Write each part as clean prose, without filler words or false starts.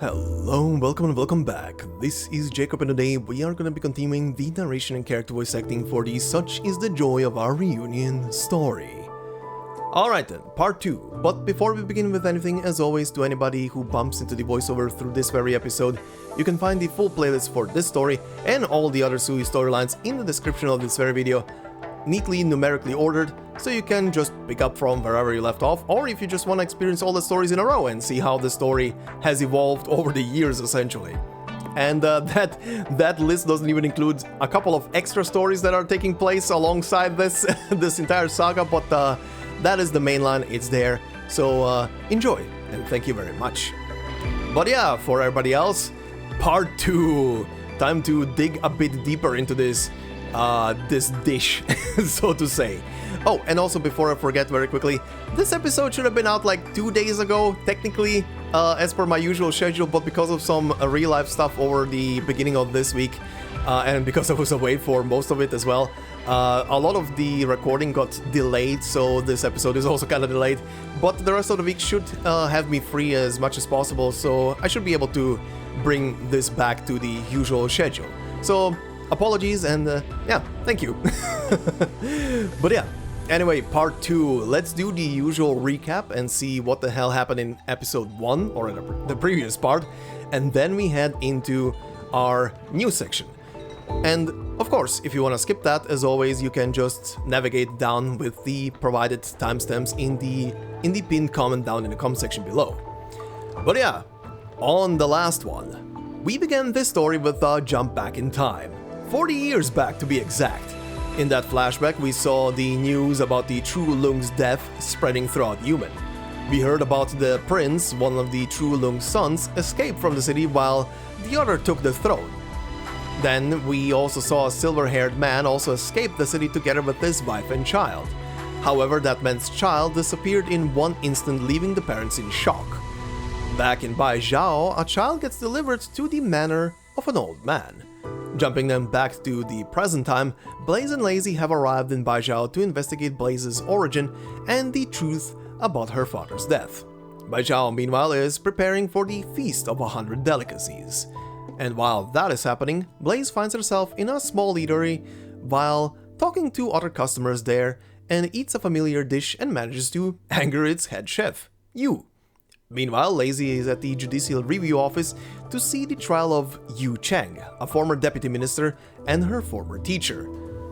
Hello, welcome and welcome back. This is Jacob, and today we are going to be continuing the narration and character voice acting for the Such Is the Joy of Our Reunion story. Alright then, part 2. But before we begin with anything, as always, to anybody who bumps into the voiceover through this very episode, you can find the full playlist for this story and all the other Sui storylines in the description of this very video, neatly numerically ordered, so you can just pick up from wherever you left off, or if you just want to experience all the stories in a row and see how the story has evolved over the years, essentially. And that list doesn't even include a couple of extra stories that are taking place alongside this this entire saga, but that is the main line. It's there, so enjoy, and thank you very much. But yeah, for everybody else, part 2. Time to dig a bit deeper into this dish, so to say. Oh, and also before I forget very quickly, this episode should have been out like 2 days ago, technically, as per my usual schedule, but because of some real-life stuff over the beginning of this week, and because I was away for most of it as well, a lot of the recording got delayed, so this episode is also kind of delayed, but the rest of the week should have me free as much as possible, so I should be able to bring this back to the usual schedule. So, apologies, and yeah, thank you. But yeah, anyway, part 2. Let's do the usual recap and see what the hell happened in episode 1, or in the previous part, and then we head into our news section. And of course, if you want to skip that, as always, you can just navigate down with the provided timestamps in the pinned comment down in the comment section below. But yeah, on the last one, we began this story with a jump back in time. 40 years back, to be exact. In that flashback, we saw the news about the True Lung's death spreading throughout Yumen. We heard about the prince, one of the True Lung's sons, escaped from the city while the other took the throne. Then we also saw a silver-haired man also escape the city together with his wife and child. However, that man's child disappeared in one instant, leaving the parents in shock. Back in Baizao, a child gets delivered to the manor of an old man. Jumping them back to the present time, Blaze and Lazy have arrived in Baizao to investigate Blaze's origin and the truth about her father's death. Baizao, meanwhile, is preparing for the Feast of 100 Delicacies. And while that is happening, Blaze finds herself in a small eatery while talking to other customers there and eats a familiar dish and manages to anger its head chef, Yu. Meanwhile, Lazy is at the Judicial Review Office to see the trial of Yu Cheng, a former deputy minister and her former teacher.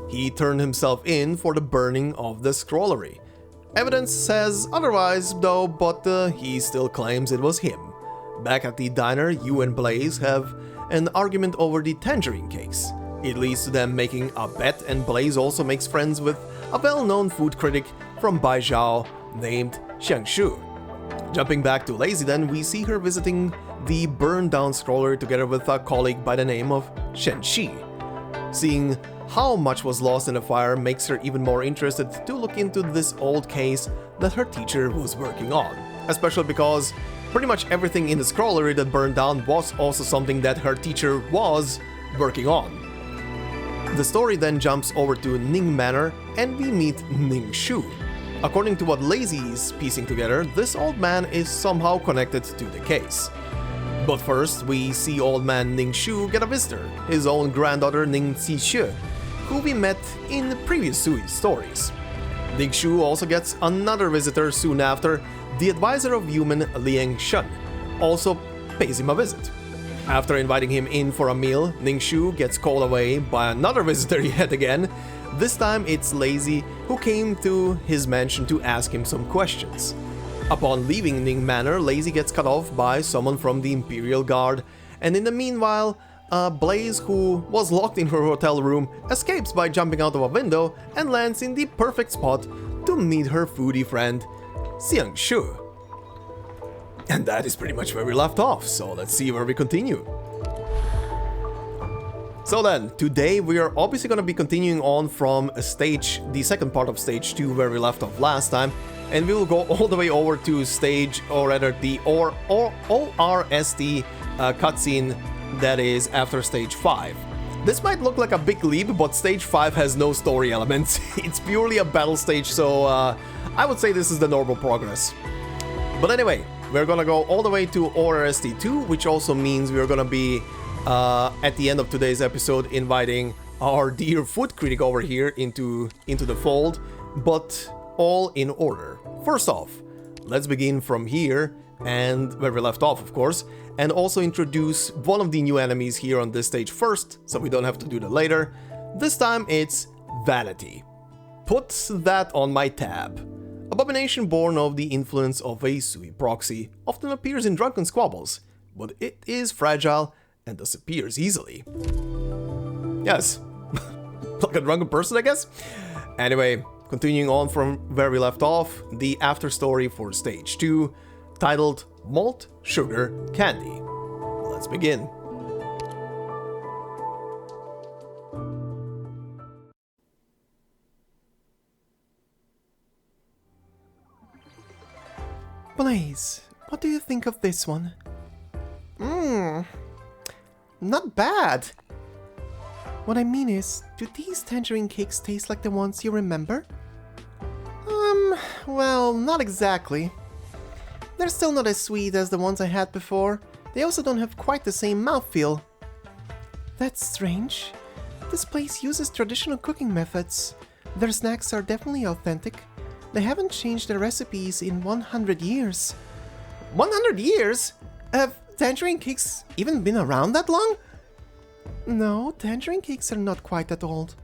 He turned himself in for the burning of the scrollery. Evidence says otherwise though, but he still claims it was him. Back at the diner, Yu and Blaze have an argument over the tangerine cakes. It leads to them making a bet, and Blaze also makes friends with a well-known food critic from Baizao named Xiangshu. Jumping back to Lazy then, we see her visiting the burned-down scroller together with a colleague by the name of Shen Shi. Seeing how much was lost in the fire makes her even more interested to look into this old case that her teacher was working on, especially because pretty much everything in the scrollery that burned down was also something that her teacher was working on. The story then jumps over to Ning Manor and we meet Ning Shu. According to what Lazy is piecing together, this old man is somehow connected to the case. But first, we see old man Ning Shu get a visitor, his own granddaughter Ning Zixue, who we met in previous Sui stories. Ning Shu also gets another visitor soon after. The advisor of Yumen, Liang Shun, also pays him a visit. After inviting him in for a meal, Ning Shu gets called away by another visitor yet again. This time it's Lazy, who came to his mansion to ask him some questions. Upon leaving Ning Manor, Lazy gets cut off by someone from the Imperial Guard, and in the meanwhile, Blaze, who was locked in her hotel room, escapes by jumping out of a window and lands in the perfect spot to meet her foodie friend, Xiangshu. And that is pretty much where we left off, so let's see where we continue. So then, today we are obviously going to be continuing on from the second part of stage 2 where we left off last time, and we will go all the way over to stage, or rather the ORST cutscene that is after stage 5. This might look like a big leap, but stage 5 has no story elements. It's purely a battle stage, so I would say this is the normal progress. But anyway, we're gonna go all the way to Order ST2, which also means we're gonna be, at the end of today's episode, inviting our dear food critic over here into the fold, but all in order. First off, let's begin from here, and where we left off, of course, and also introduce one of the new enemies here on this stage first, so we don't have to do that later. This time it's Vanity. Put that on my tab. Abomination born of the influence of a Sui proxy, often appears in drunken squabbles, but it is fragile and disappears easily. Yes, like a drunken person, I guess? Anyway, continuing on from where we left off, the after story for stage 2, titled Malt Sugar Candy. Let's begin. Blaze, what do you think of this one? Not bad. What I mean is, do these tangerine cakes taste like the ones you remember? Well, not exactly. They're still not as sweet as the ones I had before. They also don't have quite the same mouthfeel. That's strange. This place uses traditional cooking methods. Their snacks are definitely authentic. They haven't changed their recipes in 100 years. 100 years? Have tangerine cakes even been around that long? No, tangerine cakes are not quite that old,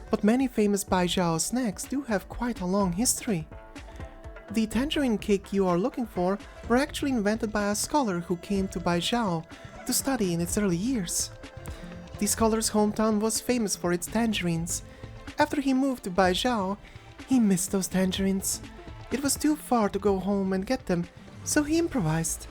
but many famous Baizao snacks do have quite a long history. The tangerine cake you are looking for were actually invented by a scholar who came to Baizao to study in its early years. The scholar's hometown was famous for its tangerines. After he moved to Baizao, he missed those tangerines. It was too far to go home and get them, so he improvised.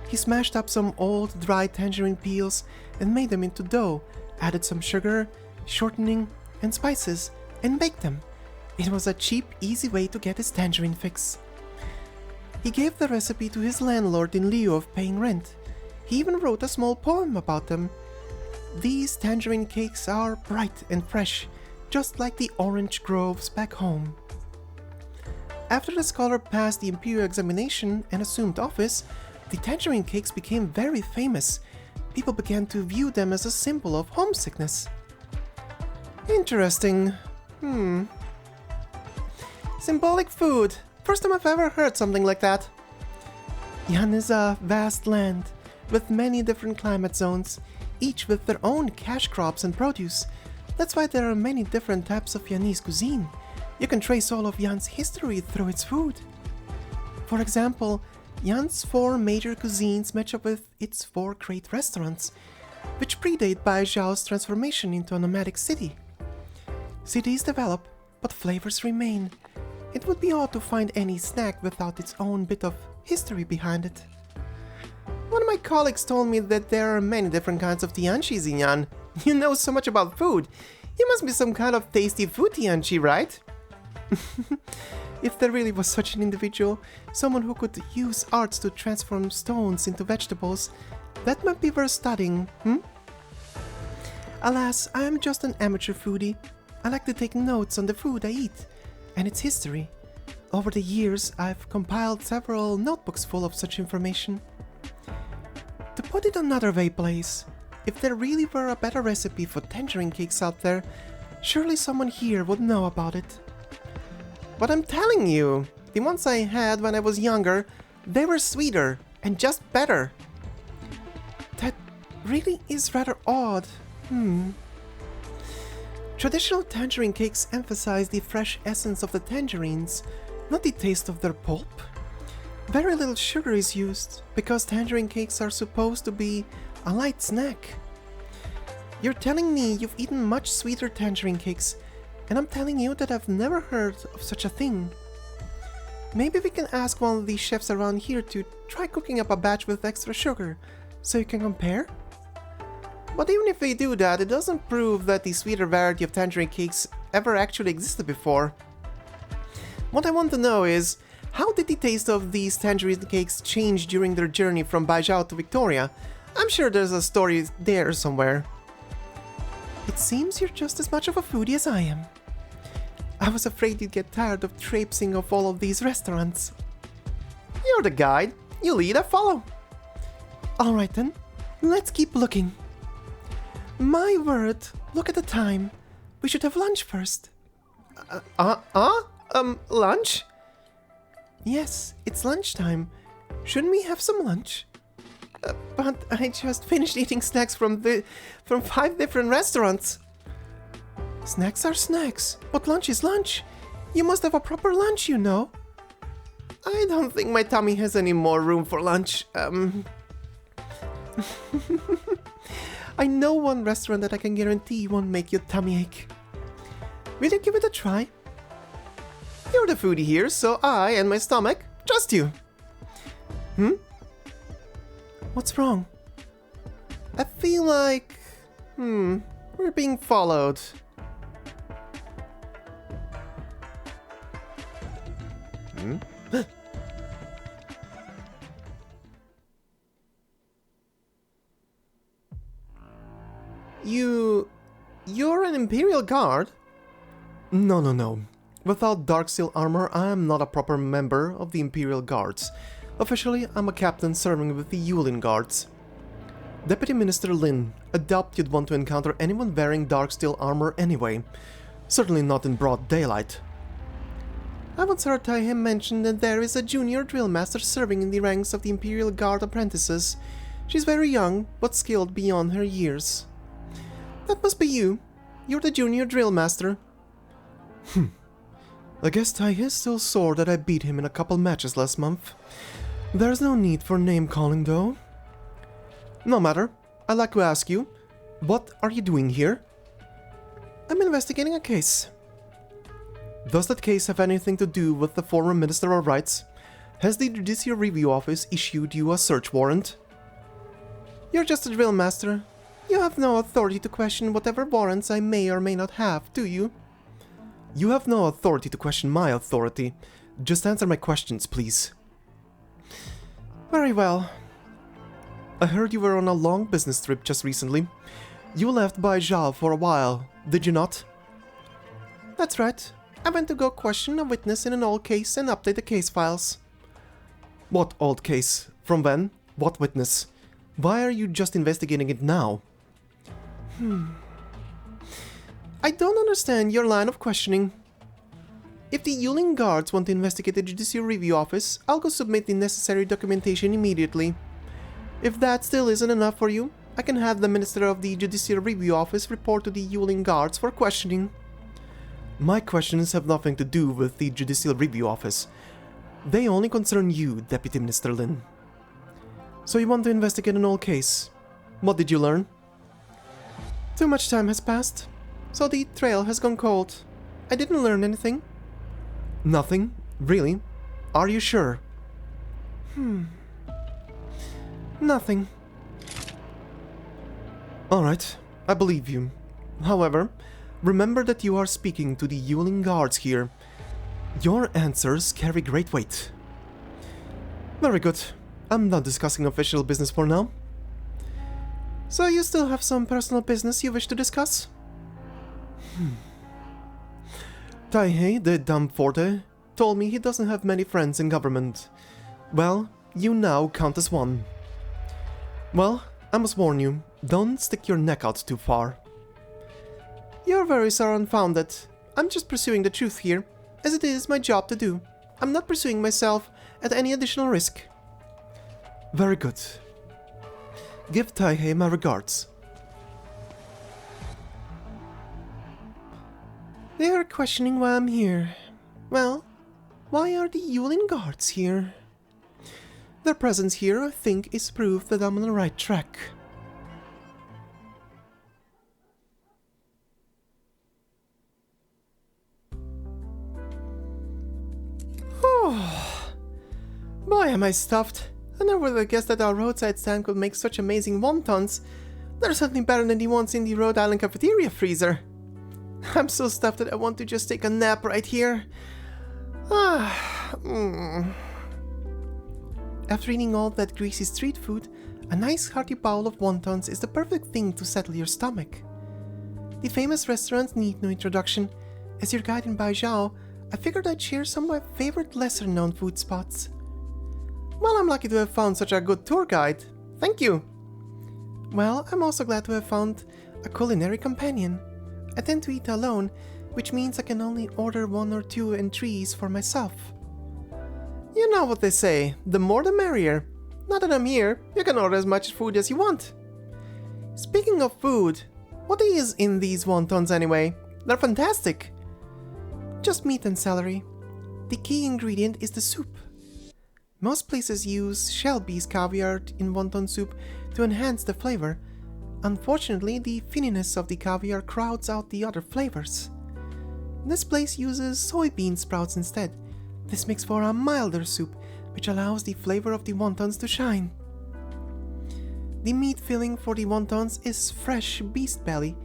He smashed up some old, dry tangerine peels and made them into dough, added some sugar, shortening, and spices, and baked them. It was a cheap, easy way to get his tangerine fix. He gave the recipe to his landlord in lieu of paying rent. He even wrote a small poem about them. These tangerine cakes are bright and fresh, just like the orange groves back home. After the scholar passed the imperial examination and assumed office, the tangerine cakes became very famous. People began to view them as a symbol of homesickness. Interesting. Symbolic food. First time I've ever heard something like that. Yan is a vast land with many different climate zones, each with their own cash crops and produce. That's why there are many different types of Yanese cuisine. You can trace all of Yan's history through its food. For example, Yan's 4 major cuisines match up with its 4 great restaurants, which predate Baizao's transformation into a nomadic city. Cities develop, but flavors remain. It would be odd to find any snack without its own bit of history behind it. One of my colleagues told me that there are many different kinds of tianqis in Yan. You know so much about food. You must be some kind of tasty food tianqi, right? If there really was such an individual, someone who could use arts to transform stones into vegetables, that might be worth studying, Alas, I am just an amateur foodie. I like to take notes on the food I eat and its history. Over the years, I've compiled several notebooks full of such information. To put it another way, Blaze, if there really were a better recipe for tangerine cakes out there, surely someone here would know about it. But I'm telling you, the ones I had when I was younger, they were sweeter and just better. That really is rather odd. Traditional tangerine cakes emphasize the fresh essence of the tangerines, not the taste of their pulp. Very little sugar is used, because tangerine cakes are supposed to be a light snack. You're telling me you've eaten much sweeter tangerine cakes, and I'm telling you that I've never heard of such a thing. Maybe we can ask one of these chefs around here to try cooking up a batch with extra sugar, so you can compare? But even if we do that, it doesn't prove that the sweeter variety of tangerine cakes ever actually existed before. What I want to know is, how did the taste of these tangerine cakes change during their journey from Baizao to Victoria? I'm sure there's a story there somewhere. It seems you're just as much of a foodie as I am. I was afraid you'd get tired of traipsing off all of these restaurants. You're the guide. You lead, I follow. Alright then, let's keep looking. My word, look at the time. We should have lunch first. Lunch? Yes, it's lunchtime. Shouldn't we have some lunch? But I just finished eating snacks from 5 different restaurants. Snacks are snacks, but lunch is lunch. You must have a proper lunch, you know. I don't think my tummy has any more room for lunch. I know one restaurant that I can guarantee won't make your tummy ache. Will you give it a try? You're the foodie here, so I and my stomach trust you. What's wrong? I feel like... we're being followed. You're an Imperial Guard? No. Without dark steel armor, I am not a proper member of the Imperial Guards. Officially, I'm a captain serving with the Yulin Guards. Deputy Minister Lin, I doubt you'd want to encounter anyone wearing dark steel armor anyway. Certainly not in broad daylight. I once heard Taihei mention that there is a junior drill master serving in the ranks of the Imperial Guard apprentices. She's very young, but skilled beyond her years. That must be you. You're the junior drill master. I guess Taihei's still sore that I beat him in a couple matches last month. There's no need for name-calling, though. No matter. I'd like to ask you, what are you doing here? I'm investigating a case. Does that case have anything to do with the former Minister of Rights? Has the Judicial Review Office issued you a search warrant? You're just a drill master. You have no authority to question whatever warrants I may or may not have, do you? You have no authority to question my authority. Just answer my questions, please. Very well. I heard you were on a long business trip just recently. You left Baizao for a while, did you not? That's right. I went to go question a witness in an old case and update the case files. What old case? From when? What witness? Why are you just investigating it now? I don't understand your line of questioning. If the Yulin Guards want to investigate the Judicial Review Office, I'll go submit the necessary documentation immediately. If that still isn't enough for you, I can have the Minister of the Judicial Review Office report to the Yulin Guards for questioning. My questions have nothing to do with the Judicial Review Office. They only concern you, Deputy Minister Lin. So you want to investigate an old case. What did you learn? Too much time has passed, so the trail has gone cold. I didn't learn anything. Nothing? Really? Are you sure? Nothing. Alright, I believe you. However, remember that you are speaking to the Yulin Guards here. Your answers carry great weight. Very good. I'm not discussing official business for now. So you still have some personal business you wish to discuss? Taihei, the dumb forte, told me he doesn't have many friends in government. Well, you now count as one. Well, I must warn you, don't stick your neck out too far. Your worries are unfounded. I'm just pursuing the truth here, as it is my job to do. I'm not pursuing myself at any additional risk. Very good. Give Taihei my regards. They are questioning why I'm here. Well, why are the Yulin Guards here? Their presence here, I think, is proof that I'm on the right track. Boy, am I stuffed. I never would have guessed that our roadside stand could make such amazing wontons. They're certainly better than the ones in the Rhode Island cafeteria freezer. I'm so stuffed that I want to just take a nap right here. After eating all that greasy street food, a nice hearty bowl of wontons is the perfect thing to settle your stomach. The famous restaurants need no introduction. As your guide in Baizao, I figured I'd share some of my favorite lesser-known food spots. Well, I'm lucky to have found such a good tour guide. Thank you. Well, I'm also glad to have found a culinary companion. I tend to eat alone, which means I can only order 1 or 2 entries for myself. You know what they say, the more the merrier. Now that I'm here, you can order as much food as you want. Speaking of food, what is in these wontons anyway? They're fantastic. Just meat and celery. The key ingredient is the soup. Most places use shell-based caviar in wonton soup to enhance the flavor. Unfortunately, the finniness of the caviar crowds out the other flavors. This place uses soybean sprouts instead. This makes for a milder soup, which allows the flavor of the wontons to shine. The meat filling for the wontons is fresh beast belly.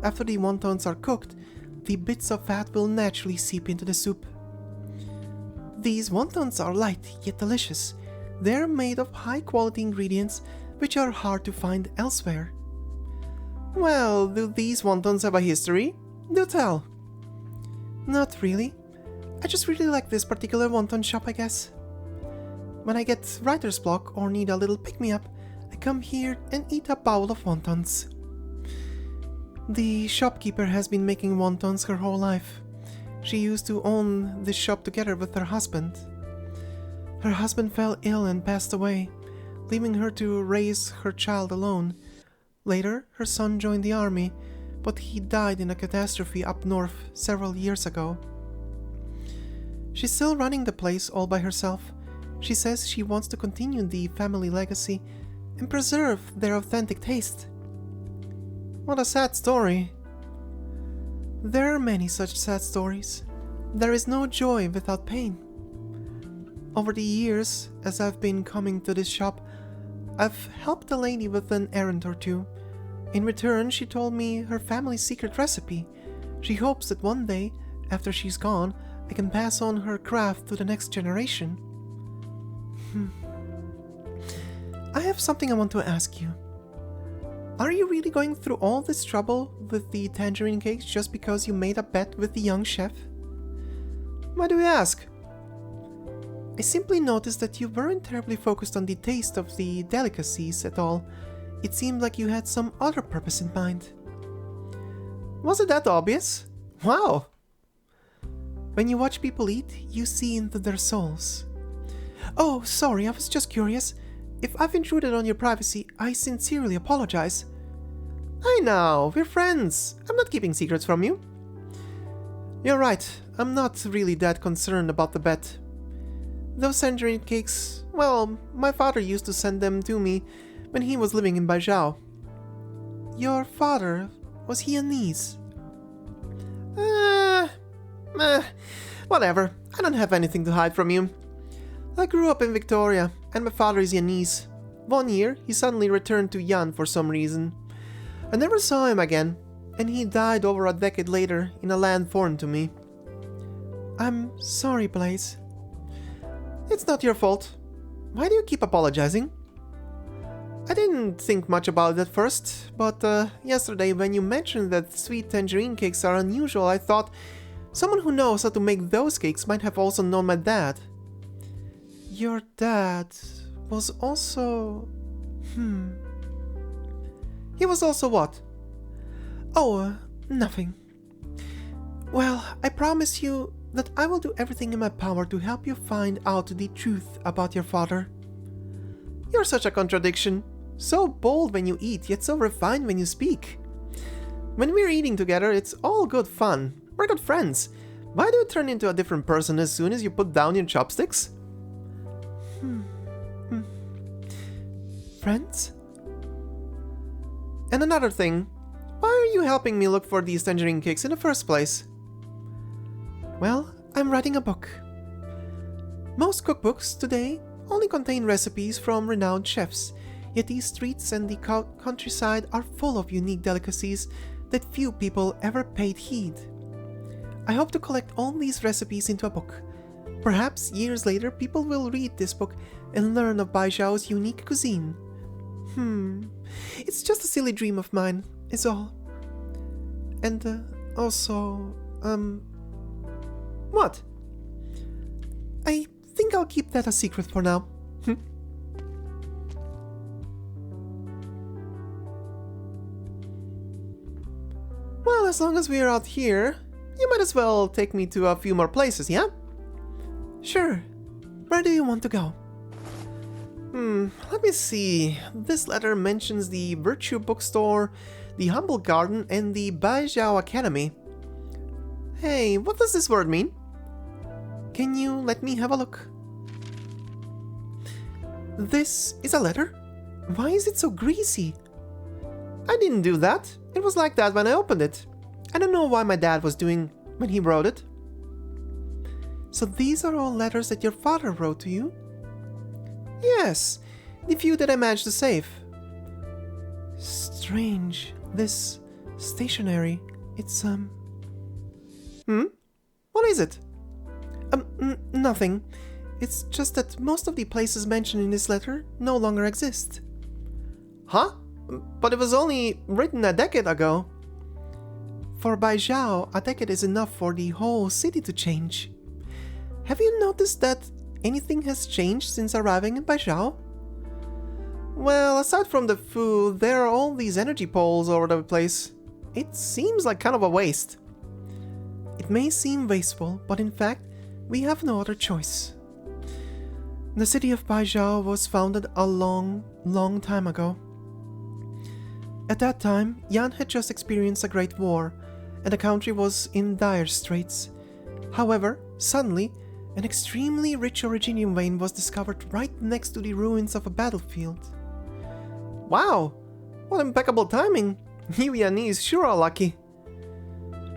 After the wontons are cooked, the bits of fat will naturally seep into the soup. These wontons are light yet delicious. They're made of high-quality ingredients which are hard to find elsewhere. Well, do these wontons have a history? Do tell. Not really. I just really like this particular wonton shop, I guess. When I get writer's block or need a little pick-me-up, I come here and eat a bowl of wontons. The shopkeeper has been making wontons her whole life. She used to own this shop together with her husband. Her husband fell ill and passed away, leaving her to raise her child alone. Later, her son joined the army, but he died in a catastrophe up north several years ago. She's still running the place all by herself. She says she wants to continue the family legacy and preserve their authentic taste. What a sad story. There are many such sad stories. There is no joy without pain. Over the years, as I've been coming to this shop, I've helped a lady with an errand or two. In return, she told me her family's secret recipe. She hopes that one day, after she's gone, I can pass on her craft to the next generation. I have something I want to ask you. Are you really going through all this trouble with the tangerine cakes just because you made a bet with the young chef? Why do you ask? I simply noticed that you weren't terribly focused on the taste of the delicacies at all. It seemed like you had some other purpose in mind. Was it that obvious? Wow! When you watch people eat, you see into their souls. Oh, sorry, I was just curious. If I've intruded on your privacy, I sincerely apologize. I know, we're friends. I'm not keeping secrets from you. You're right, I'm not really that concerned about the bet. Those tangerine cakes, well, my father used to send them to me when he was living in Baizao. Your father, was he a niece? Whatever, I don't have anything to hide from you. I grew up in Victoria, and my father is Yanese. One year, he suddenly returned to Yan for some reason. I never saw him again, and he died over a decade later in a land foreign to me. I'm sorry, Blaze. It's not your fault. Why do you keep apologizing? I didn't think much about it at first, but yesterday when you mentioned that sweet tangerine cakes are unusual, I thought someone who knows how to make those cakes might have also known my dad. Your dad was also... He was also what? Oh, nothing. Well, I promise you that I will do everything in my power to help you find out the truth about your father. You're such a contradiction. So bold when you eat, yet so refined when you speak. When we're eating together, it's all good fun. We're good friends. Why do you turn into a different person as soon as you put down your chopsticks? Friends? And another thing, why are you helping me look for these tangerine cakes in the first place? Well, I'm writing a book. Most cookbooks today only contain recipes from renowned chefs, yet these streets and the countryside are full of unique delicacies that few people ever paid heed. I hope to collect all these recipes into a book. Perhaps years later people will read this book and learn of Baizao's unique cuisine. It's just a silly dream of mine, is all. And also, what? I think I'll keep that a secret for now. as long as we are out here, you might as well take me to a few more places, yeah? Sure. Where do you want to go? Let me see. This letter mentions the Virtue Bookstore, the Humble Garden, and the Baizao Academy. Hey, what does this word mean? Can you let me have a look? This is a letter? Why is it so greasy? I didn't do that. It was like that when I opened it. I don't know why my dad was doing when he wrote it. So these are all letters that your father wrote to you? Yes, the few that I managed to save. Strange. This stationery, it's What is it? Nothing. It's just that most of the places mentioned in this letter no longer exist. Huh? But it was only written a decade ago. For Baizao, a decade is enough for the whole city to change. Have you noticed that anything has changed since arriving in Baizao? Well, aside from the food, there are all these energy poles all over the place. It seems like kind of a waste. It may seem wasteful, but in fact, we have no other choice. The city of Baizao was founded a long, long time ago. At that time, Yan had just experienced a great war, and the country was in dire straits. However, suddenly, an extremely rich originium vein was discovered right next to the ruins of a battlefield. Wow! What impeccable timing! You Yanese sure are lucky.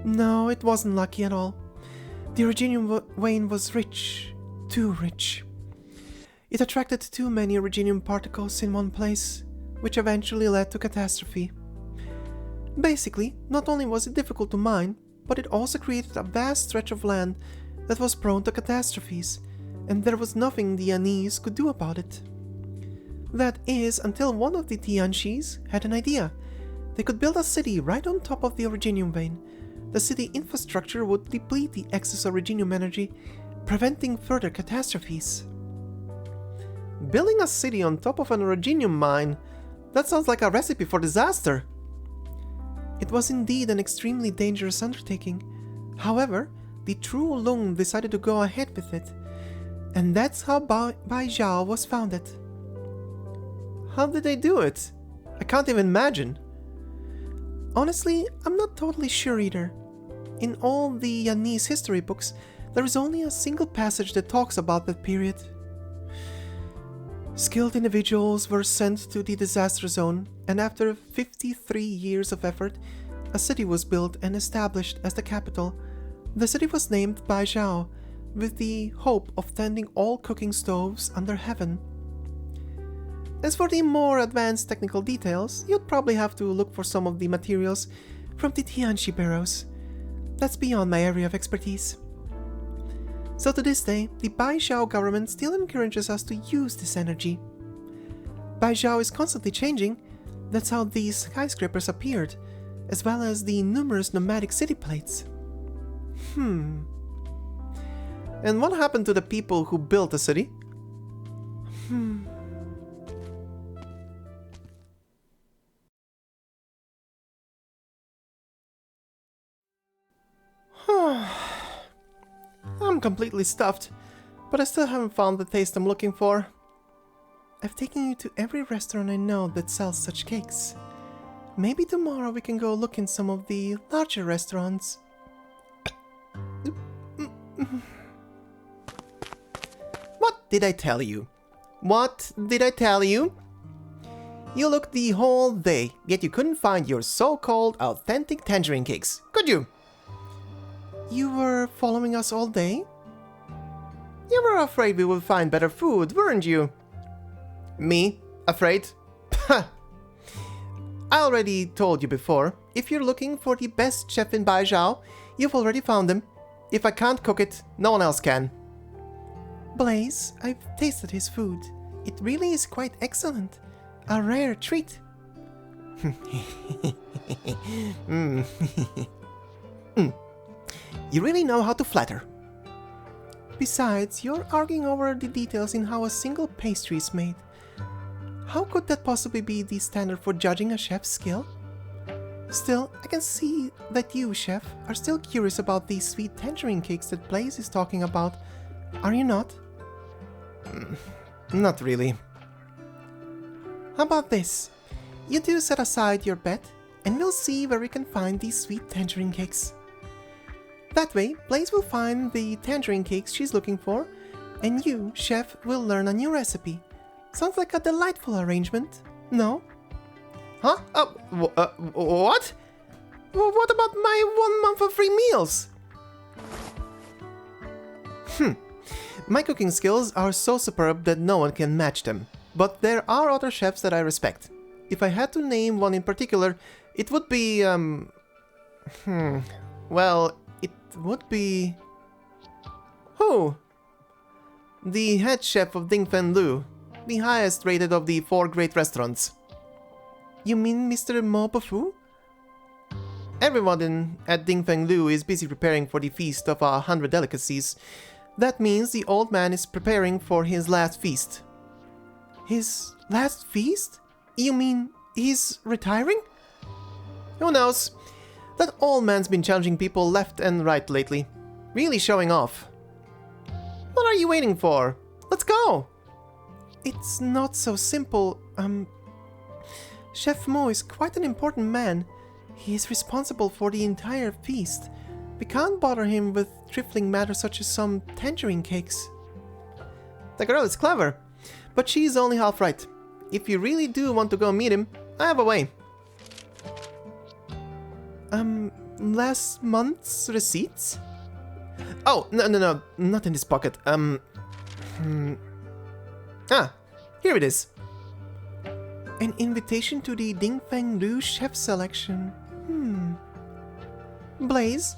No, it wasn't lucky at all. The originium vein was rich. Too rich. It attracted too many originium particles in one place, which eventually led to catastrophe. Basically, not only was it difficult to mine, but it also created a vast stretch of land that was prone to catastrophes, and there was nothing the Yanese could do about it. That is, until one of the Tianxis had an idea. They could build a city right on top of the originium vein. The city infrastructure would deplete the excess originium energy, preventing further catastrophes. Building a city on top of an originium mine? That sounds like a recipe for disaster. It was indeed an extremely dangerous undertaking. However, the true Lung decided to go ahead with it, and that's how Baizao was founded. How did they do it? I can't even imagine. Honestly, I'm not totally sure either. In all the Yanese history books, there is only a single passage that talks about that period. Skilled individuals were sent to the disaster zone, and after 53 years of effort, a city was built and established as the capital. The city was named Baizao, with the hope of tending all cooking stoves under heaven. As for the more advanced technical details, you'd probably have to look for some of the materials from the Tianxi barrows. That's beyond my area of expertise. So to this day, the Baizao government still encourages us to use this energy. Baizao is constantly changing. That's how these skyscrapers appeared, as well as the numerous nomadic city plates. And what happened to the people who built the city? I'm completely stuffed, but I still haven't found the taste I'm looking for. I've taken you to every restaurant I know that sells such cakes. Maybe tomorrow we can go look in some of the larger restaurants. What did I tell you? What did I tell you? You looked the whole day, yet you couldn't find your so-called authentic tangerine cakes, could you? You were following us all day? You were afraid we would find better food, weren't you? Me? Afraid? I already told you before, if you're looking for the best chef in Baizao, you've already found him. If I can't cook it, no one else can. Blaze, I've tasted his food. It really is quite excellent. A rare treat. You really know how to flatter. Besides, you're arguing over the details in how a single pastry is made. How could that possibly be the standard for judging a chef's skill? Still, I can see that you, chef, are still curious about these sweet tangerine cakes that Blaze is talking about. Are you not? Not really. How about this? You two set aside your bet, and we'll see where we can find these sweet tangerine cakes. That way, Blaze will find the tangerine cakes she's looking for, and you, chef, will learn a new recipe. Sounds like a delightful arrangement, no? Huh? What? What about my 1 month of free meals? My cooking skills are so superb that no one can match them. But there are other chefs that I respect. If I had to name one in particular, it would be, well, it would be... Who? The head chef of Dingfen Lu, the highest rated of the 4 great restaurants. You mean Mr. Mo Bafu? Everyone at Dingfen Lu is busy preparing for the feast of 100 Delicacies. That means the old man is preparing for his last feast. His last feast? You mean he's retiring? Who knows? That old man's been challenging people left and right lately. Really showing off. What are you waiting for? Let's go! It's not so simple. Chef Mo is quite an important man. He is responsible for the entire feast. We can't bother him with trifling matters such as some tangerine cakes. The girl is clever, but she's only half right. If you really do want to go meet him, I have a way. Last month's receipts? Oh, no, not in this pocket. Here it is. An invitation to the Dingfen Lu chef selection. Blaze,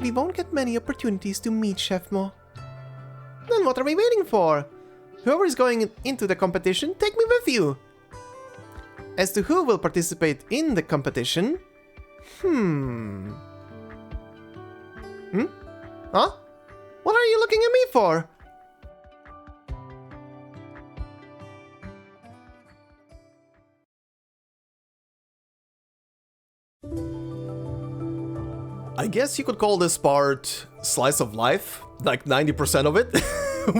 we won't get many opportunities to meet Chef Mo. Then what are we waiting for? Whoever is going into the competition, take me with you. As to who will participate in the competition... Huh? What are you looking at me for? I guess you could call this part slice of life. Like 90% of it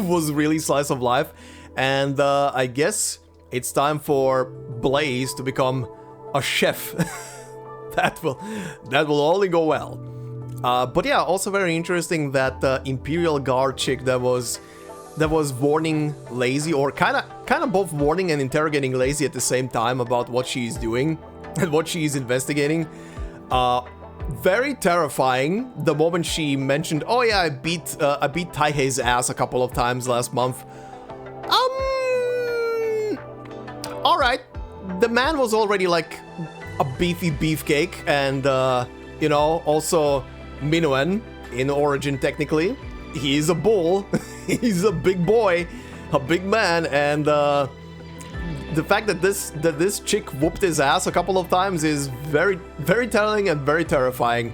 was really slice of life. And I guess it's time for Blaze to become a chef. That will only go well. But yeah, also very interesting that Imperial Guard chick that was warning Lazy, or kind of both warning and interrogating Lazy at the same time about what she's doing and what she's investigating. Very terrifying the moment she mentioned, oh yeah, I beat Taihei's ass a couple of times last month. Alright. The man was already like a beefy beefcake, and you know, also Minuen in origin technically. He's a bull. He's a big boy, a big man, and the fact that this chick whooped his ass a couple of times is very, very telling and very terrifying.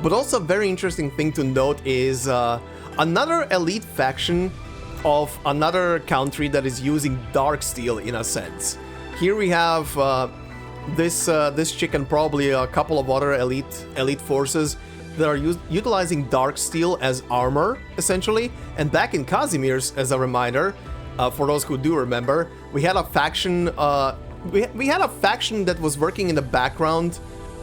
But also a very interesting thing to note is another elite faction of another country that is using Darksteel in a sense. Here we have this chick and probably a couple of other elite forces that are utilizing Darksteel as armor, essentially. And back in Casimir's, as a reminder, for those who do remember, we had a faction. We had a faction that was working in the background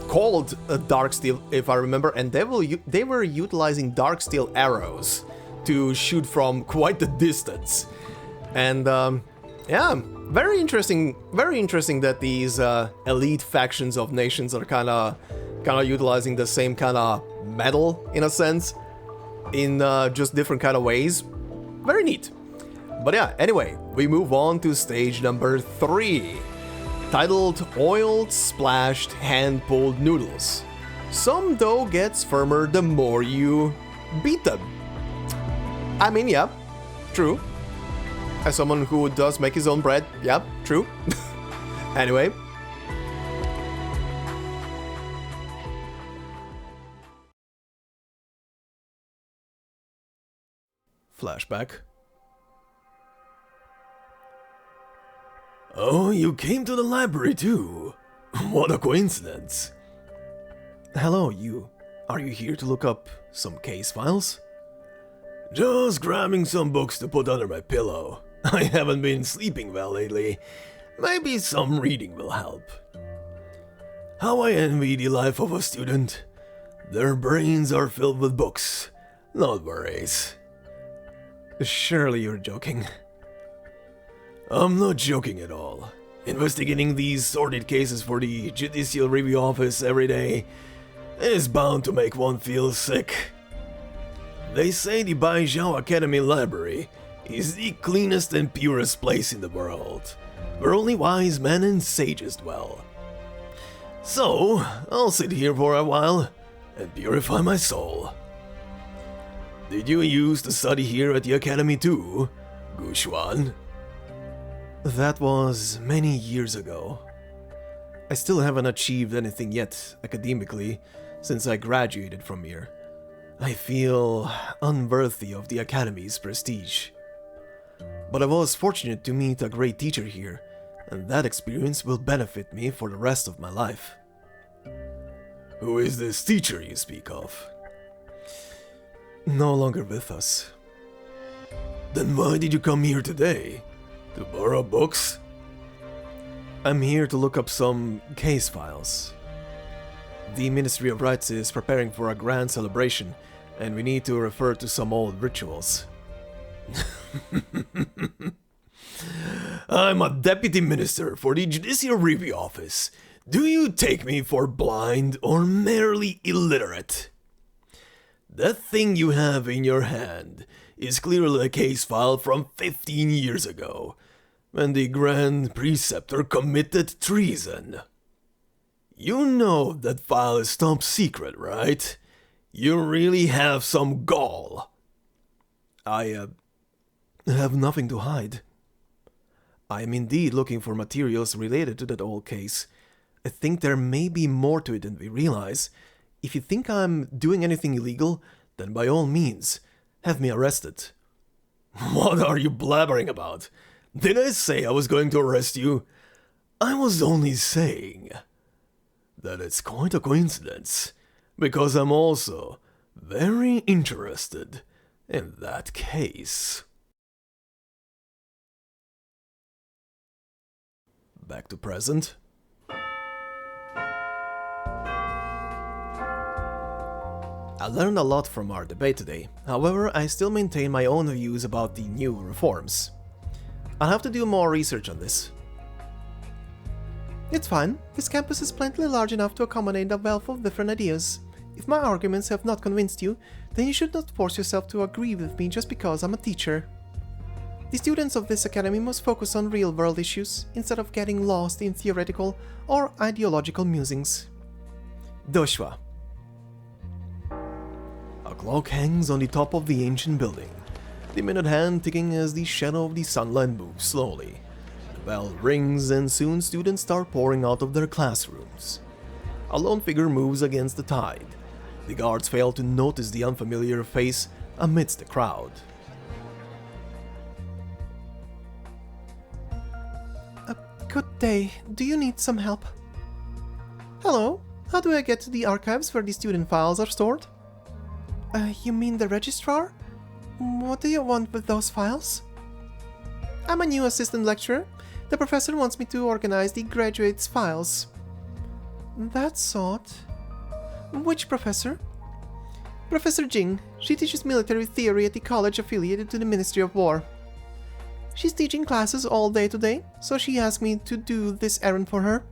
called Darksteel, if I remember, and they were utilizing Darksteel arrows to shoot from quite the distance. And yeah, very interesting that these elite factions of nations are kind of utilizing the same kind of metal in a sense, in just different kind of ways. Very neat. But yeah, anyway, we move on to stage number 3, titled Oiled Splashed Hand-Pulled Noodles. Some dough gets firmer the more you beat them. I mean, yeah, true. As someone who does make his own bread, yeah, true. Anyway. Flashback. Oh, you came to the library too. What a coincidence. Hello, you. Are you here to look up some case files? Just grabbing some books to put under my pillow. I haven't been sleeping well lately. Maybe some reading will help. How I envy the life of a student. Their brains are filled with books, not worries. Surely you're joking. I'm not joking at all. Investigating these sordid cases for the Judicial Review Office every day is bound to make one feel sick. They say the Baizao Academy Library is the cleanest and purest place in the world, where only wise men and sages dwell. So, I'll sit here for a while and purify my soul. Did you used to study here at the academy too, Gushuan? That was many years ago. I still haven't achieved anything yet academically since I graduated from here. I feel unworthy of the academy's prestige. But I was fortunate to meet a great teacher here, and that experience will benefit me for the rest of my life. Who is this teacher you speak of? No longer with us. Then why did you come here today? To borrow books? I'm here to look up some case files. The Ministry of Rights is preparing for a grand celebration, and we need to refer to some old rituals. I'm a deputy minister for the Judicial Review Office. Do you take me for blind or merely illiterate? That thing you have in your hand is clearly a case file from 15 years ago, when the Grand Preceptor committed treason. You know that file is top secret, right? You really have some gall. I have nothing to hide. I am indeed looking for materials related to that old case. I think there may be more to it than we realize. If you think I'm doing anything illegal, then by all means, have me arrested. What are you blabbering about? Did I say I was going to arrest you? I was only saying that it's quite a coincidence, because I'm also very interested in that case. Back to present. I learned a lot from our debate today. However, I still maintain my own views about the new reforms. I'll have to do more research on this. It's fine. This campus is plenty large enough to accommodate a wealth of different ideas. If my arguments have not convinced you, then you should not force yourself to agree with me just because I'm a teacher. The students of this academy must focus on real-world issues instead of getting lost in theoretical or ideological musings. Doshua. A clock hangs on the top of the ancient building, the minute hand ticking as the shadow of the sunlight moves slowly. The bell rings and soon students start pouring out of their classrooms. A lone figure moves against the tide. The guards fail to notice the unfamiliar face amidst the crowd. Good day. Do you need some help? Hello. How do I get to the archives where the student files are stored? You mean the registrar? What do you want with those files? I'm a new assistant lecturer. The professor wants me to organize the graduates' files. That's odd. Which professor? Professor Jing. She teaches military theory at the college affiliated to the Ministry of War. She's teaching classes all day today, so she asked me to do this errand for her.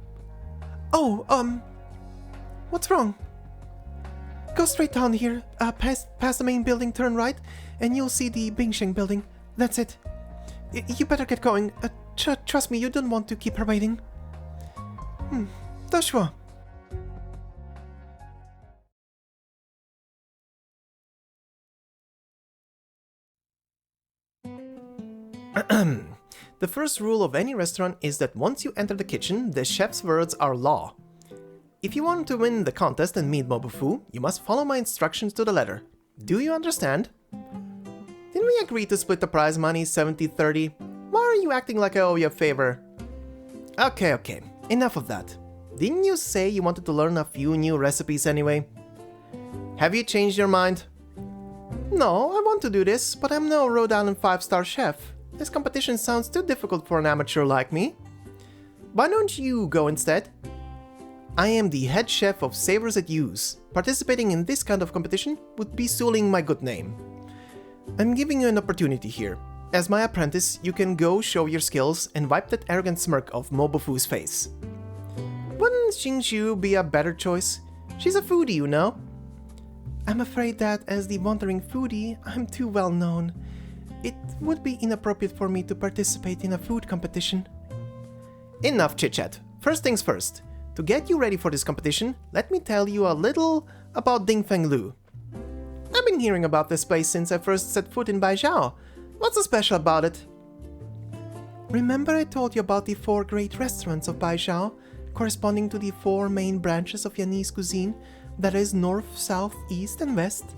Oh, what's wrong? Go straight down here, past the main building, turn right, and you'll see the Bingsheng building. That's it. You better get going. Trust me, you don't want to keep her waiting. Doshua. The first rule of any restaurant is that once you enter the kitchen, the chef's words are law. If you want to win the contest and meet Mobufu, you must follow my instructions to the letter. Do you understand? Didn't we agree to split the prize money 70-30? Why are you acting like I owe you a favor? Okay, enough of that. Didn't you say you wanted to learn a few new recipes anyway? Have you changed your mind? No, I want to do this, but I'm no Rhode Island 5-star chef. This competition sounds too difficult for an amateur like me. Why don't you go instead? I am the head chef of Savors at Use. Participating in this kind of competition would be sullying my good name. I'm giving you an opportunity here. As my apprentice, you can go show your skills and wipe that arrogant smirk off Mobofu's face. Wouldn't Xingxiu be a better choice? She's a foodie, you know. I'm afraid that as the wandering foodie, I'm too well known. It would be inappropriate for me to participate in a food competition. Enough chit-chat. First things first. To get you ready for this competition, let me tell you a little about Dingfeng Lu. I've been hearing about this place since I first set foot in Baizao. What's so special about it? Remember I told you about the 4 great restaurants of Baizao, corresponding to the 4 main branches of Chinese cuisine, that is north, south, east and west?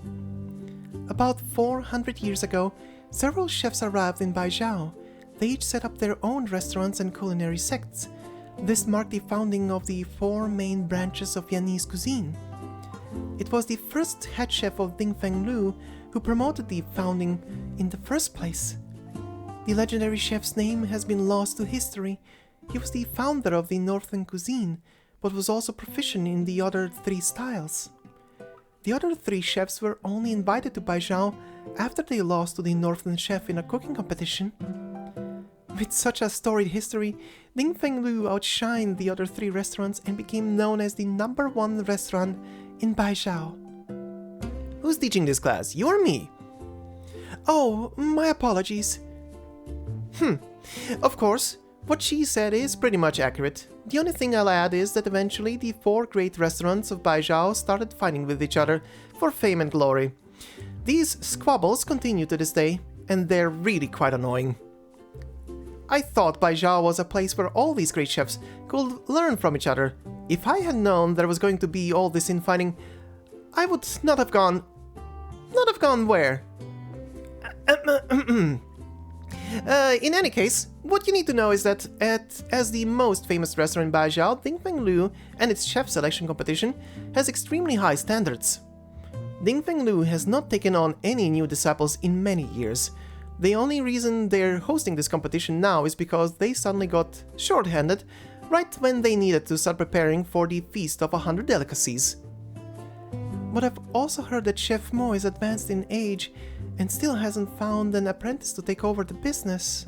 About 400 years ago, several chefs arrived in Baizao. They each set up their own restaurants and culinary sects. This marked the founding of the 4 main branches of Chinese cuisine. It was the first head chef of Dingfeng Lu who promoted the founding in the first place. The legendary chef's name has been lost to history. He was the founder of the northern cuisine, but was also proficient in the other 3 styles. The other 3 chefs were only invited to Baizao after they lost to the northern chef in a cooking competition. With such a storied history, Dingfeng Lu outshined the other 3 restaurants and became known as the #1 restaurant in Baizao. Who's teaching this class, you or me? Oh, my apologies. Of course, what she said is pretty much accurate. The only thing I'll add is that eventually the 4 great restaurants of Baizao started fighting with each other for fame and glory. These squabbles continue to this day, and they're really quite annoying. I thought Baizao was a place where all these great chefs could learn from each other. If I had known there was going to be all this infighting, I would not have gone... Not have gone where? In any case, what you need to know is that as the most famous restaurant in Baizao, Dingfeng Lu and its chef selection competition has extremely high standards. Dingfeng Lu has not taken on any new disciples in many years. The only reason they're hosting this competition now is because they suddenly got short-handed right when they needed to start preparing for the Feast of 100 Delicacies. But I've also heard that Chef Mo is advanced in age and still hasn't found an apprentice to take over the business.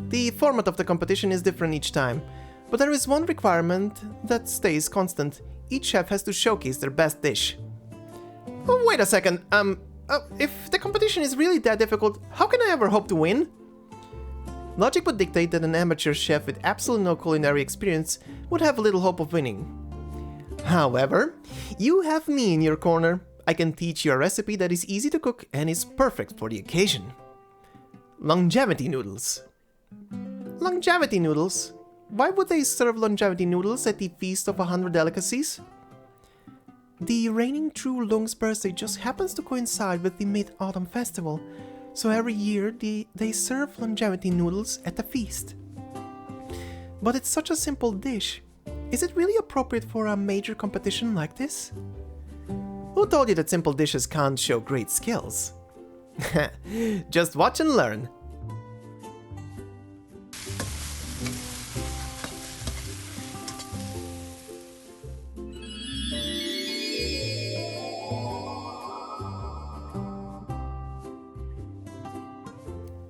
The format of the competition is different each time, but there is one requirement that stays constant. Each chef has to showcase their best dish. Oh, wait a second, if the competition is really that difficult, how can I ever hope to win? Logic would dictate that an amateur chef with absolutely no culinary experience would have little hope of winning. However, you have me in your corner. I can teach you a recipe that is easy to cook and is perfect for the occasion. Longevity noodles. Longevity noodles? Why would they serve longevity noodles at the Feast of 100 Delicacies? The reigning True Lung's birthday just happens to coincide with the Mid-Autumn Festival, so every year they serve longevity noodles at the feast. But it's such a simple dish. Is it really appropriate for a major competition like this? Who told you that simple dishes can't show great skills? Just watch and learn.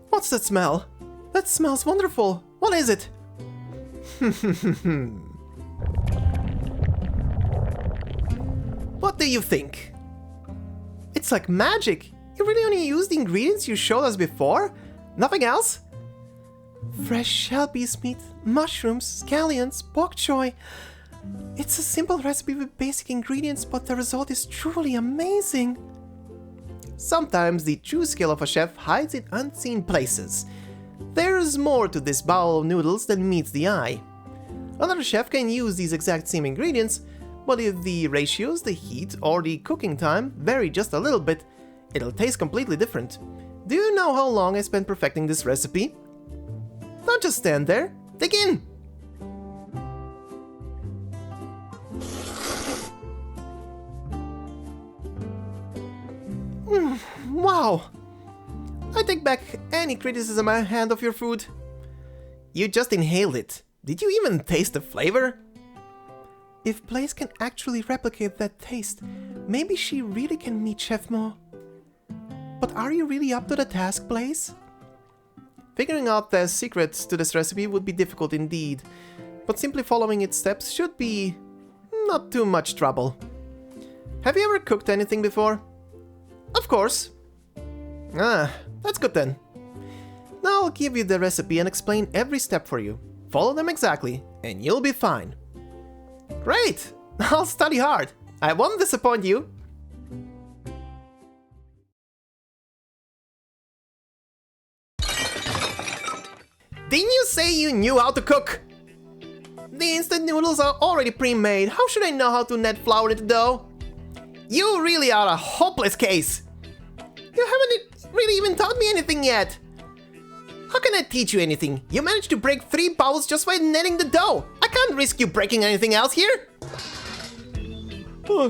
What's that smell? That smells wonderful. What is it? What do you think? It's like magic. You really only used the ingredients you showed us before? Nothing else? Fresh shell piece meat, mushrooms, scallions, bok choy. It's a simple recipe with basic ingredients, but the result is truly amazing. Sometimes the true skill of a chef hides in unseen places. There's more to this bowl of noodles than meets the eye. Another chef can use these exact same ingredients, but if the ratios, the heat, or the cooking time vary just a little bit, it'll taste completely different. Do you know how long I spent perfecting this recipe? Don't just stand there, dig in! Wow! I take back any criticism I had of your food. You just inhaled it. Did you even taste the flavor? If Blaze can actually replicate that taste, maybe she really can meet Chef Mo. But are you really up to the task, Blaze? Figuring out the secrets to this recipe would be difficult indeed, but simply following its steps should be not too much trouble. Have you ever cooked anything before? Of course. Ah, that's good then. Now I'll give you the recipe and explain every step for you. Follow them exactly, and you'll be fine. Great! I'll study hard. I won't disappoint you. Didn't you say you knew how to cook? The instant noodles are already pre-made. How should I know how to net flour into dough? You really are a hopeless case. You haven't really even taught me anything yet. How can I teach you anything? You managed to break 3 bowls just by netting the dough. I can't risk you breaking anything else here. Oh,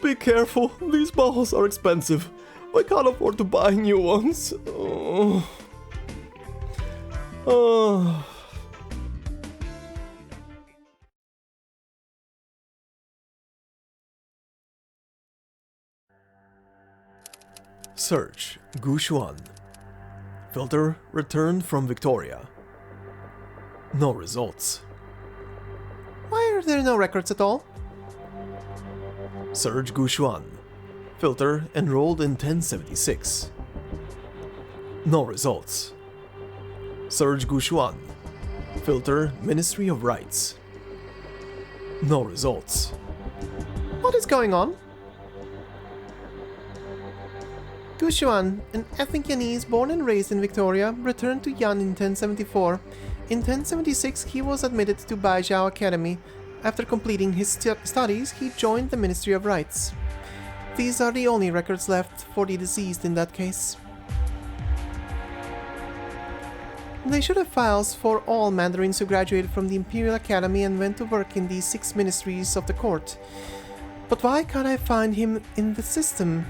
be careful. These bowls are expensive. I can't afford to buy new ones. Search Gushuan. Filter returned from Victoria. No results. Why are there no records at all? Search Gushuan. Filter enrolled in 1076. No results. Search Gushuan. Filter Ministry of Rights. No results. What is going on? Gushuan, an ethnic Yanese born and raised in Victoria, returned to Yan in 1074. In 1076, he was admitted to Baizao Academy. After completing his studies, he joined the Ministry of Rights. These are the only records left for the deceased in that case. They should have files for all Mandarins who graduated from the Imperial Academy and went to work in the 6 ministries of the court. But why can't I find him in the system?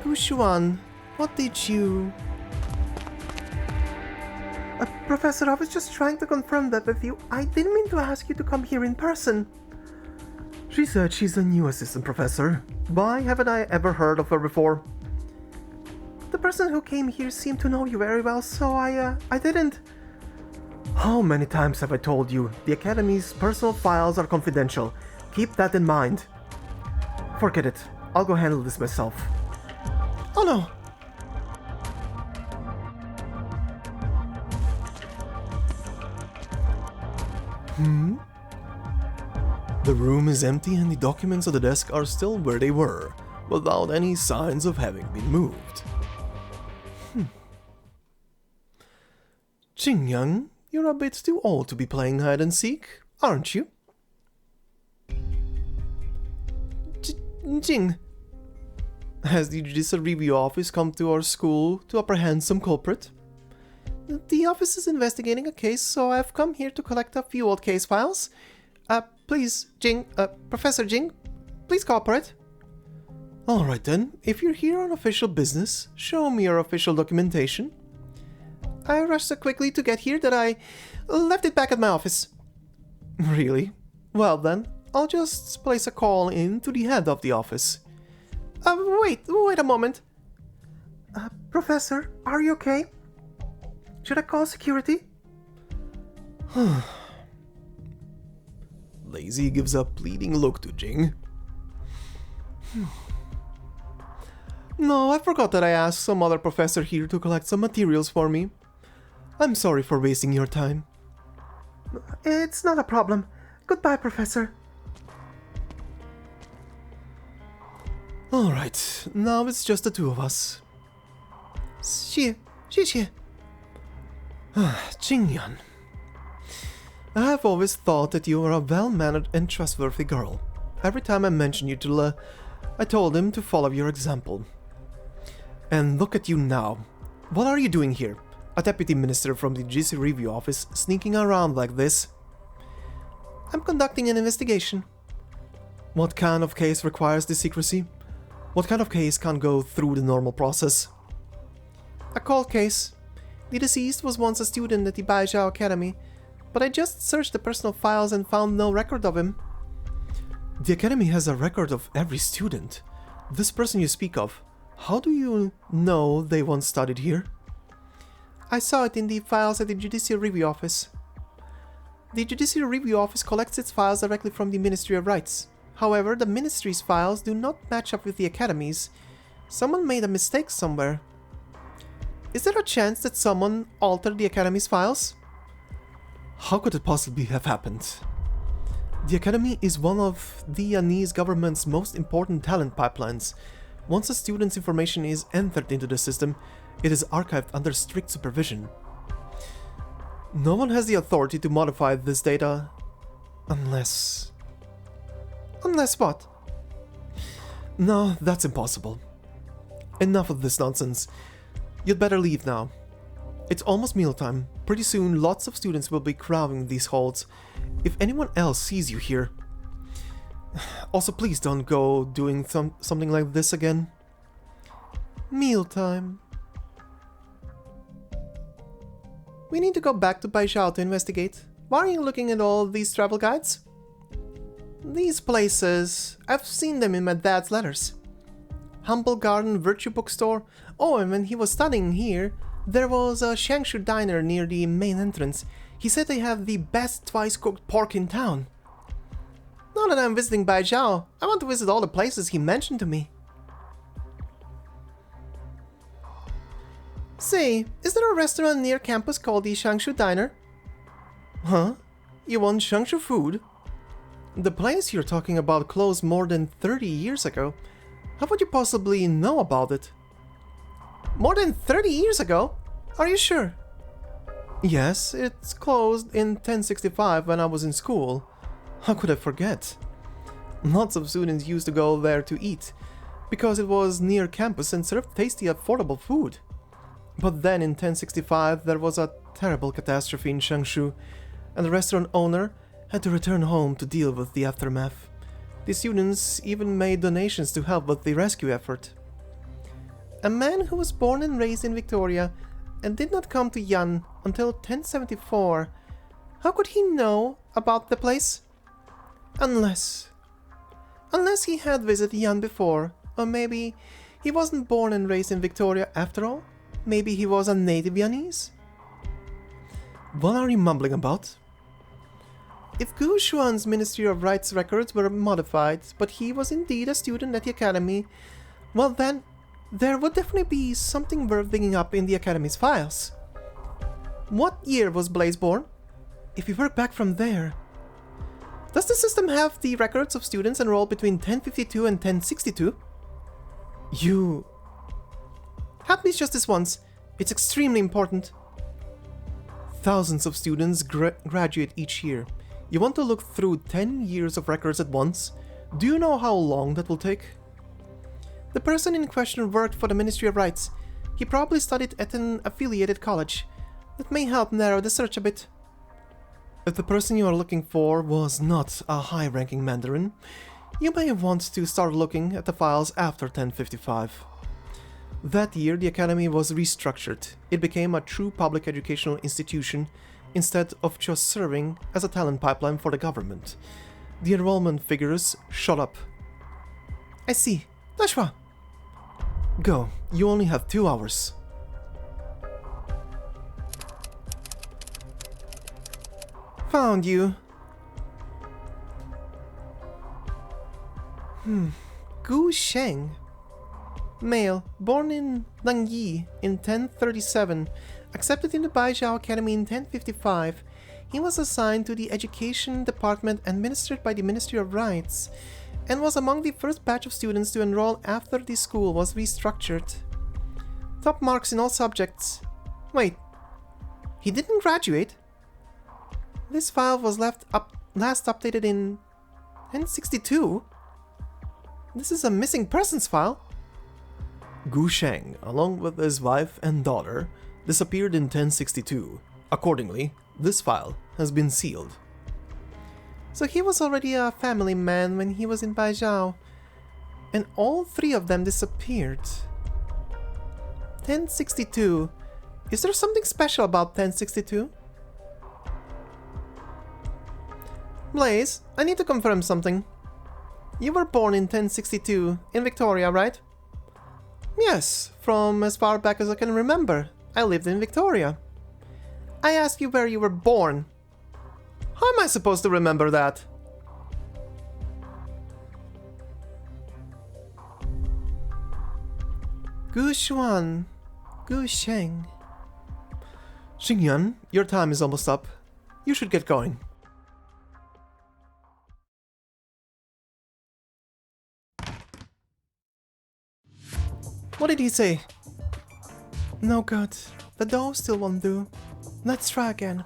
Gushuan, what did you... Professor, I was just trying to confirm that with you. I didn't mean to ask you to come here in person. She said she's a new assistant professor. Why haven't I ever heard of her before? The person who came here seemed to know you very well, so I didn't... How many times have I told you the Academy's personal files are confidential? Keep that in mind. Forget it. I'll go handle this myself. Oh no! The room is empty and the documents on the desk are still where they were, without any signs of having been moved. Jingyan, you're a bit too old to be playing hide and seek, aren't you? Jing, has the Judicial Review Office come to our school to apprehend some culprit? The office is investigating a case, so I've come here to collect a few old case files. Please, Jing, Professor Jing, please cooperate. Alright then, if you're here on official business, show me your official documentation. I rushed so quickly to get here that I left it back at my office. Really? Well then, I'll just place a call in to the head of the office. Wait a moment. Professor, are you okay? Should I call security? Lazy gives a pleading look to Jing. No, I forgot that I asked some other professor here to collect some materials for me. I'm sorry for wasting your time. It's not a problem. Goodbye, Professor. Alright, now it's just the two of us. Xie. Jingyan. I have always thought that you are a well-mannered and trustworthy girl. Every time I mentioned you to Le, I told him to follow your example. And look at you now. What are you doing here? A deputy minister from the GC Review Office sneaking around like this? I'm conducting an investigation. What kind of case requires this secrecy? What kind of case can't go through the normal process? A cold case. The deceased was once a student at the Baizao Academy, but I just searched the personal files and found no record of him. The Academy has a record of every student. This person you speak of, how do you know they once studied here? I saw it in the files at the Judicial Review Office. The Judicial Review Office collects its files directly from the Ministry of Rights. However, the Ministry's files do not match up with the Academy's. Someone made a mistake somewhere. Is there a chance that someone altered the Academy's files? How could it possibly have happened? The Academy is one of the Chinese government's most important talent pipelines. Once a student's information is entered into the system, it is archived under strict supervision. No one has the authority to modify this data unless... Unless what? No, that's impossible. Enough of this nonsense. You'd better leave now. It's almost mealtime. Pretty soon, lots of students will be crowding these halls. If anyone else sees you here... Also, please don't go doing something like this again. Mealtime. We need to go back to Baizao to investigate. Why are you looking at all these travel guides? These places, I've seen them in my dad's letters. Humble Garden Virtue Bookstore. Oh, and when he was studying here, there was a Shangshu diner near the main entrance. He said they have the best twice-cooked pork in town. Now that I'm visiting Baizao, I want to visit all the places he mentioned to me. Say, is there a restaurant near campus called the Shangshu Diner? Huh? You want Shangshu food? The place you're talking about closed more than 30 years ago. How would you possibly know about it? More than 30 years ago? Are you sure? Yes, it's closed in 1065 when I was in school. How could I forget? Lots of students used to go there to eat, because it was near campus and served tasty, affordable food. But then in 1065 there was a terrible catastrophe in Shangshu, and the restaurant owner had to return home to deal with the aftermath. The students even made donations to help with the rescue effort. A man who was born and raised in Victoria and did not come to Yan until 1074. How could he know about the place? Unless he had visited Yan before, or maybe he wasn't born and raised in Victoria after all. Maybe he was a native Yanese? What are you mumbling about? If Gu Xuan's Ministry of Rights records were modified, but he was indeed a student at the Academy, well then, there would definitely be something worth digging up in the Academy's files. What year was Blaze born? If we work back from there... Does the system have the records of students enrolled between 1052 and 1062? You... Help me just this once. It's extremely important. Thousands of students graduate each year. You want to look through 10 years of records at once? Do you know how long that will take? The person in question worked for the Ministry of Rights. He probably studied at an affiliated college. That may help narrow the search a bit. If the person you are looking for was not a high-ranking Mandarin, you may want to start looking at the files after 1055. That year, the Academy was restructured. It became a true public educational institution instead of just serving as a talent pipeline for the government. The enrollment figures shot up. I see. Dashwa! Go. You only have 2 hours. Found you. Gu Sheng. Male, born in Nangyi in 1037, accepted in the Baizao Academy in 1055. He was assigned to the Education Department administered by the Ministry of Rights, and was among the first batch of students to enroll after the school was restructured. Top marks in all subjects. Wait, he didn't graduate? This file was last updated in 1062? This is a missing persons file. Gu Sheng, along with his wife and daughter, disappeared in 1062. Accordingly, this file has been sealed. So he was already a family man when he was in Baizao. And all three of them disappeared. 1062. Is there something special about 1062? Blaze, I need to confirm something. You were born in 1062, in Victoria, right? Yes, from as far back as I can remember. I lived in Victoria. I asked you where you were born. How am I supposed to remember that? Gu Xuan, Gu Sheng. Xingyan, your time is almost up. You should get going. What did he say? No good. The dough still won't do. Let's try again.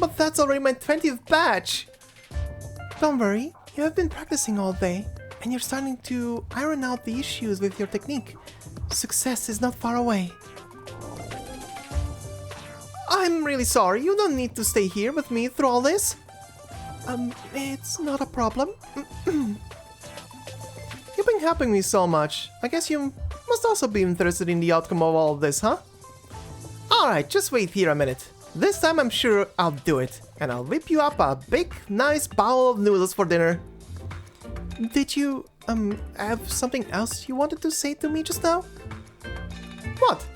But that's already my 20th batch! Don't worry, you have been practicing all day, and you're starting to iron out the issues with your technique. Success is not far away. I'm really sorry, you don't need to stay here with me through all this. It's not a problem. You've been helping me so much. I guess you must also be interested in the outcome of all of this, huh? Alright, just wait here a minute. This time I'm sure I'll do it. And I'll whip you up a big, nice bowl of noodles for dinner. Did you, have something else you wanted to say to me just now? What?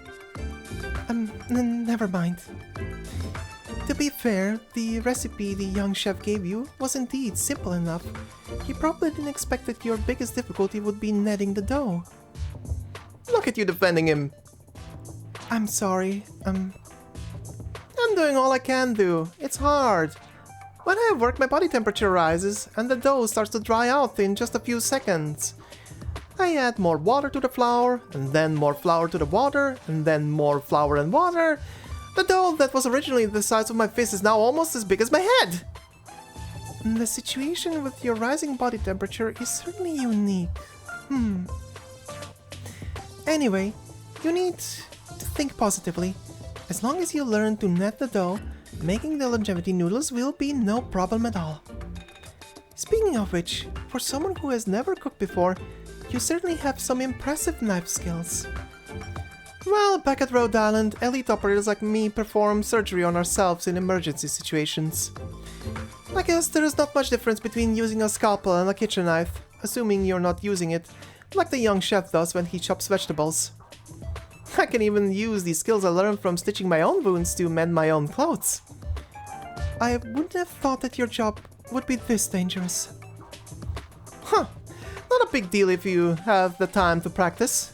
Never mind. To be fair, the recipe the young chef gave you was indeed simple enough. He probably didn't expect that your biggest difficulty would be kneading the dough. Look at you defending him. I'm sorry, I'm doing all I can do. It's hard. When I work, my body temperature rises, and the dough starts to dry out in just a few seconds. I add more water to the flour, and then more flour to the water, and then more flour and water. The dough that was originally the size of my fist is now almost as big as my head. The situation with your rising body temperature is certainly unique. Anyway, you need to think positively. As long as you learn to knead the dough, making the longevity noodles will be no problem at all. Speaking of which, for someone who has never cooked before, you certainly have some impressive knife skills. Well, back at Rhode Island, elite operators like me perform surgery on ourselves in emergency situations. I guess there is not much difference between using a scalpel and a kitchen knife, assuming you're not using it, like the young chef does when he chops vegetables. I can even use the skills I learned from stitching my own wounds to mend my own clothes. I wouldn't have thought that your job would be this dangerous. Huh, not a big deal if you have the time to practice.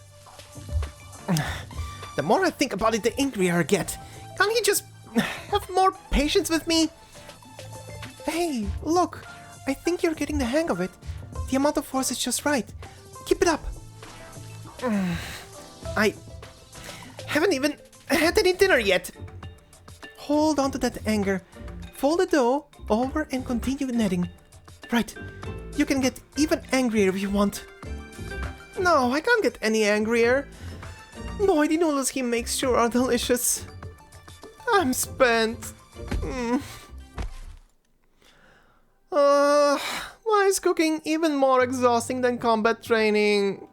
The more I think about it, the angrier I get. Can't he just have more patience with me? Hey, look, I think you're getting the hang of it. The amount of force is just right. Keep it up. I haven't even had any dinner yet. Hold on to that anger. Fold the dough over and continue kneading. Right, you can get even angrier if you want. No, I can't get any angrier. Boy, the noodles he makes sure are delicious. I'm spent. Why is cooking even more exhausting than combat training?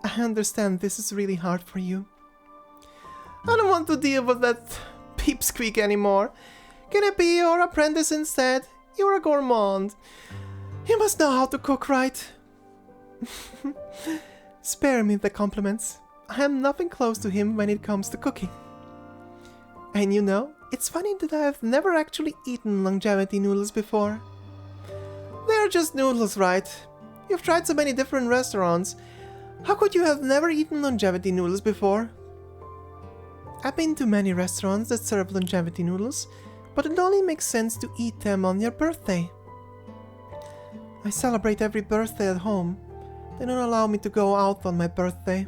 I understand this is really hard for you. I don't want to deal with that peepsqueak anymore. Can I be your apprentice instead? You're a gourmand. You must know how to cook, right? Spare me the compliments. I am nothing close to him when it comes to cooking. And you know, it's funny that I have never actually eaten longevity noodles before. They're just noodles, right? You've tried so many different restaurants. How could you have never eaten longevity noodles before? I've been to many restaurants that serve longevity noodles, but it only makes sense to eat them on your birthday. I celebrate every birthday at home. They don't allow me to go out on my birthday.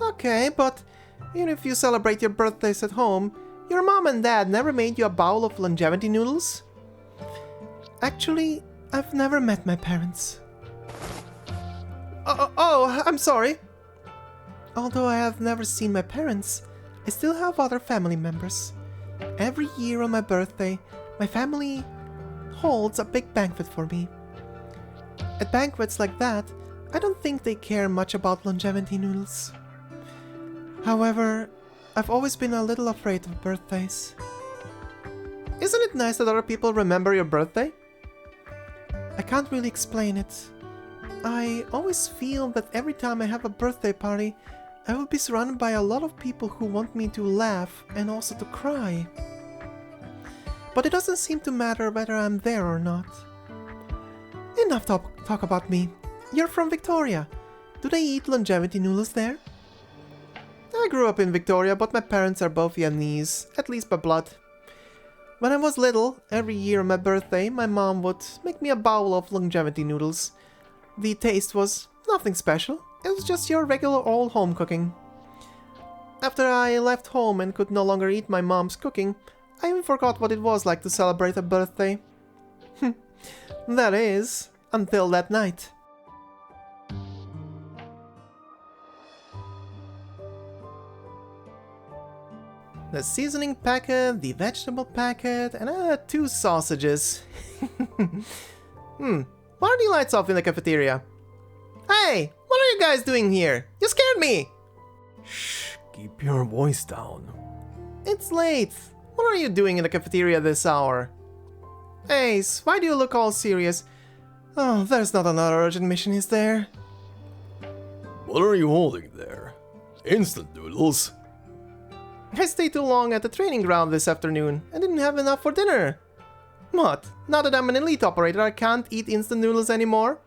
Okay, but even if you celebrate your birthdays at home, your mom and dad never made you a bowl of longevity noodles? Actually, I've never met my parents. Oh, I'm sorry. Although I have never seen my parents, I still have other family members. Every year on my birthday, my family holds a big banquet for me. At banquets like that, I don't think they care much about longevity noodles. However, I've always been a little afraid of birthdays. Isn't it nice that other people remember your birthday? I can't really explain it. I always feel that every time I have a birthday party, I will be surrounded by a lot of people who want me to laugh and also to cry. But it doesn't seem to matter whether I'm there or not. Enough talk about me. You're from Victoria. Do they eat longevity noodles there? I grew up in Victoria, but my parents are both Vietnamese, at least by blood. When I was little, every year on my birthday, my mom would make me a bowl of longevity noodles. The taste was nothing special, it was just your regular old home cooking. After I left home and could no longer eat my mom's cooking, I even forgot what it was like to celebrate a birthday. That is, until that night. The seasoning packet, the vegetable packet, and 2 sausages. Why are the lights off in the cafeteria? Hey, what are you guys doing here? You scared me! Shh, keep your voice down. It's late. What are you doing in the cafeteria this hour? Ace, why do you look all serious? Oh, there's not another urgent mission, is there? What are you holding there? Instant noodles? I stayed too long at the training ground this afternoon and didn't have enough for dinner. What? Now that I'm an elite operator, I can't eat instant noodles anymore?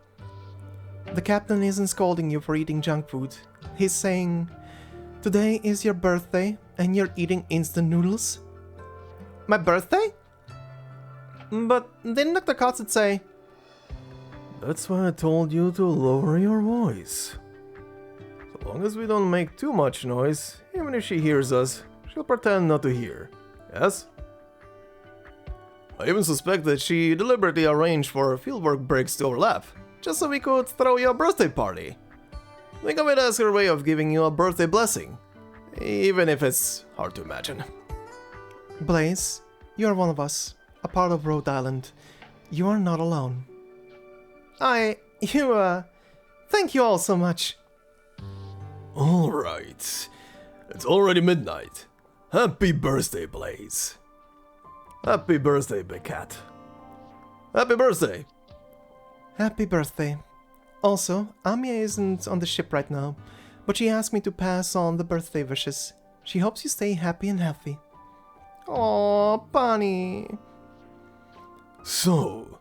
The captain isn't scolding you for eating junk food. He's saying, today is your birthday and you're eating instant noodles? My birthday? But didn't Dr. Kotset say... That's why I told you to lower your voice. So long as we don't make too much noise, even if she hears us, she'll pretend not to hear. Yes? I even suspect that she deliberately arranged for fieldwork breaks to overlap, just so we could throw you a birthday party. Think of it as her way of giving you a birthday blessing, even if it's hard to imagine. Blaze, you are one of us, a part of Rhode Island. You are not alone. Thank you all so much. Alright, it's already midnight. Happy birthday, Blaze. Happy birthday, Big Cat. Happy birthday. Happy birthday. Also, Amia isn't on the ship right now, but she asked me to pass on the birthday wishes. She hopes you stay happy and healthy. Aww, Bunny. So,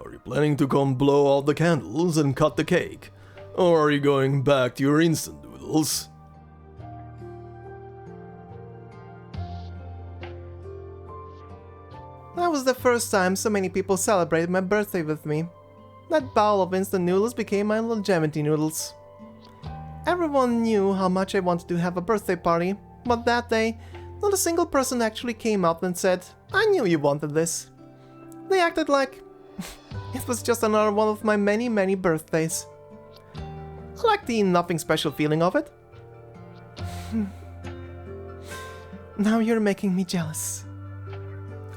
are you planning to come blow out the candles and cut the cake? Or are you going back to your instant noodles? That was the first time so many people celebrated my birthday with me. That bowl of instant noodles became my longevity noodles. Everyone knew how much I wanted to have a birthday party, but that day, not a single person actually came up and said, I knew you wanted this. They acted like it was just another one of my many, many birthdays. I like the nothing special feeling of it. Now you're making me jealous.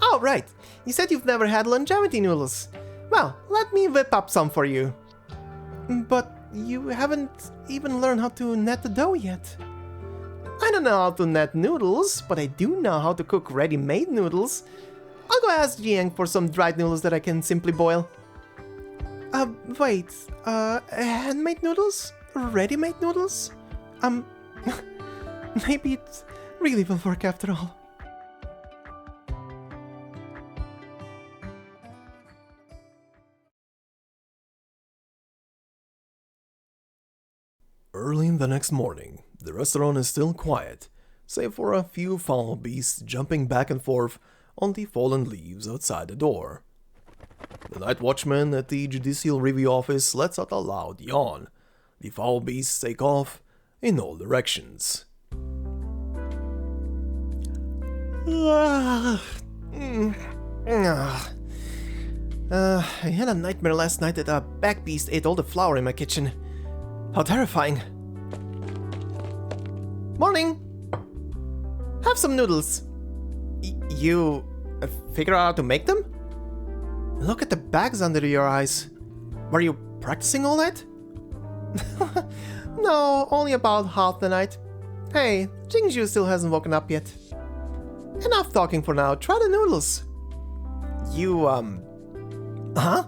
Oh, right. You said you've never had longevity noodles. Well, let me whip up some for you. But you haven't even learned how to net the dough yet. I don't know how to net noodles, but I do know how to cook ready-made noodles. I'll go ask Jiang for some dried noodles that I can simply boil. Wait, handmade noodles? Ready-made noodles? Maybe it really will work after all. Early the next morning, the restaurant is still quiet, save for a few foul beasts jumping back and forth on the fallen leaves outside the door. The night watchman at the judicial review office lets out a loud yawn. The foul beasts take off in all directions. I had a nightmare last night that a back beast ate all the flour in my kitchen. How terrifying. Morning! Have some noodles. You figure out how to make them? Look at the bags under your eyes. Were you practicing all that? No, only about half the night. Hey, Jingju still hasn't woken up yet. Enough talking for now, try the noodles. You, Huh?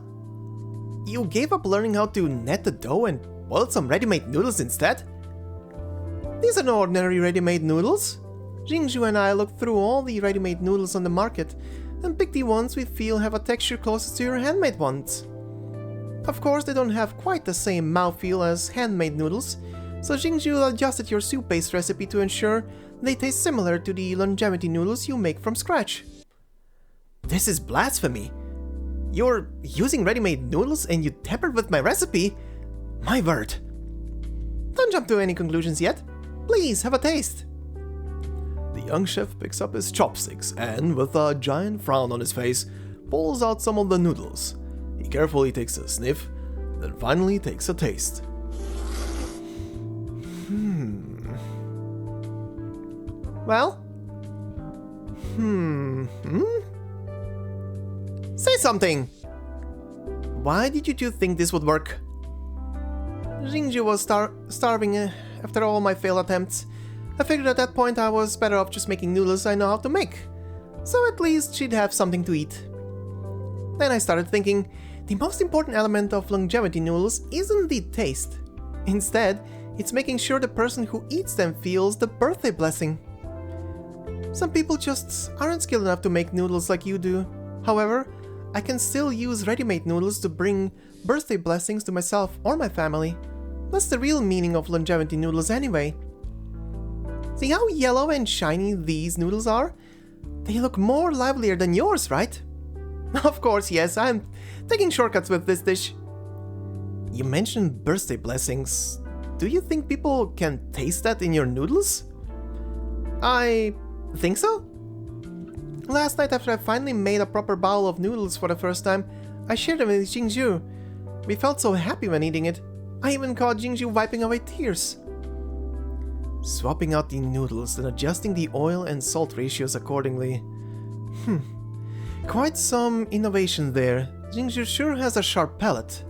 You gave up learning how to net the dough and boiled some ready-made noodles instead? These are no ordinary ready-made noodles. Jingju and I looked through all the ready-made noodles on the market and picked the ones we feel have a texture closest to your handmade ones. Of course, they don't have quite the same mouthfeel as handmade noodles, so Jingju adjusted your soup-based recipe to ensure they taste similar to the longevity noodles you make from scratch. This is blasphemy! You're using ready-made noodles and you tampered with my recipe? My word! Don't jump to any conclusions yet. Please, have a taste. The young chef picks up his chopsticks and, with a giant frown on his face, pulls out some of the noodles. He carefully takes a sniff, then finally takes a taste. Well? Say something! Why did you two think this would work? Jingju was starving after all my failed attempts. I figured at that point I was better off just making noodles I know how to make. So at least she'd have something to eat. Then I started thinking, the most important element of longevity noodles isn't the taste. Instead, it's making sure the person who eats them feels the birthday blessing. Some people just aren't skilled enough to make noodles like you do. However, I can still use ready-made noodles to bring birthday blessings to myself or my family. That's the real meaning of longevity noodles anyway. See how yellow and shiny these noodles are? They look more livelier than yours, right? Of course, yes, I'm taking shortcuts with this dish. You mentioned birthday blessings. Do you think people can taste that in your noodles? I think so. Last night, after I finally made a proper bowl of noodles for the first time, I shared them with Jingju. We felt so happy when eating it. I even caught Jingju wiping away tears. Swapping out the noodles and adjusting the oil and salt ratios accordingly. Quite some innovation there. Jingju sure has a sharp palate.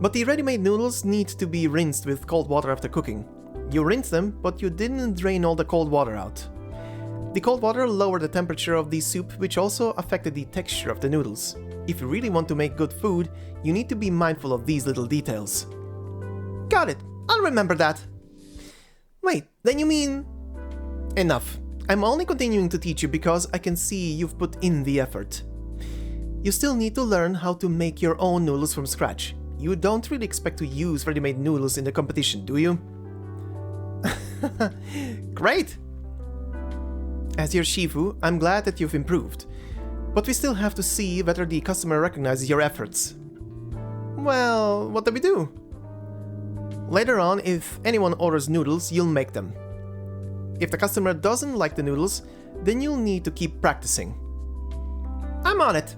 But the ready-made noodles need to be rinsed with cold water after cooking. You rinse them, but you didn't drain all the cold water out. The cold water lowered the temperature of the soup, which also affected the texture of the noodles. If you really want to make good food, you need to be mindful of these little details. Got it! I'll remember that! Wait, then you mean... Enough. I'm only continuing to teach you because I can see you've put in the effort. You still need to learn how to make your own noodles from scratch. You don't really expect to use ready-made noodles in the competition, do you? Great! As your Shifu, I'm glad that you've improved. But we still have to see whether the customer recognizes your efforts. Well, what do we do? Later on, if anyone orders noodles, you'll make them. If the customer doesn't like the noodles, then you'll need to keep practicing. I'm on it!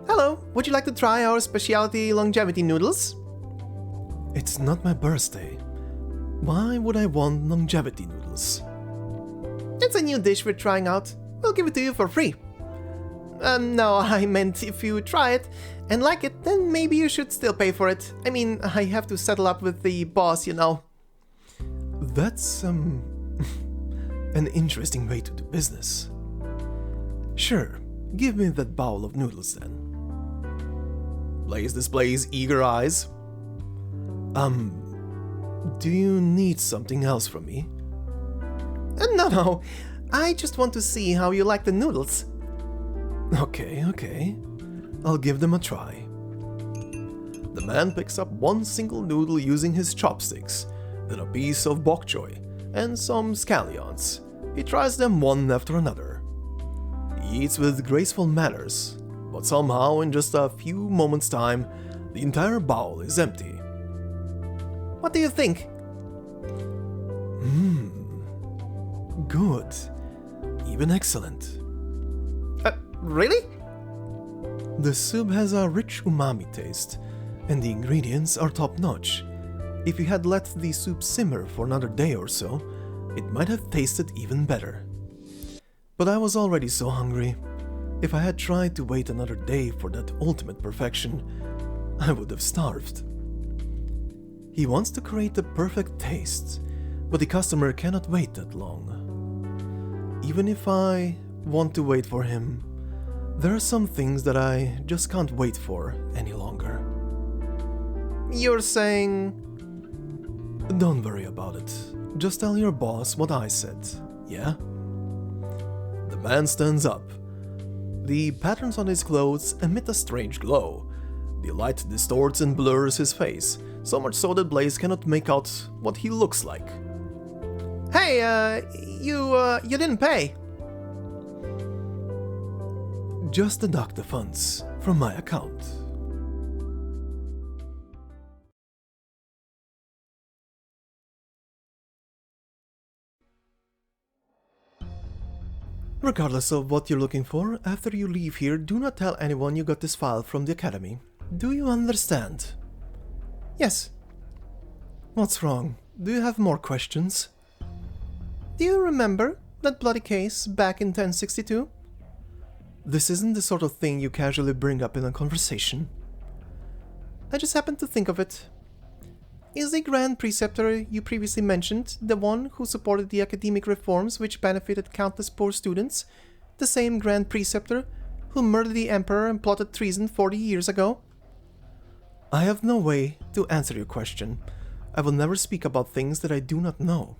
Hello, would you like to try our specialty longevity noodles? It's not my birthday. Why would I want longevity noodles? It's a new dish we're trying out. We'll give it to you for free. No, I meant if you try it and like it, then maybe you should still pay for it. I mean, I have to settle up with the boss, you know. That's, an interesting way to do business. Sure, give me that bowl of noodles then. Blaze displays eager eyes. Do you need something else from me? No, I just want to see how you like the noodles. Okay. I'll give them a try. The man picks up one single noodle using his chopsticks, then a piece of bok choy, and some scallions. He tries them one after another. He eats with graceful manners, but somehow in just a few moments' time, the entire bowl is empty. What do you think? Good. Even excellent. Really? The soup has a rich umami taste, and the ingredients are top-notch. If you had let the soup simmer for another day or so, it might have tasted even better. But I was already so hungry. If I had tried to wait another day for that ultimate perfection, I would have starved. He wants to create the perfect taste, but the customer cannot wait that long. Even if I want to wait for him, there are some things that I just can't wait for any longer. You're saying... Don't worry about it. Just tell your boss what I said, yeah? The man stands up. The patterns on his clothes emit a strange glow. The light distorts and blurs his face, so much so that Blaze cannot make out what he looks like. Hey, you didn't pay. Just deduct the funds from my account. Regardless of what you're looking for, after you leave here, do not tell anyone you got this file from the academy. Do you understand? Yes. What's wrong? Do you have more questions? Do you remember that bloody case back in 1062? This isn't the sort of thing you casually bring up in a conversation. I just happened to think of it. Is the Grand Preceptor you previously mentioned the one who supported the academic reforms which benefited countless poor students, the same Grand Preceptor who murdered the Emperor and plotted treason 40 years ago? I have no way to answer your question. I will never speak about things that I do not know.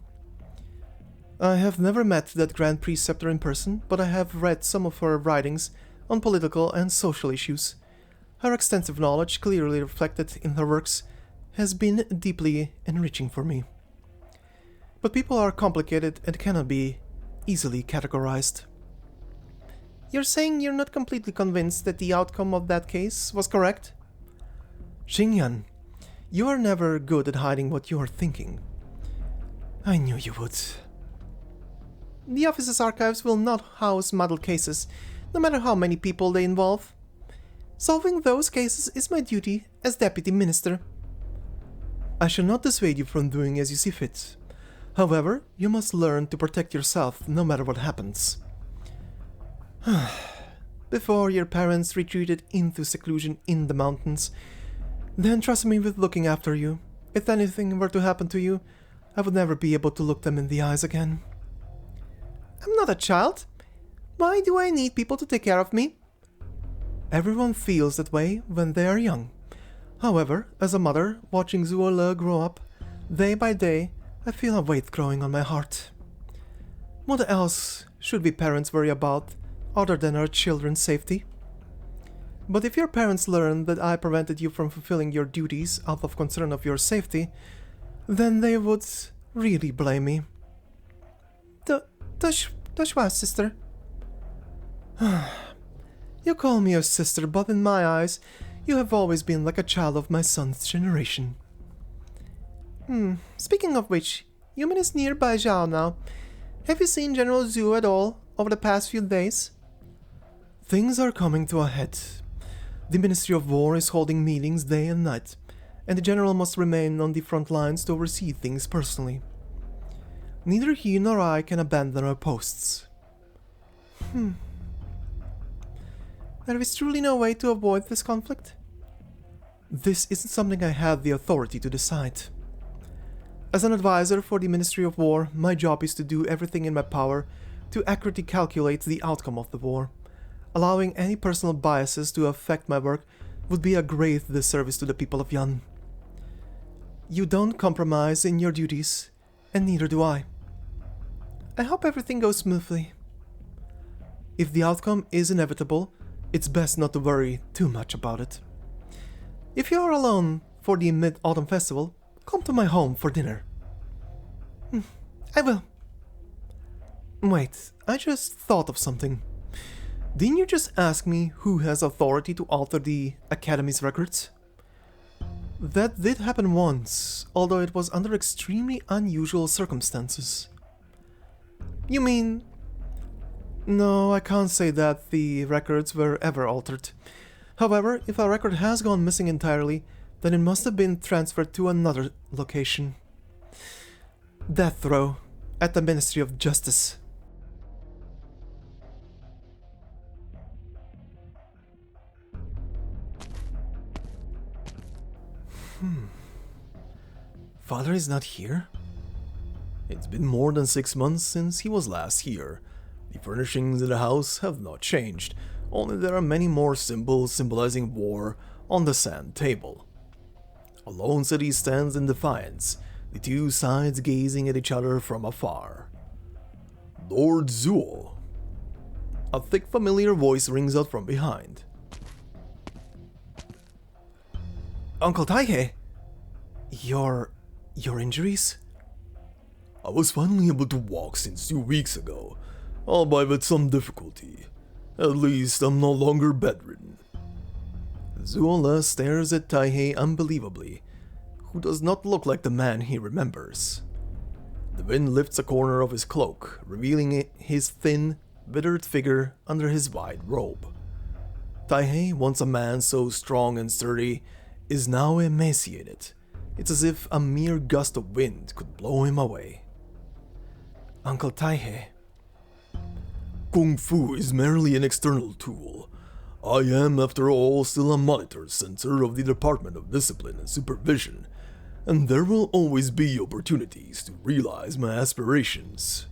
I have never met that Grand Preceptor in person, but I have read some of her writings on political and social issues. Her extensive knowledge, clearly reflected in her works, has been deeply enriching for me. But people are complicated and cannot be easily categorized. You're saying you're not completely convinced that the outcome of that case was correct? Xingyan, you are never good at hiding what you are thinking. I knew you would. The office's archives will not house muddled cases, no matter how many people they involve. Solving those cases is my duty as Deputy Minister. I shall not dissuade you from doing as you see fit. However, you must learn to protect yourself no matter what happens. Before your parents retreated into seclusion in the mountains, they entrusted me with looking after you. If anything were to happen to you, I would never be able to look them in the eyes again. I'm not a child. Why do I need people to take care of me? Everyone feels that way when they are young. However, as a mother, watching Zuola grow up, day by day, I feel a weight growing on my heart. What else should we parents worry about other than our children's safety? But if your parents learn that I prevented you from fulfilling your duties out of concern of your safety, then they would really blame me. Toshwa, sister. You call me your sister, but in my eyes, you have always been like a child of my son's generation. Speaking of which, Yumin is near Baizao now. Have you seen General Zhu at all over the past few days? Things are coming to a head. The Ministry of War is holding meetings day and night, and the general must remain on the front lines to oversee things personally. Neither he nor I can abandon our posts. There is truly no way to avoid this conflict? This isn't something I have the authority to decide. As an advisor for the Ministry of War, my job is to do everything in my power to accurately calculate the outcome of the war. Allowing any personal biases to affect my work would be a great disservice to the people of Yan. You don't compromise in your duties, and neither do I. I hope everything goes smoothly. If the outcome is inevitable, it's best not to worry too much about it. If you are alone for the Mid-Autumn Festival, come to my home for dinner. I will. Wait, I just thought of something. Didn't you just ask me who has authority to alter the Academy's records? That did happen once, although it was under extremely unusual circumstances. You mean... No, I can't say that the records were ever altered. However, if a record has gone missing entirely, then it must have been transferred to another location. Death row. at the Ministry of Justice. Father is not here? It's been more than 6 months since he was last here. The furnishings in the house have not changed, only there are many more symbols symbolizing war on the sand table. A lone city stands in defiance, the two sides gazing at each other from afar. Lord Zuo. A thick familiar voice rings out from behind. Uncle Taihei, your injuries? I was finally able to walk since 2 weeks ago, albeit with some difficulty. At least I'm no longer bedridden. Zuola stares at Taihei unbelievably, who does not look like the man he remembers. The wind lifts a corner of his cloak, revealing his thin, withered figure under his wide robe. Taihei, once a man so strong and sturdy, is now emaciated. It's as if a mere gust of wind could blow him away. Uncle Taihei. Kung Fu is merely an external tool. I am, after all, still a monitor censor of the Department of Discipline and Supervision, and there will always be opportunities to realize my aspirations.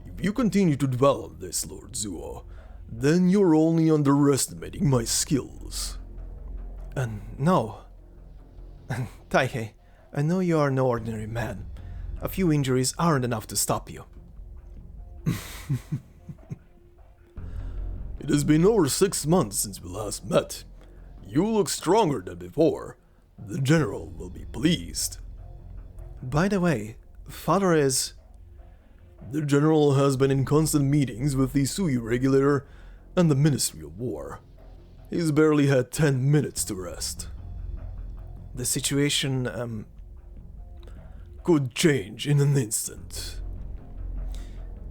If you continue to dwell on this, Lord Zuo, then you're only underestimating my skills. No. Taihei, I know you are no ordinary man. A few injuries aren't enough to stop you. It has been over 6 months since we last met. You look stronger than before. The General will be pleased. By the way, Father is... The General has been in constant meetings with the Sui Regulator and the Ministry of War. He's barely had 10 minutes to rest. The situation, could change in an instant.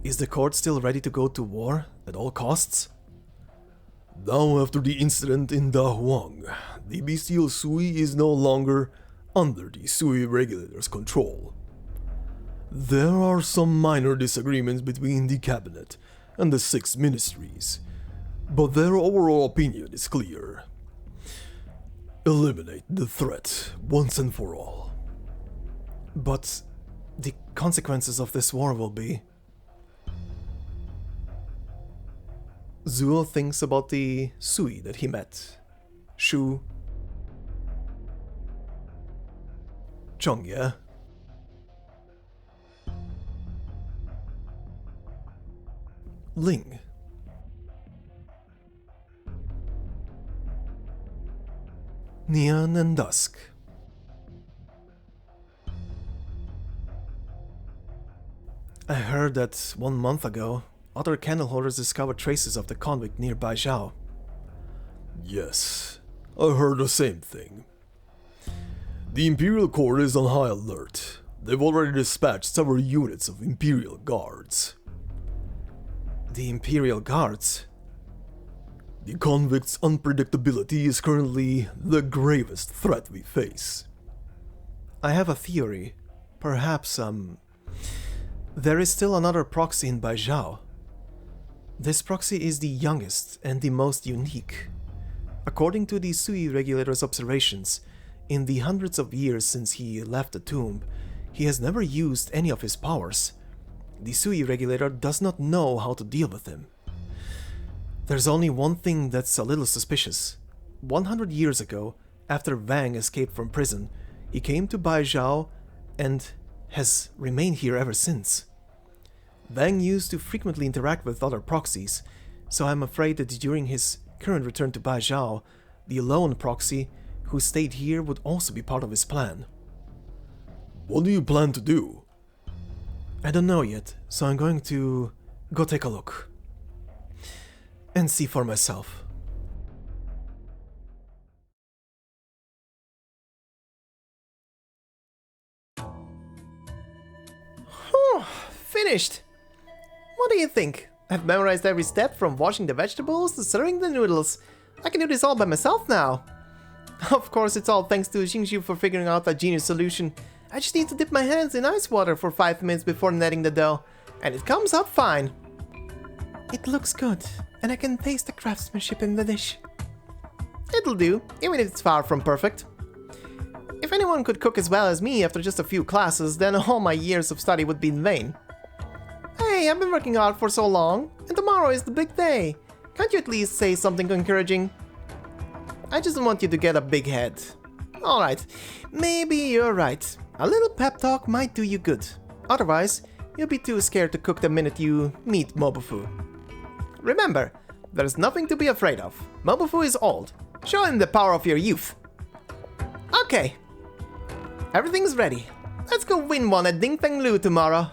Is the court still ready to go to war at all costs? Now, after the incident in Da Huang, the bestial Sui is no longer under the Sui Regulator's control. There are some minor disagreements between the cabinet and the 6 ministries, but their overall opinion is clear. Eliminate the threat once and for all. But the consequences of this war will be... Zuo thinks about the Sui that he met. Shu. Chongya. Ling. Neon and Dusk. I heard that 1 month ago, other candle holders discovered traces of the convict near Baizao. Yes, I heard the same thing. The Imperial Court is on high alert. They've already dispatched several units of Imperial Guards. The Imperial Guards? The convict's unpredictability is currently the gravest threat we face. I have a theory. Perhaps, there is still another proxy in Baizao. This proxy is the youngest and the most unique. According to the Sui Regulator's observations, in the hundreds of years since he left the tomb, he has never used any of his powers. The Sui Regulator does not know how to deal with him. There's only one thing that's a little suspicious. 100 years ago, after Wang escaped from prison, he came to Baizao and has remained here ever since. Wang used to frequently interact with other proxies, so I'm afraid that during his current return to Baizao, the lone proxy who stayed here would also be part of his plan. What do you plan to do? I don't know yet, so I'm going to go take a look. And see for myself. Finished! What do you think? I've memorized every step from washing the vegetables to serving the noodles. I can do this all by myself now. Of course, it's all thanks to Xingxiu for figuring out that genius solution. I just need to dip my hands in ice water for 5 minutes before netting the dough, and it comes out fine. It looks good, and I can taste the craftsmanship in the dish. It'll do, even if it's far from perfect. If anyone could cook as well as me after just a few classes, then all my years of study would be in vain. Hey, I've been working hard for so long, and tomorrow is the big day. Can't you at least say something encouraging? I just don't want you to get a big head. Alright, maybe you're right. A little pep talk might do you good. Otherwise, you'll be too scared to cook the minute you meet Mobufu. Remember, there's nothing to be afraid of. Mobufu is old. Show him the power of your youth. Okay. Everything's ready. Let's go win one at Ding Feng Lu tomorrow.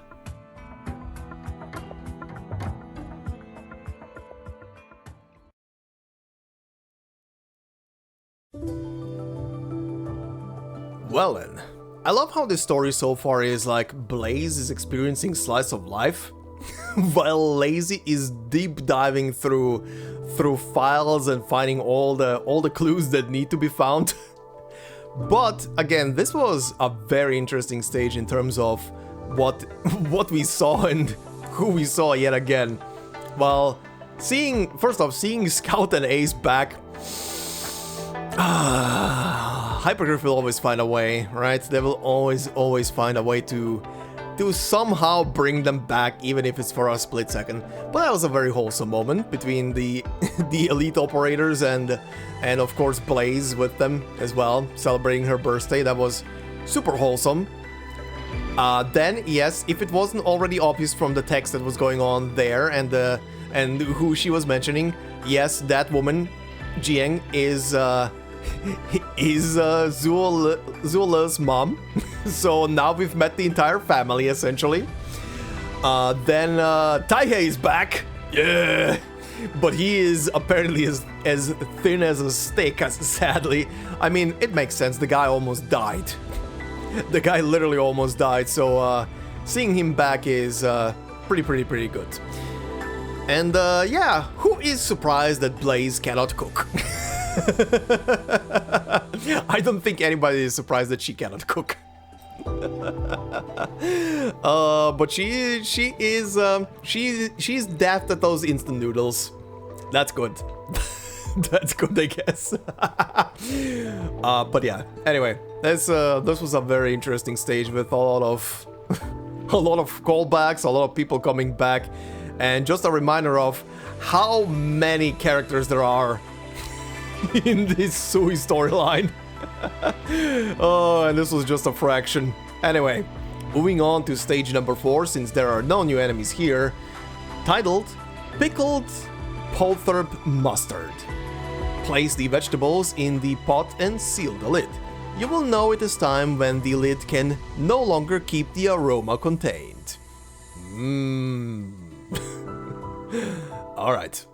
Well then, I love how this story so far is like Blaze is experiencing slice of life, while Lazy is deep diving through files and finding all the clues that need to be found. But again, this was a very interesting stage in terms of what we saw and who we saw yet again. Well, first off, seeing Scout and Ace back. Hypergriff will always find a way, right? They will always find a way to somehow bring them back, even if it's for a split second. But that was a very wholesome moment between the elite operators and of course Blaze with them as well, celebrating her birthday. That was super wholesome. Then yes, if it wasn't already obvious from the text that was going on there and who she was mentioning, yes, that woman Jiang is Zuola's mom. So now we've met the entire family essentially. Then Taihei is back. Yeah. But he is apparently as thin as a stick, sadly. I mean, it makes sense. The guy almost died. The guy literally almost died. So seeing him back is pretty good. And yeah, who is surprised that Blaze cannot cook? I don't think anybody is surprised that she cannot cook. But she's daft at those instant noodles. That's good. That's good, I guess. But yeah. Anyway, this was a very interesting stage with a lot of callbacks, a lot of people coming back, and just a reminder of how many characters there are in this Sui storyline. Oh, and this was just a fraction. Anyway, moving on to stage number 4, since there are no new enemies here, titled Pickled Potherb Mustard. Place the vegetables in the pot and seal the lid. You will know it is time when the lid can no longer keep the aroma contained. Alright.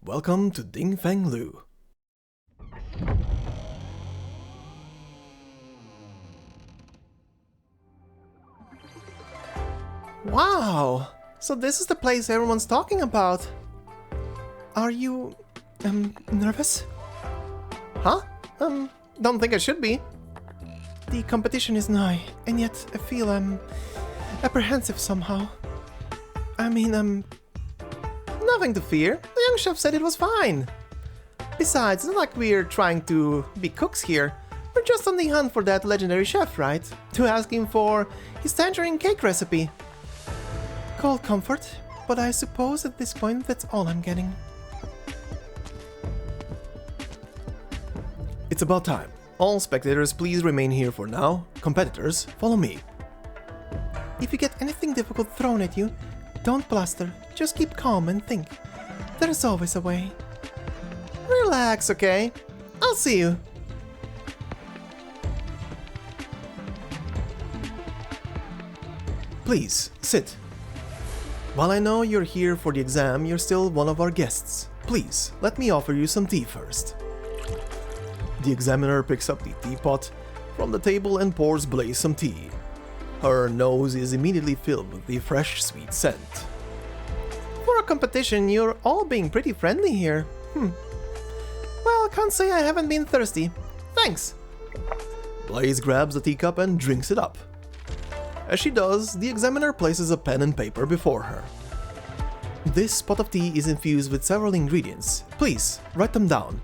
Welcome to Ding Feng Lu. Wow! So this is the place everyone's talking about. Are you, nervous? Huh? Don't think I should be. The competition is nigh, and yet I feel, apprehensive somehow. I mean, nothing to fear. The young chef said it was fine. Besides, it's not like we're trying to be cooks here. We're just on the hunt for that legendary chef, right? To ask him for his tangerine cake recipe. Cold comfort, but I suppose at this point that's all I'm getting. It's about time. All spectators, please remain here for now. Competitors, follow me. If you get anything difficult thrown at you, don't bluster. Just keep calm and think. There's always a way. Relax, okay? I'll see you. Please, sit. While I know you're here for the exam, you're still one of our guests. Please, let me offer you some tea first. The examiner picks up the teapot from the table and pours Blaze some tea. Her nose is immediately filled with the fresh, sweet scent. For a competition, you're all being pretty friendly here. Well, can't say I haven't been thirsty. Thanks. Blaze grabs the teacup and drinks it up. As she does, the examiner places a pen and paper before her. This pot of tea is infused with several ingredients. Please, write them down.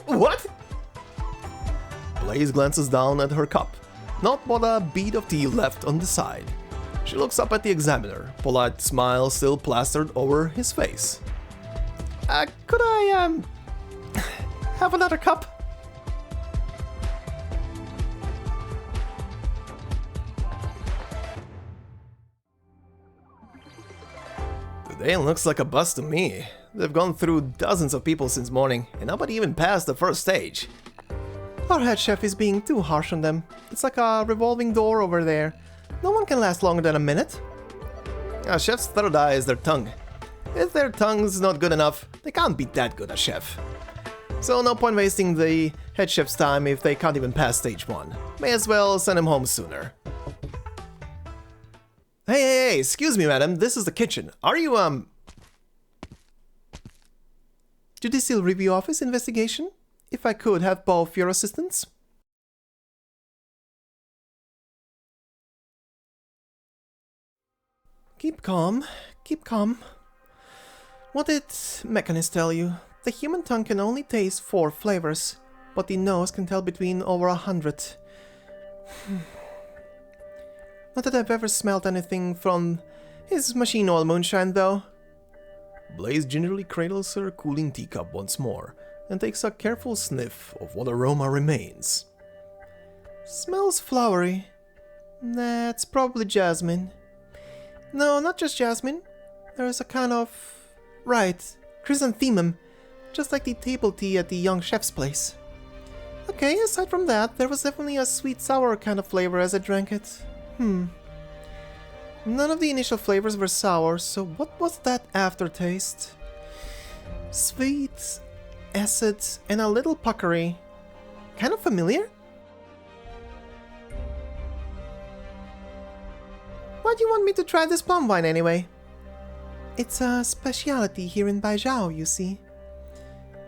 What? Blaze glances down at her cup. Not but a bead of tea left on the side. She looks up at the examiner, polite smile still plastered over his face. Could I, have another cup? Today looks like a bust to me. They've gone through dozens of people since morning, and nobody even passed the first stage. Our head chef is being too harsh on them. It's like a revolving door over there. No one can last longer than a minute. A chef's third eye is their tongue. If their tongue's not good enough, they can't be that good a chef. So no point wasting the head chef's time if they can't even pass stage 1. May as well send him home sooner. Hey, excuse me, madam, this is the kitchen. Are you, Judicial Review Office investigation? If I could have both your assistants? Keep calm, keep calm. What did Mechanist tell you? The human tongue can only taste 4 flavors, but the nose can tell between over 100. Not that I've ever smelled anything from his machine oil moonshine, though. Blaze gingerly cradles her cooling teacup once more and takes a careful sniff of what aroma remains. Smells flowery. That's probably jasmine. No, not just jasmine. There's a kind of... right, chrysanthemum, just like the table tea at the young chef's place. Okay, aside from that, there was definitely a sweet-sour kind of flavor as I drank it. None of the initial flavors were sour, so what was that aftertaste? Sweet, acid, and a little puckery. Kind of familiar? Why do you want me to try this plum wine anyway? It's a specialty here in Baizao, you see.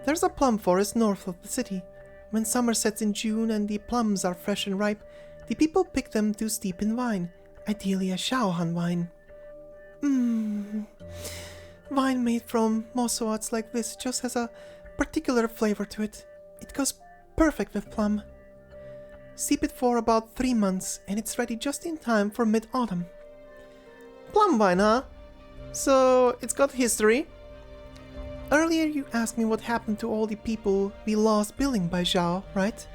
There's a plum forest north of the city. When summer sets in June and the plums are fresh and ripe, the people pick them to steep in wine, ideally a Shaohan wine. Wine made from mosoats like this just has a particular flavor to it. It goes perfect with plum. Steep it for about 3 months and it's ready just in time for mid-autumn. Plum wine, huh? So, it's got history? Earlier you asked me what happened to all the people we lost billing Baizao, right?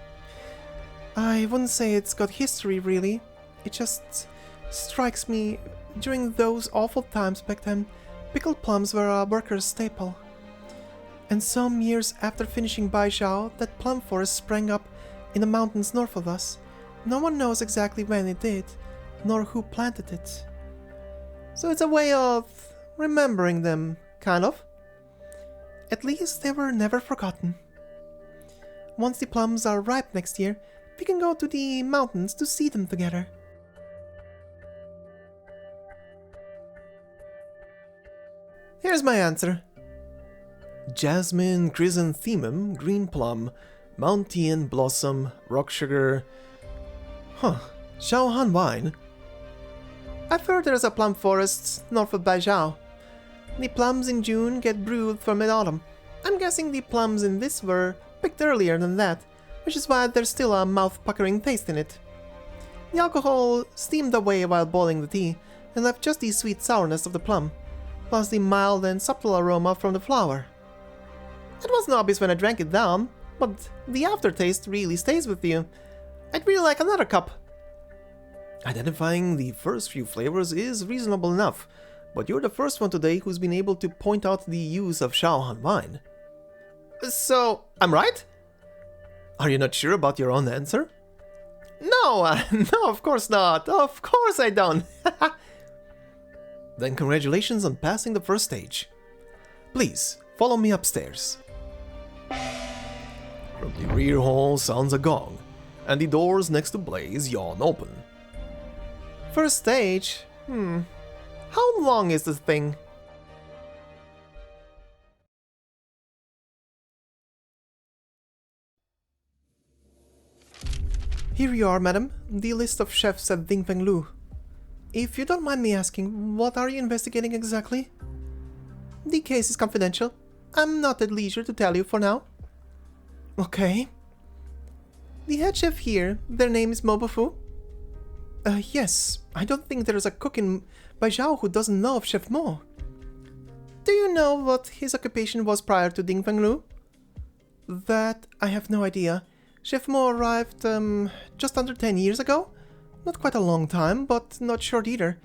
I wouldn't say it's got history, really. It just strikes me, during those awful times back then, pickled plums were a worker's staple. And some years after finishing Baizao, that plum forest sprang up in the mountains north of us. No one knows exactly when it did, nor who planted it. So it's a way of remembering them, kind of. At least they were never forgotten. Once the plums are ripe next year, we can go to the mountains to see them together. Here's my answer. Jasmine, chrysanthemum, green plum, mountain blossom, rock sugar... Shaohan wine? I've heard there's a plum forest north of Baizao. The plums in June get brewed for mid-autumn. I'm guessing the plums in this were picked earlier than that, which is why there's still a mouth-puckering taste in it. The alcohol steamed away while boiling the tea, and left just the sweet sourness of the plum, plus the mild and subtle aroma from the flower. It wasn't obvious when I drank it down, but the aftertaste really stays with you. I'd really like another cup. Identifying the first few flavors is reasonable enough, but you're the first one today who's been able to point out the use of Shaohan wine. So, I'm right? Are you not sure about your own answer? No, no, of course not. Of course I don't. Then congratulations on passing the first stage. Please, follow me upstairs. From the rear hall sounds a gong, and the doors next to Blaze yawn open. First stage? How long is this thing? Here you are, madam, the list of chefs at Ding Feng Lu. If you don't mind me asking, what are you investigating exactly? The case is confidential. I'm not at leisure to tell you for now. Okay. The head chef here, their name is Mobofu? Yes. I don't think there's a cook in Baizao who doesn't know of Chef Mo. Do you know what his occupation was prior to Ding Feng Lu? That I have no idea. Chef Mo arrived, just under 10 years ago? Not quite a long time, but not short either.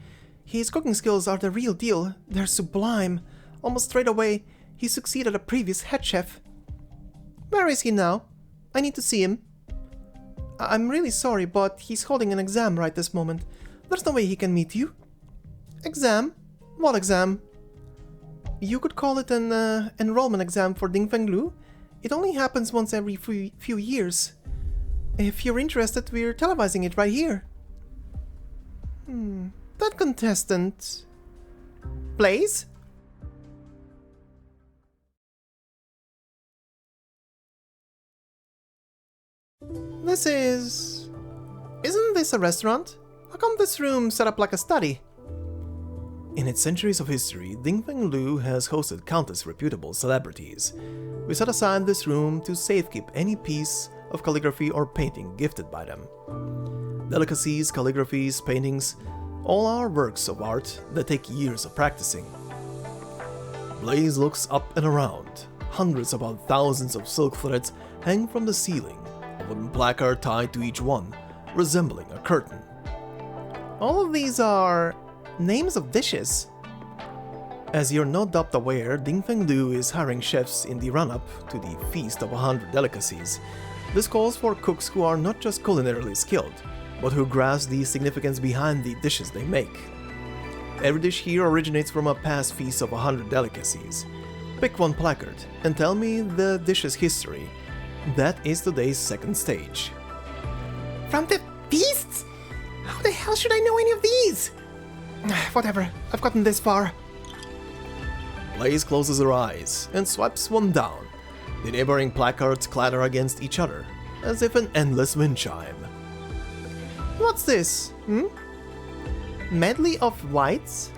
His cooking skills are the real deal. They're sublime. Almost straight away, he succeeded a previous head chef. Where is he now? I need to see him. I'm really sorry, but he's holding an exam right this moment. There's no way he can meet you. Exam? What exam? You could call it an enrollment exam for Ding Feng Lu. It only happens once every few years. If you're interested, we're televising it right here. That contestant... Blaze? This is... Isn't this a restaurant? How come this room set up like a study? In its centuries of history, Ding Feng Lu has hosted countless reputable celebrities. We set aside this room to safekeep any piece of calligraphy or painting gifted by them. Delicacies, calligraphies, paintings, all are works of art that take years of practicing. Blaze looks up and around. Hundreds upon thousands of silk threads hang from the ceiling, a wooden placard tied to each one, resembling a curtain. All of these are... names of dishes. As you're no doubt aware, Ding Feng Lu is hiring chefs in the run-up to the Feast of 100 Delicacies. This calls for cooks who are not just culinarily skilled, but who grasp the significance behind the dishes they make. Every dish here originates from a past feast of 100 delicacies. Pick one placard and tell me the dish's history. That is today's second stage. From the feasts? How the hell should I know any of these? Whatever, I've gotten this far. Blaze closes her eyes and swipes one down. The neighboring placards clatter against each other, as if an endless wind chime. What's this? Medley of whites?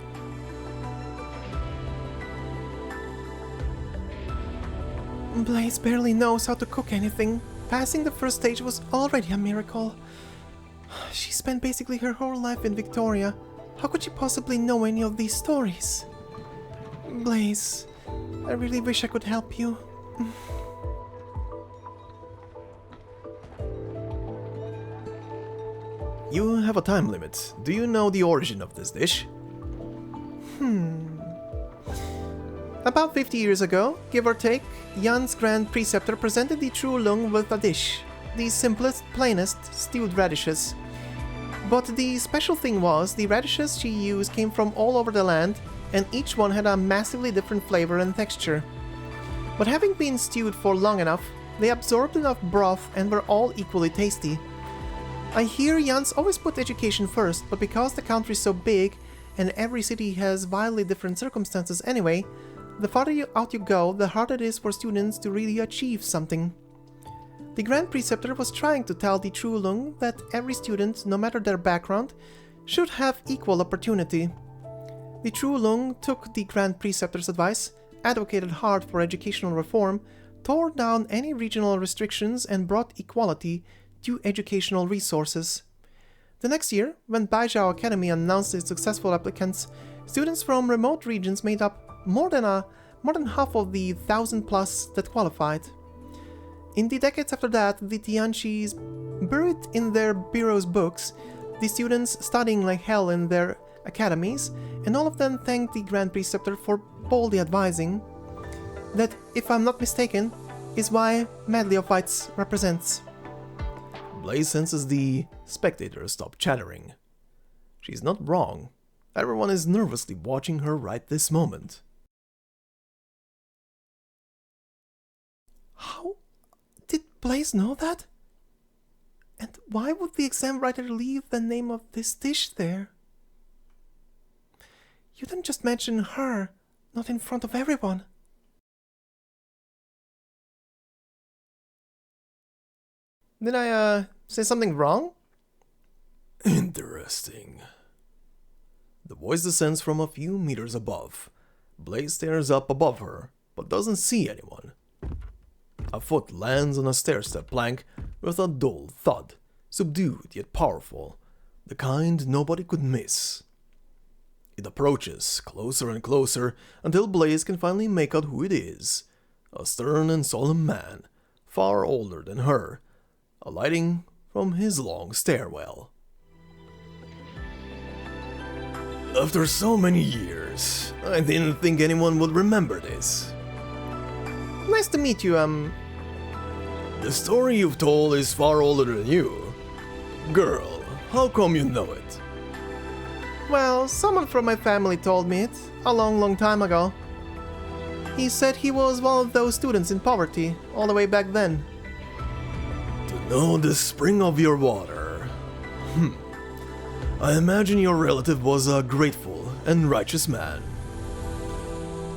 Blaze barely knows how to cook anything. Passing the first stage was already a miracle. She spent basically her whole life in Victoria. How could she possibly know any of these stories? Blaze, I really wish I could help you. You have a time limit. Do you know the origin of this dish? About 50 years ago, give or take, Yan's Grand Preceptor presented the True Lung with a dish. The simplest, plainest, stewed radishes. But the special thing was, the radishes she used came from all over the land, and each one had a massively different flavor and texture. But having been stewed for long enough, they absorbed enough broth and were all equally tasty. I hear Yan's always put education first, but because the country is so big, and every city has wildly different circumstances anyway, the farther out you go, the harder it is for students to really achieve something. The Grand Preceptor was trying to tell the True Lung that every student, no matter their background, should have equal opportunity. The True Lung took the Grand Preceptor's advice, advocated hard for educational reform, tore down any regional restrictions and brought equality to educational resources. The next year, when Baizao Academy announced its successful applicants, students from remote regions made up more than half of the 1,000+ that qualified. In the decades after that, the Tianqis buried in their bureau's books, the students studying like hell in their academies, and all of them thanked the Grand Preceptor for boldly advising that, if I'm not mistaken, is why Medley of Whites represents. Blaze senses the spectators stop chattering. She's not wrong. Everyone is nervously watching her right this moment. How did Blaze know that? And why would the exam writer leave the name of this dish there? You didn't just mention her, not in front of everyone. Did I Say something wrong? Interesting. The voice descends from a few meters above. Blaze stares up above her, but doesn't see anyone. A foot lands on a stair-step plank with a dull thud, subdued yet powerful, the kind nobody could miss. It approaches, closer and closer, until Blaze can finally make out who it is. A stern and solemn man, far older than her, alighting from his long stairwell. After so many years, I didn't think anyone would remember this. Nice to meet you, The story you've told is far older than you. Girl, how come you know it? Well, someone from my family told me it, a long time ago. He said he was one of those students in poverty, all the way back then. To know the spring of your water. I imagine your relative was a grateful and righteous man.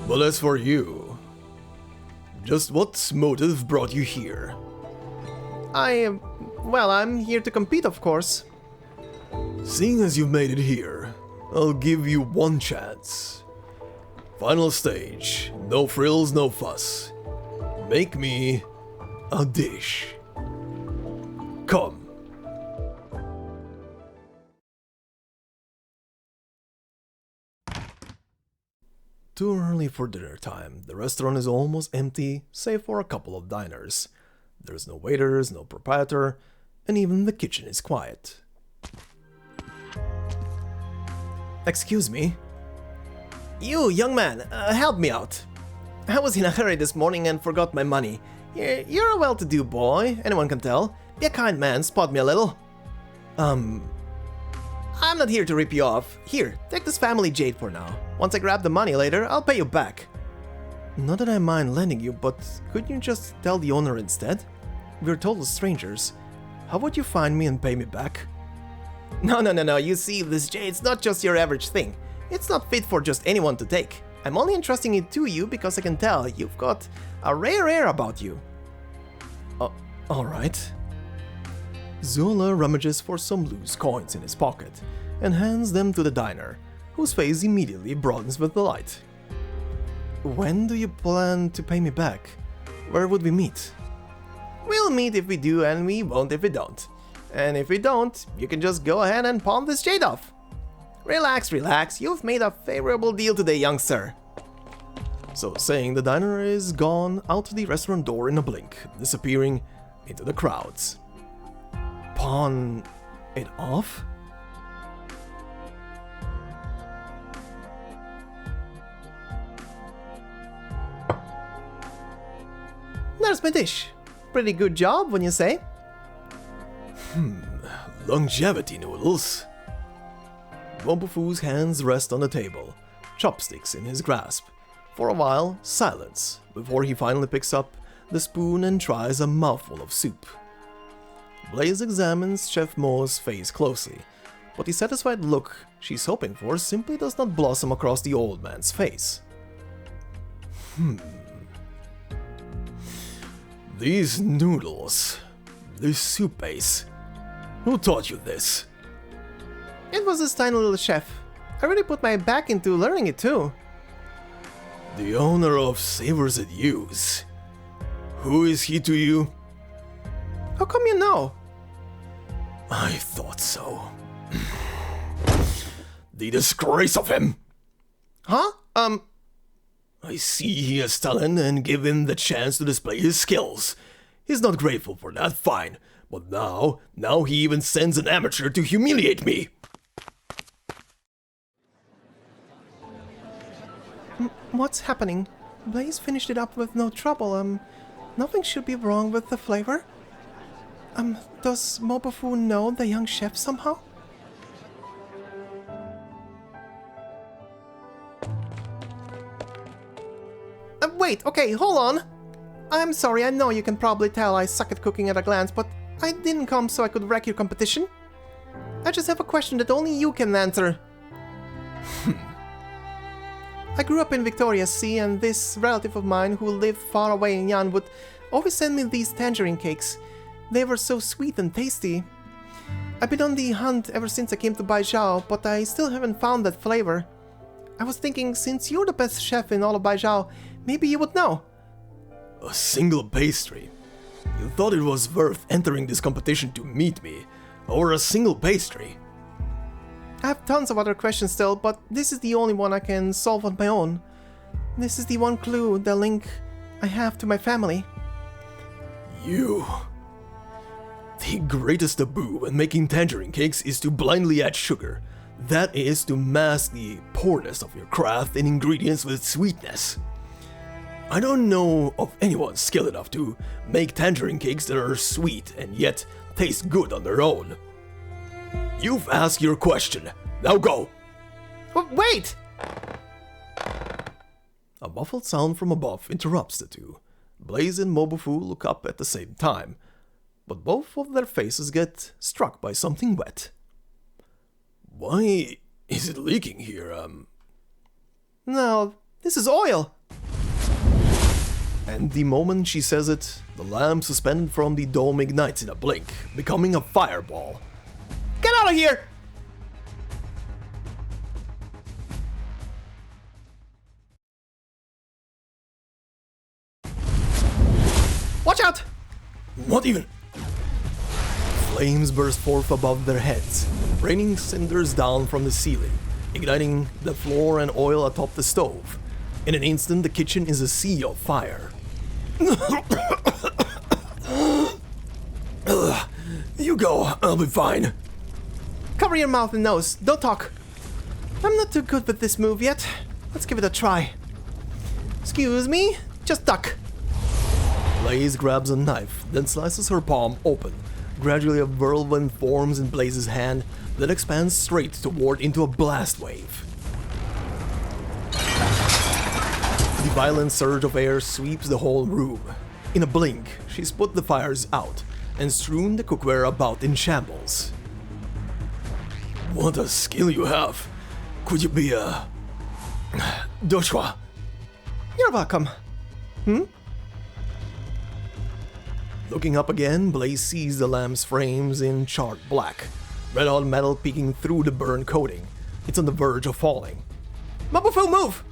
But as for you, just what motive brought you here? Well, I'm here to compete, of course. Seeing as you've made it here, I'll give you one chance. Final stage, no frills, no fuss. Make me a dish. Come. Too early for dinner time. The restaurant is almost empty, save for a couple of diners. There's no waiters, no proprietor, and even the kitchen is quiet. Excuse me? You, young man, help me out. I was in a hurry this morning and forgot my money. You're a well-to-do boy, anyone can tell. Be a kind man, spot me a little. I'm not here to rip you off. Here, take this family jade for now. Once I grab the money later, I'll pay you back. Not that I mind lending you, but couldn't you just tell the owner instead? We're total strangers. How would you find me and pay me back? No, you see, this jade's not just your average thing. It's not fit for just anyone to take. I'm only entrusting it to you because I can tell you've got a rare air about you. Alright. Zola rummages for some loose coins in his pocket and hands them to the diner, whose face immediately broadens with delight. When do you plan to pay me back? Where would we meet? We'll meet if we do and we won't if we don't. And if we don't, you can just go ahead and pawn this jade off. Relax, you've made a favorable deal today, young sir. So saying, the diner is gone out the restaurant door in a blink, disappearing into the crowds. Pawn it off? There's my dish. Pretty good job, wouldn't you say? Longevity noodles. Wompufu's hands rest on the table, chopsticks in his grasp. For a while, silence, before he finally picks up the spoon and tries a mouthful of soup. Blaze examines Chef Mo's face closely, but the satisfied look she's hoping for simply does not blossom across the old man's face. These noodles, this soup base, who taught you this? It was this tiny little chef. I really put my back into learning it too. The owner of Savors at Use. Who is he to you? How come you know? I thought so. The disgrace of him! Huh? I see he has talent and give him the chance to display his skills. He's not grateful for that, fine. But now he even sends an amateur to humiliate me. What's happening? Blaze finished it up with no trouble. Nothing should be wrong with the flavor. Does Mobufu know the young chef somehow? Wait, okay, hold on. I'm sorry, I know you can probably tell I suck at cooking at a glance, but I didn't come so I could wreck your competition. I just have a question that only you can answer. I grew up in Victoria Sea, and this relative of mine who lived far away in Yan would always send me these tangerine cakes. They were so sweet and tasty. I've been on the hunt ever since I came to Baizao, but I still haven't found that flavor. I was thinking, since you're the best chef in all of Baizao, maybe you would know. A single pastry? You thought it was worth entering this competition to meet me, over a single pastry? I have tons of other questions still, but this is the only one I can solve on my own. This is the one clue, the link I have to my family. You... The greatest taboo when making tangerine cakes is to blindly add sugar. That is to mask the poorness of your craft in ingredients with sweetness. I don't know of anyone skilled enough to make tangerine cakes that are sweet and yet taste good on their own. You've asked your question. Now go! Wait! A muffled sound from above interrupts the two. Blaze and Mobufu look up at the same time, but both of their faces get struck by something wet. Why is it leaking here, No, this is oil! And the moment she says it, the lamp suspended from the dome ignites in a blink, becoming a fireball. Get out of here! Watch out! What even? Flames burst forth above their heads, raining cinders down from the ceiling, igniting the floor and oil atop the stove. In an instant, the kitchen is a sea of fire. You go, I'll be fine. Cover your mouth and nose, don't talk. I'm not too good with this move yet. Let's give it a try. Excuse me, just duck. Blaze grabs a knife, then slices her palm open. Gradually a whirlwind forms in Blaze's hand, then expands straight toward into a blast wave. The violent surge of air sweeps the whole room. In a blink, she's put the fires out and strewn the cookware about in shambles. What a skill you have. Could you be a... Doshua? You're welcome. Looking up again, Blaze sees the lamp's frames in charred black. Red-hot metal peeking through the burned coating. It's on the verge of falling. Mobufu, move!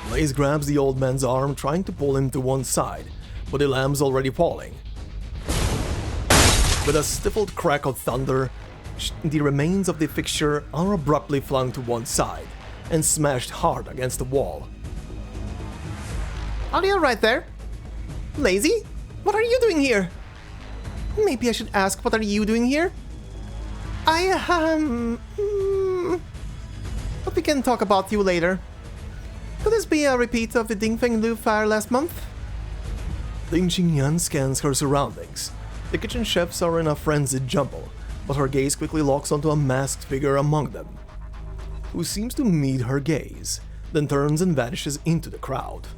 Blaze grabs the old man's arm, trying to pull him to one side, but the lamp's already falling. With a stifled crack of thunder, the remains of the fixture are abruptly flung to one side and smashed hard against the wall. Are you right there? Lazy? What are you doing here? Maybe I should ask, what are you doing here? But we can talk about you later. Could this be a repeat of the Dingfeng Lu fire last month? Ling Qingyan scans her surroundings. The kitchen chefs are in a frenzied jumble, but her gaze quickly locks onto a masked figure among them, who seems to meet her gaze, then turns and vanishes into the crowd.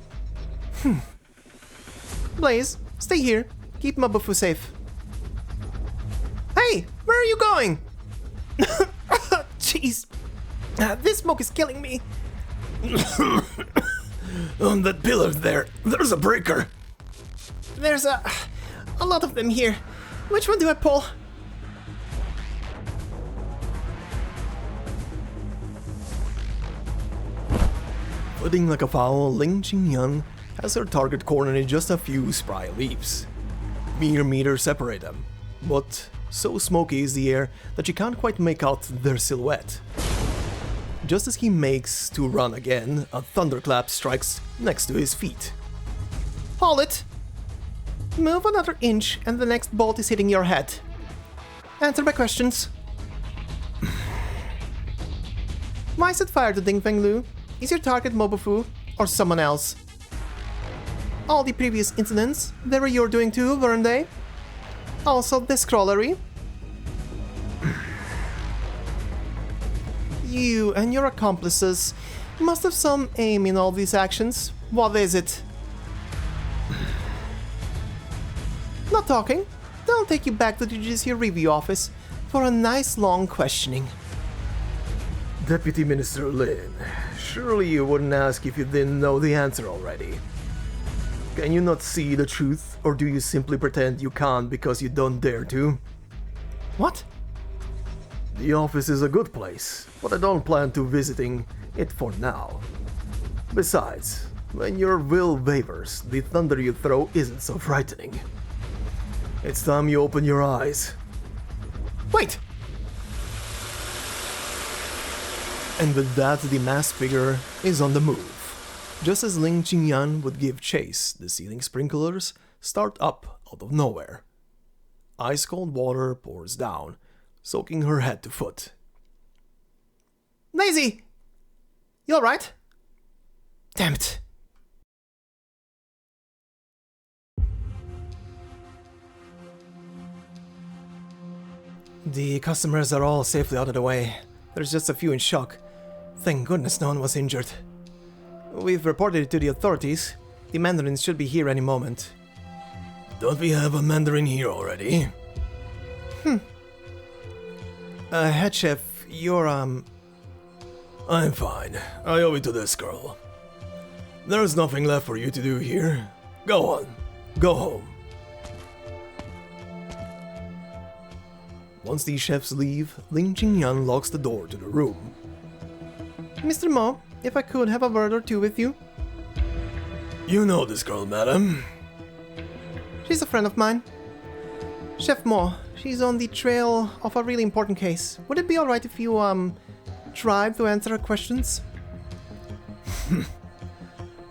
Blaze, stay here. Keep Mobufu safe. Hey, where are you going? Jeez. This smoke is killing me. On that pillar there's a breaker. There's a lot of them here. Which one do I pull? Flitting like a fowl, Ling Qingyan has her target cornered in just a few spry leaps. Mere meters separate them, but so smoky is the air that she can't quite make out their silhouette. Just as he makes to run again, a thunderclap strikes next to his feet. Hold it. Move another inch and the next bolt is hitting your head. Answer my questions. Why set fire to Dingfeng Lu? Is your target Mobufu or someone else? All the previous incidents, they were your doing too, weren't they? Also this crawlery. You and your accomplices must have some aim in all these actions. What is it? Not talking. Then I'll take you back to the judicial review office for a nice long questioning. Deputy Minister Lin, surely you wouldn't ask if you didn't know the answer already. Can you not see the truth, or do you simply pretend you can't because you don't dare to? What? The office is a good place, but I don't plan to visiting it for now. Besides, when your will wavers, the thunder you throw isn't so frightening. It's time you open your eyes. Wait! And with that, the masked figure is on the move. Just as Ling Qingyan would give chase, the ceiling sprinklers start up out of nowhere. Ice-cold water pours down, soaking her head to foot. Daisy! You alright? Damn it. The customers are all safely out of the way. There's just a few in shock. Thank goodness no one was injured. We've reported it to the authorities. The mandarins should be here any moment. Don't we have a mandarin here already? Head chef, you're, I'm fine. I owe it to this girl. There's nothing left for you to do here. Go on. Go home. Once the chefs leave, Ling Qingyan locks the door to the room. Mr. Mo, if I could have a word or two with you. You know this girl, madam. She's a friend of mine. Chef Mo, she's on the trail of a really important case. Would it be alright if you, tried to answer her questions?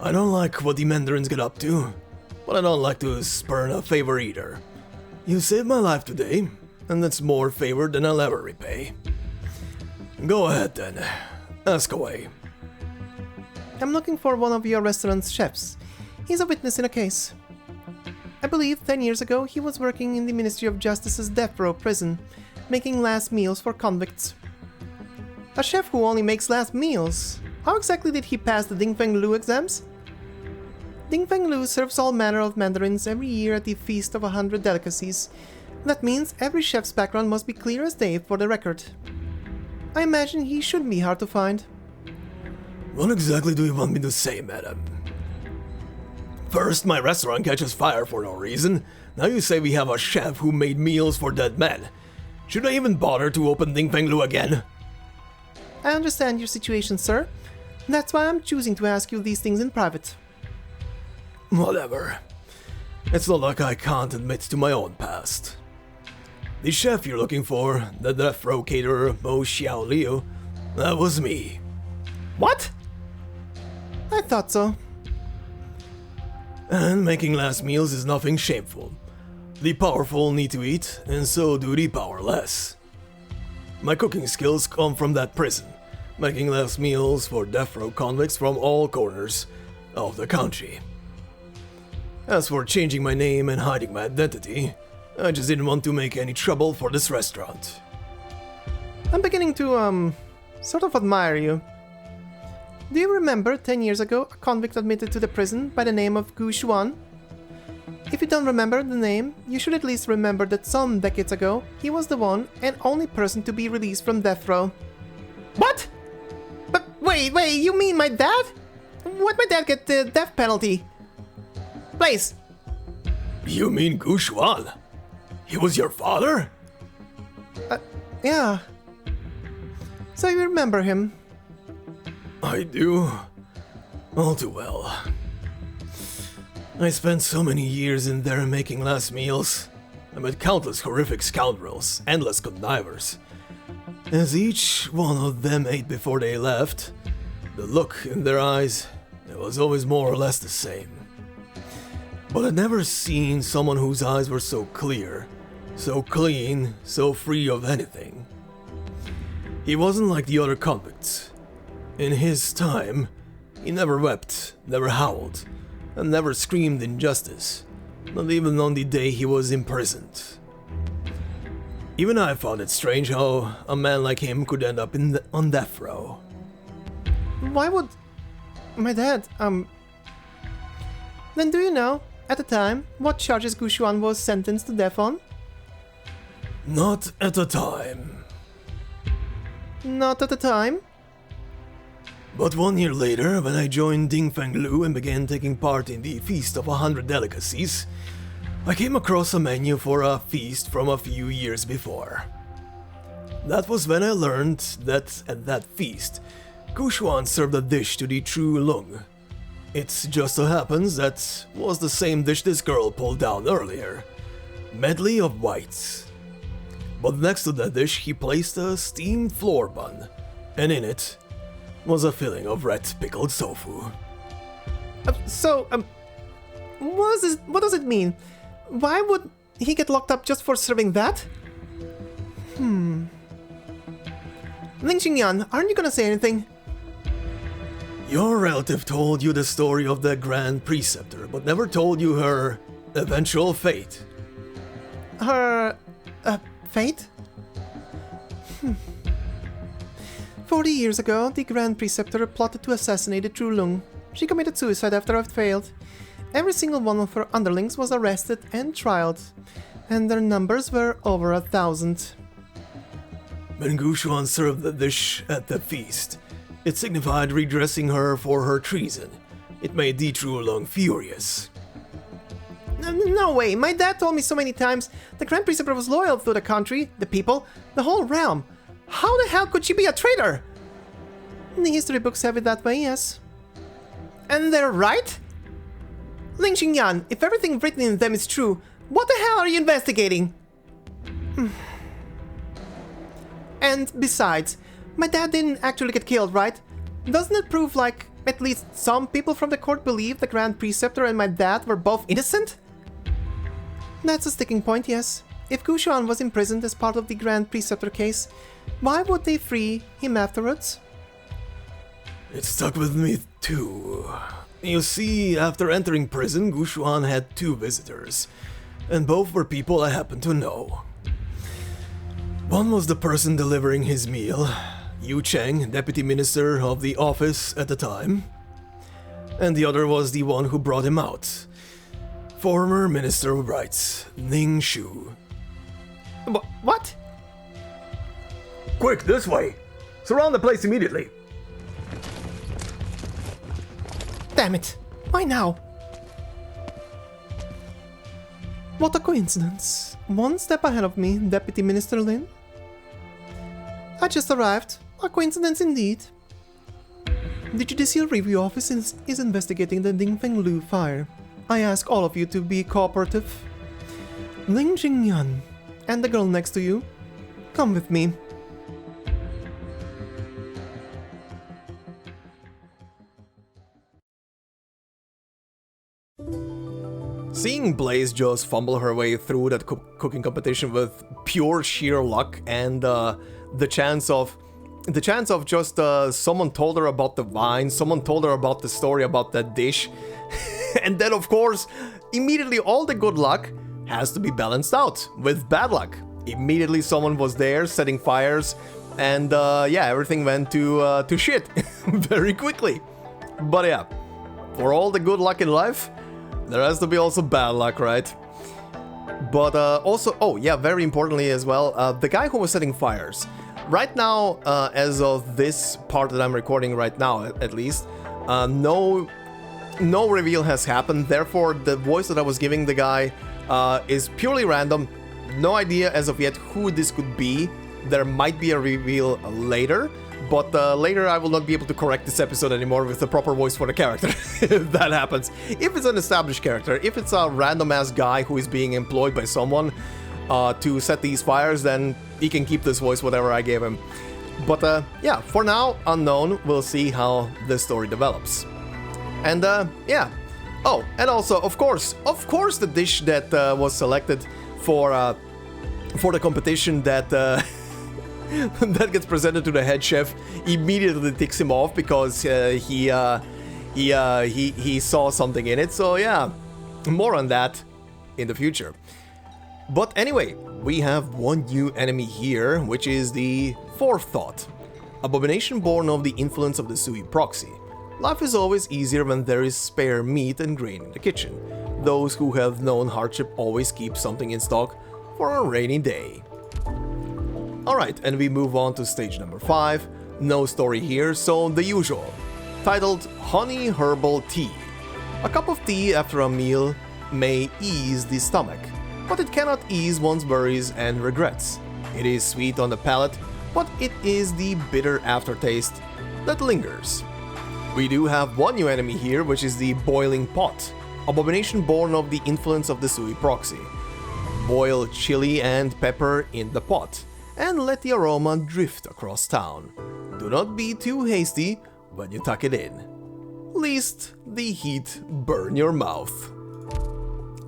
I don't like what the mandarins get up to, but I don't like to spurn a favor either. You saved my life today, and that's more favor than I'll ever repay. Go ahead then. Ask away. I'm looking for one of your restaurant's chefs. He's a witness in a case. I believe 10 years ago he was working in the Ministry of Justice's death row prison, making last meals for convicts. A chef who only makes last meals? How exactly did he pass the Ding Feng Lu exams? Ding Feng Lu serves all manner of mandarins every year at the Feast of 100 Delicacies. That means every chef's background must be clear as day for the record. I imagine he shouldn't be hard to find. What exactly do you want me to say, madam? First, my restaurant catches fire for no reason. Now you say we have a chef who made meals for dead men. Should I even bother to open Ding Feng Lu again? I understand your situation, sir. That's why I'm choosing to ask you these things in private. Whatever. It's not like I can't admit to my own past. The chef you're looking for, the death row caterer Mo Xiao Liu, that was me. What? I thought so. And making last meals is nothing shameful. The powerful need to eat, and so do the powerless. My cooking skills come from that prison, making last meals for death row convicts from all corners of the country. As for changing my name and hiding my identity, I just didn't want to make any trouble for this restaurant. I'm beginning to, sort of admire you. Do you remember 10 years ago a convict admitted to the prison by the name of Gu Xuan? If you don't remember the name, you should at least remember that some decades ago, he was the one and only person to be released from death row. What? But wait, you mean my dad? Why'd my dad get the death penalty? Please. You mean Gu Xuan? He was your father? Yeah. So you remember him? I do. All too well. I spent so many years in there making last meals. I met countless horrific scoundrels, endless connivers. As each one of them ate before they left, the look in their eyes, it was always more or less the same. But I'd never seen someone whose eyes were so clear, so clean, so free of anything. He wasn't like the other convicts. In his time, he never wept, never howled, and never screamed injustice, not even on the day he was imprisoned. Even I found it strange how a man like him could end up on death row. Why would... my dad, Then do you know, at the time, what charges Gu Xuan was sentenced to death on? Not at the time. Not at the time? But 1 year later, when I joined Dingfeng Lu and began taking part in the Feast of 100 Delicacies, I came across a menu for a feast from a few years before. That was when I learned that at that feast, Gushuan served a dish to the true Lung. It just so happens that was the same dish this girl pulled down earlier. Medley of whites. But next to that dish he placed a steamed flour bun, and in it was a filling of red pickled tofu. What does it mean? Why would he get locked up just for serving that? Ling Xingyan, aren't you gonna say anything? Your relative told you the story of the Grand Preceptor, but never told you her eventual fate. Her... fate? 40 years ago, the Grand Preceptor plotted to assassinate the true Lung. She committed suicide after it failed. Every single one of her underlings was arrested and trialed, and their numbers were over 1,000. When Gushuan served the dish at the feast, it signified redressing her for her treason. It made the true Lung furious. No way, my dad told me so many times the Grand Preceptor was loyal to the country, the people, the whole realm. How the hell could she be a traitor? The history books have it that way, yes. And they're right? Ling Xingyan, if everything written in them is true, what the hell are you investigating? And besides, my dad didn't actually get killed, right? Doesn't it prove like at least some people from the court believe the Grand Preceptor and my dad were both innocent? That's a sticking point, yes. If Gushuan was imprisoned as part of the Grand Preceptor case, why would they free him afterwards? It stuck with me too. You see, after entering prison, Gushuan had 2 visitors, and both were people I happened to know. One was the person delivering his meal, Yu Cheng, deputy minister of the office at the time, and the other was the one who brought him out, former Minister of Rights, Ning Shu. What? Quick, this way! Surround the place immediately! Damn it! Why now? What a coincidence. One step ahead of me, Deputy Minister Lin. I just arrived. A coincidence indeed. The Judicial Review Office is investigating the Dingfeng Lu fire. I ask all of you to be cooperative. Ling Xingyan, and the girl next to you, come with me. Seeing Blaze just fumble her way through that cooking competition with pure sheer luck and the chance of just someone told her about the vine, someone told her about the story about that dish, and then of course immediately all the good luck has to be balanced out with bad luck. Immediately someone was there setting fires, and yeah, everything went to shit very quickly. But yeah, for all the good luck in life, there has to be also bad luck, right? But also, oh yeah, very importantly as well, the guy who was setting fires. Right now, as of this part that I'm recording right now, at least, no reveal has happened. Therefore, the voice that I was giving the guy is purely random. No idea as of yet who this could be. There might be a reveal later, but later I will not be able to correct this episode anymore with the proper voice for the character, if that happens. If it's an established character, if it's a random-ass guy who is being employed by someone to set these fires, then he can keep this voice, whatever I gave him. But yeah, for now, unknown. We'll see how this story develops. And yeah. Oh, and also, of course, the dish that was selected for the competition that that gets presented to the head chef immediately ticks him off because he saw something in it. So yeah, more on that in the future. But anyway, we have one new enemy here, which is the Forethought, abomination born of the influence of the Sui proxy. Life is always easier when there is spare meat and grain in the kitchen. Those who have known hardship always keep something in stock for a rainy day. Alright, and we move on to stage number 5, No story here, so the usual. Titled Honey Herbal Tea. A cup of tea after a meal may ease the stomach, but it cannot ease one's worries and regrets. It is sweet on the palate, but it is the bitter aftertaste that lingers. We do have one new enemy here, which is the Boiling Pot, abomination born of the influence of the Sui proxy. Boil chili and pepper in the pot, and let the aroma drift across town. Do not be too hasty when you tuck it in, lest the heat burn your mouth.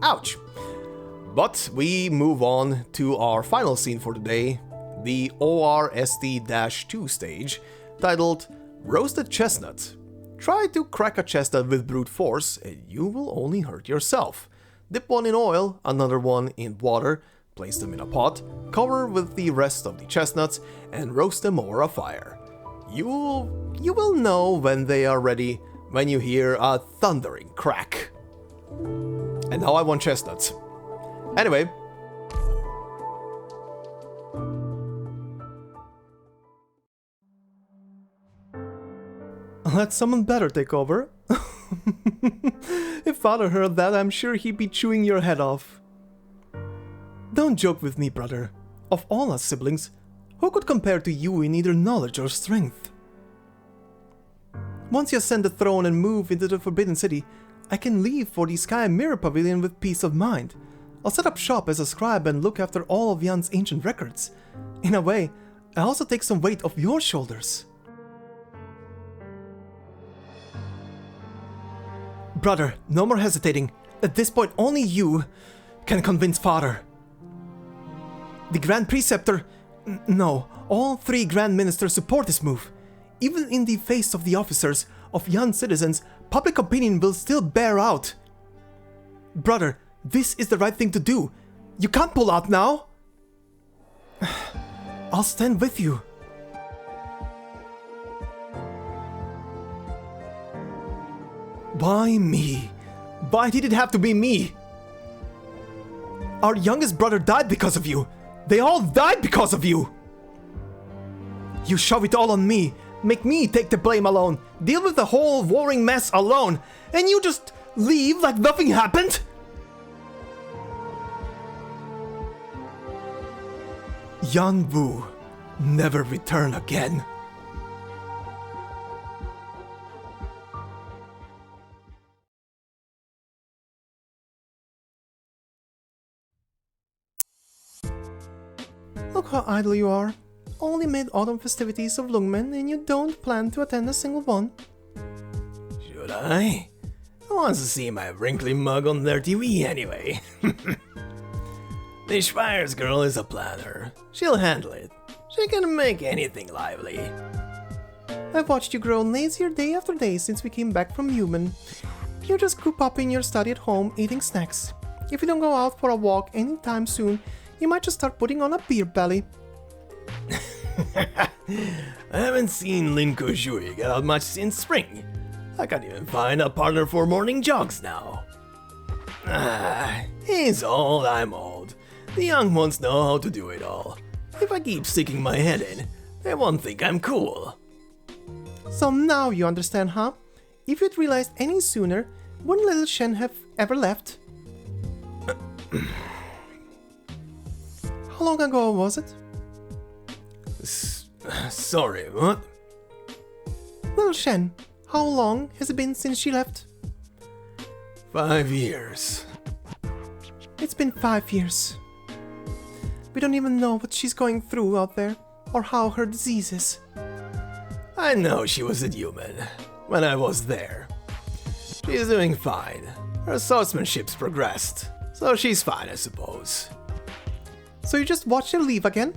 Ouch! But we move on to our final scene for today, the ORST-2 stage, titled Roasted Chestnut. Try to crack a chestnut with brute force and you will only hurt yourself. Dip one in oil, another one in water, place them in a pot, cover with the rest of the chestnuts, and roast them over a fire. You will know when they are ready when you hear a thundering crack. And now I want chestnuts. Anyway. Let someone better take over. If father heard that, I'm sure he'd be chewing your head off. Don't joke with me, brother. Of all us siblings, who could compare to you in either knowledge or strength? Once you ascend the throne and move into the Forbidden City, I can leave for the Sky Mirror Pavilion with peace of mind. I'll set up shop as a scribe and look after all of Yan's ancient records. In a way, I also take some weight off your shoulders. Brother, no more hesitating. At this point, only you can convince father. The Grand Preceptor... No, all three Grand Ministers support this move. Even in the face of the officers of Yan citizens, public opinion will still bear out. Brother, this is the right thing to do. You can't pull out now. I'll stand with you. Why me? Why did it have to be me? Our youngest brother died because of you. They all died because of you. You shove it all on me. Make me take the blame alone. Deal with the whole warring mess alone. And you just leave like nothing happened? Yan Wu, never return again. Look how idle you are. Only mid-autumn festivities of Lungmen and you don't plan to attend a single one. Should I? Who wants to see my wrinkly mug on their TV anyway? The Schweier's girl is a planner. She'll handle it. She can make anything lively. I've watched you grow lazier day after day since we came back from Human. You just coop up in your study at home eating snacks. If you don't go out for a walk anytime soon, you might just start putting on a beer belly. I haven't seen Lin Kujui get out much since spring. I can't even find a partner for morning jogs now. He's old, I'm old. The young ones know how to do it all. If I keep sticking my head in, they won't think I'm cool. So now you understand, huh? If you'd realized any sooner, wouldn't little Shen have ever left? How long ago was it? Sorry, what? Little Shen, how long has it been since she left? 5 years. It's been 5 years. We don't even know what she's going through out there, or how her disease is. I know she was a human when I was there. She's doing fine. Her swordsmanship's progressed, so she's fine, I suppose. So you just watched her leave again?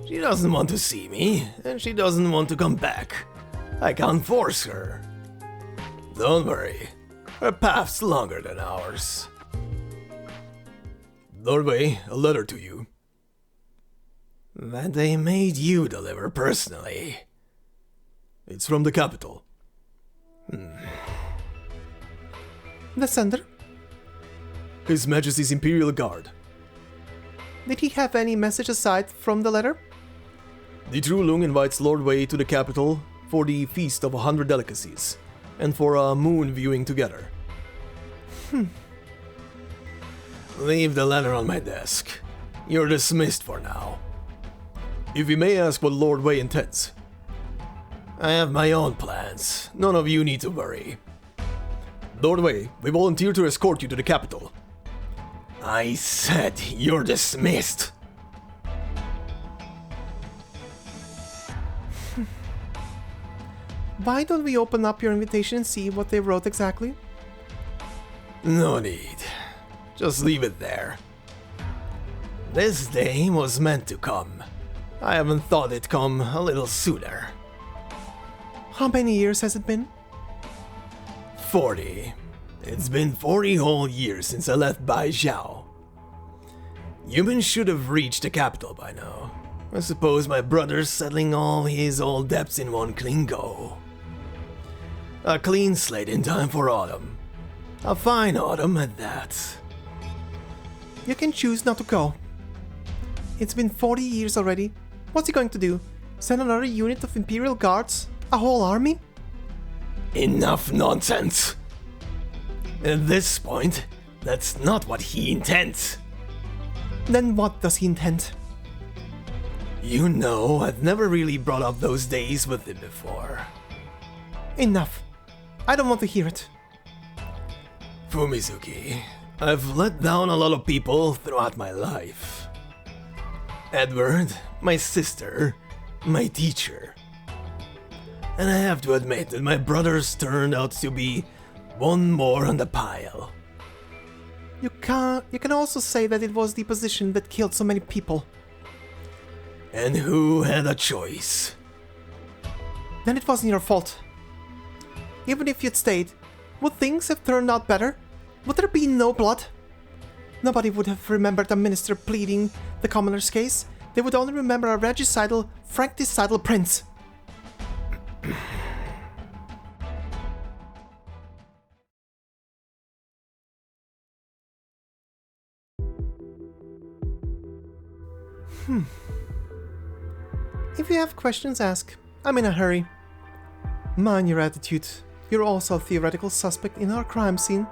She doesn't want to see me, and she doesn't want to come back. I can't force her. Don't worry, her path's longer than ours. Norway, a letter to you. That they made you deliver personally. It's from the capital. The sender? His Majesty's Imperial Guard. Did he have any message aside from the letter? The True Lung invites Lord Wei to the capital for the Feast of 100 Delicacies, and for a moon viewing together. Leave the letter on my desk. You're dismissed for now. If we may ask what Lord Wei intends. I have my own plans. None of you need to worry. Lord Wei, we volunteer to escort you to the capital. I said you're dismissed. Why don't we open up your invitation and see what they wrote exactly? No need. Just leave it there. This day was meant to come. I haven't thought it'd come a little sooner. How many years has it been? 40. It's been 40 whole years since I left Baizao. Yuban should have reached the capital by now. I suppose my brother's settling all his old debts in one clean go. A clean slate in time for autumn. A fine autumn at that. You can choose not to go. It's been 40 years already. What's he going to do? Send another unit of Imperial Guards? A whole army? Enough nonsense! At this point, that's not what he intends. Then what does he intend? You know, I've never really brought up those days with him before. Enough. I don't want to hear it. Fumizuki, I've let down a lot of people throughout my life. Edward, my sister, my teacher. And I have to admit that my brothers turned out to be one more on the pile. You can also say that it was the position that killed so many people. And who had a choice? Then it wasn't your fault. Even if you'd stayed, would things have turned out better? Would there be no blood? Nobody would have remembered a minister pleading the commoner's case. They would only remember a regicidal, fratricidal prince. If you have questions, ask. I'm in a hurry. Mind your attitude. You're also a theoretical suspect in our crime scene,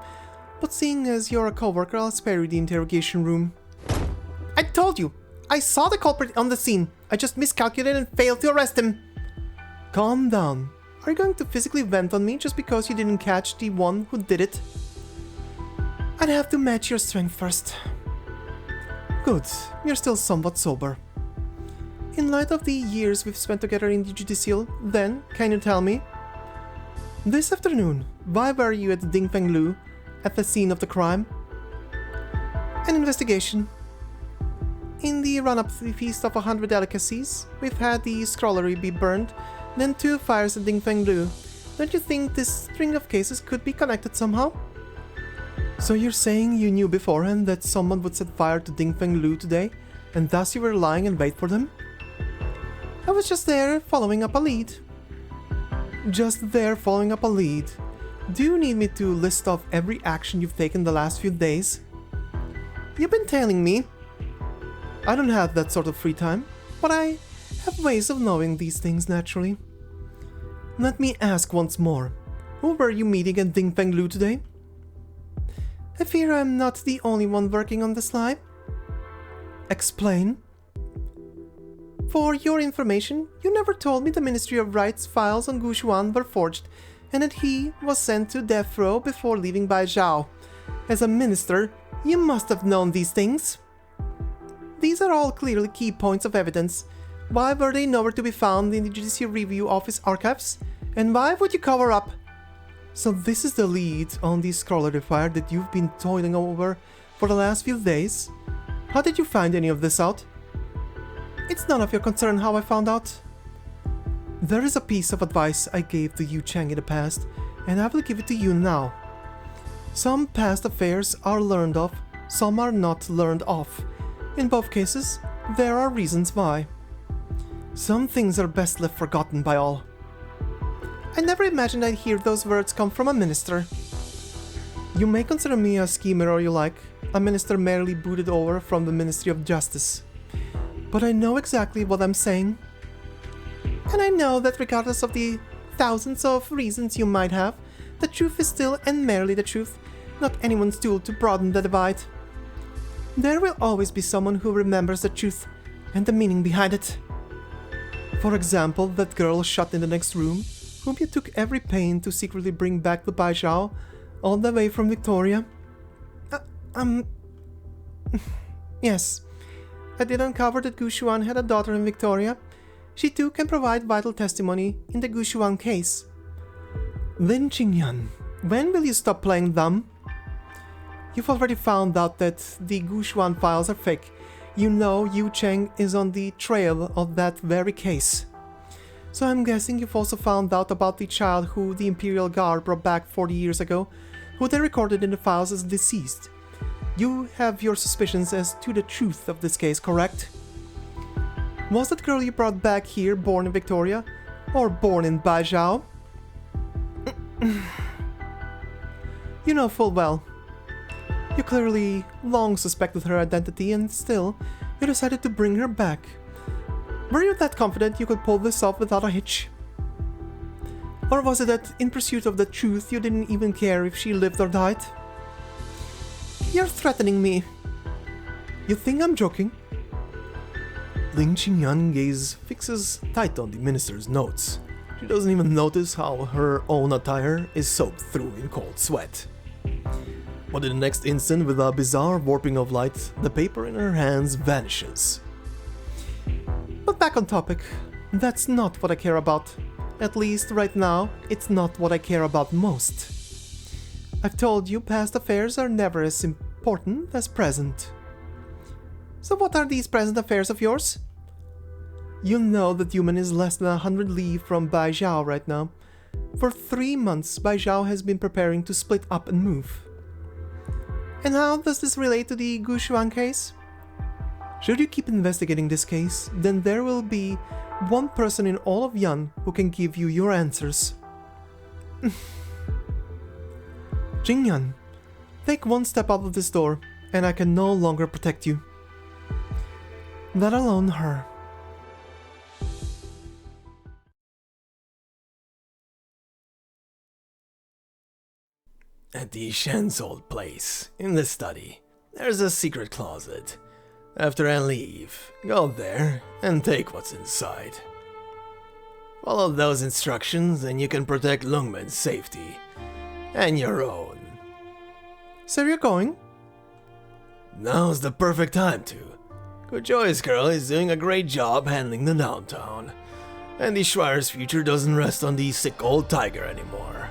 but seeing as you're a co-worker, I'll spare you the interrogation room. I told you! I saw the culprit on the scene. I just miscalculated and failed to arrest him. Calm down. Are you going to physically vent on me just because you didn't catch the one who did it? I'd have to match your strength first. Good. You're still somewhat sober. In light of the years we've spent together in the judicial, then, can you tell me? This afternoon, why were you at Dingfeng Lu, at the scene of the crime? An investigation. In the run-up to the Feast of 100 Delicacies, we've had the scrollery be burned, then 2 fires at Dingfeng Lu. Don't you think this string of cases could be connected somehow? So you're saying you knew beforehand that someone would set fire to Dingfeng Lu today, and thus you were lying in wait for them? I was just there following up a lead. Just there following up a lead. Do you need me to list off every action you've taken the last few days? You've been tailing me. I don't have that sort of free time, but I have ways of knowing these things naturally. Let me ask once more. Who were you meeting at Dingfeng Lu today? I fear I'm not the only one working on the sly. Explain. For your information, you never told me the Ministry of Right's files on Gu Xuan were forged, and that he was sent to death row before leaving Baizao. As a minister, you must have known these things. These are all clearly key points of evidence. Why were they nowhere to be found in the Judicial Review Office archives? And why would you cover up? So this is the lead on the scrollery fire that you've been toiling over for the last few days? How did you find any of this out? It's none of your concern how I found out. There is a piece of advice I gave to Yu Chang in the past, and I will give it to you now. Some past affairs are learned of, some are not learned of. In both cases, there are reasons why. Some things are best left forgotten by all. I never imagined I'd hear those words come from a minister. You may consider me a schemer or you like, a minister merely booted over from the Ministry of Justice. But I know exactly what I'm saying. And I know that regardless of the thousands of reasons you might have, the truth is still and merely the truth, not anyone's tool to broaden the divide. There will always be someone who remembers the truth and the meaning behind it. For example, that girl shut in the next room, whom you took every pain to secretly bring back to Baizao, all the way from Victoria. Yes, I did uncover that Gu Xuan had a daughter in Victoria. She too can provide vital testimony in the Gu Xuan case. Lin Qingyan, when will you stop playing dumb? You've already found out that the Gu Xuan files are fake. You know Yu Cheng is on the trail of that very case. So I'm guessing you've also found out about the child who the Imperial Guard brought back 40 years ago, who they recorded in the files as deceased. You have your suspicions as to the truth of this case, correct? Was that girl you brought back here born in Victoria, or born in Baizao? You know full well. You clearly long suspected her identity, and still, you decided to bring her back. Were you that confident you could pull this off without a hitch? Or was it that, in pursuit of the truth, you didn't even care if she lived or died? You're threatening me. You think I'm joking? Ling Qingyan's gaze fixes tight on the minister's notes. She doesn't even notice how her own attire is soaked through in cold sweat. But in the next instant, with a bizarre warping of light, the paper in her hands vanishes. But back on topic, that's not what I care about. At least right now, it's not what I care about most. I've told you past affairs are never as important as present. So what are these present affairs of yours? You know that Yumen is less than 100 li from Baizao right now. For 3 months, Baizao has been preparing to split up and move. And how does this relate to the Gu Xuan case? Should you keep investigating this case, then there will be one person in all of Yan who can give you your answers. Jingyan, take one step out of this door, and I can no longer protect you. Let alone her. At the Shen's old place, in the study, there's a secret closet. After I leave, go there and take what's inside. Follow those instructions and you can protect Lungmen's safety. And your own. So you're going? Now's the perfect time to. Kujoi's girl is doing a great job handling the downtown. And the Schweier's future doesn't rest on the sick old tiger anymore.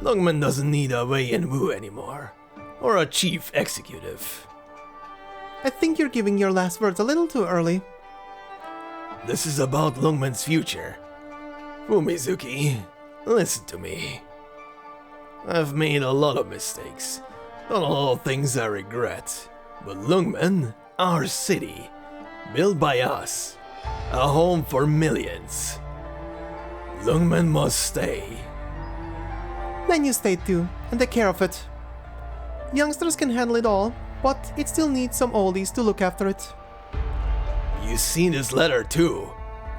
Lungmen doesn't need a Wei and Wu anymore. Or a chief executive. I think you're giving your last words a little too early. This is about Lungmen's future. Fumizuki, listen to me. I've made a lot of mistakes, done a lot of things I regret. But Lungmen, our city, built by us, a home for millions. Lungmen must stay. Then you stay too, and take care of it. Youngsters can handle it all, but it still needs some oldies to look after it. You see this letter too.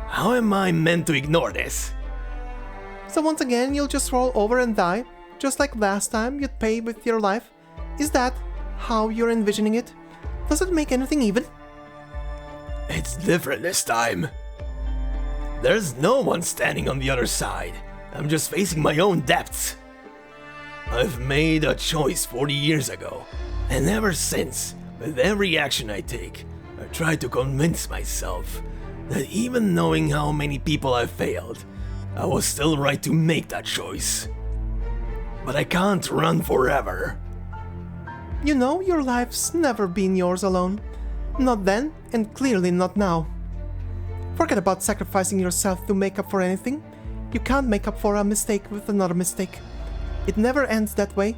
How am I meant to ignore this? So once again, you'll just roll over and die, just like last time you'd pay with your life? Is that how you're envisioning it? Does it make anything even? It's different this time. There's no one standing on the other side. I'm just facing my own depths. I've made a choice 40 years ago, and ever since, with every action I take, I try to convince myself that even knowing how many people I've failed, I was still right to make that choice. But I can't run forever. You know, your life's never been yours alone. Not then, and clearly not now. Forget about sacrificing yourself to make up for anything. You can't make up for a mistake with another mistake. It never ends that way.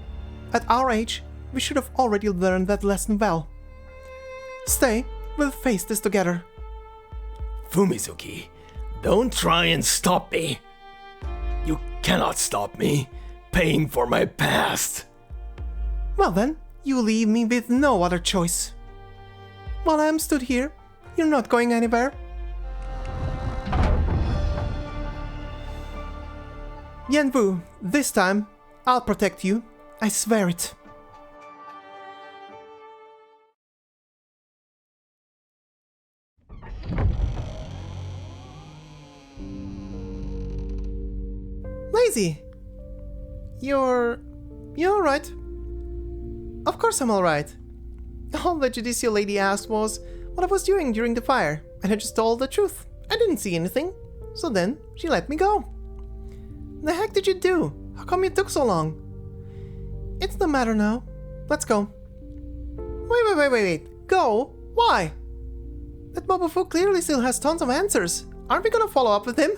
At our age, we should have already learned that lesson well. Stay, we'll face this together. Fumizuki, don't try and stop me. You cannot stop me, paying for my past. Well then, you leave me with no other choice. While I'm stood here, you're not going anywhere. Yanwu, this time, I'll protect you. I swear it. Lazy! You're alright. Of course I'm alright. All the judicial lady asked was what I was doing during the fire, and I just told the truth. I didn't see anything. So then, she let me go. The heck did you do? How come you took so long? It's no matter now. Let's go. Wait. Go? Why? That Mobufu clearly still has tons of answers. Aren't we gonna follow up with him?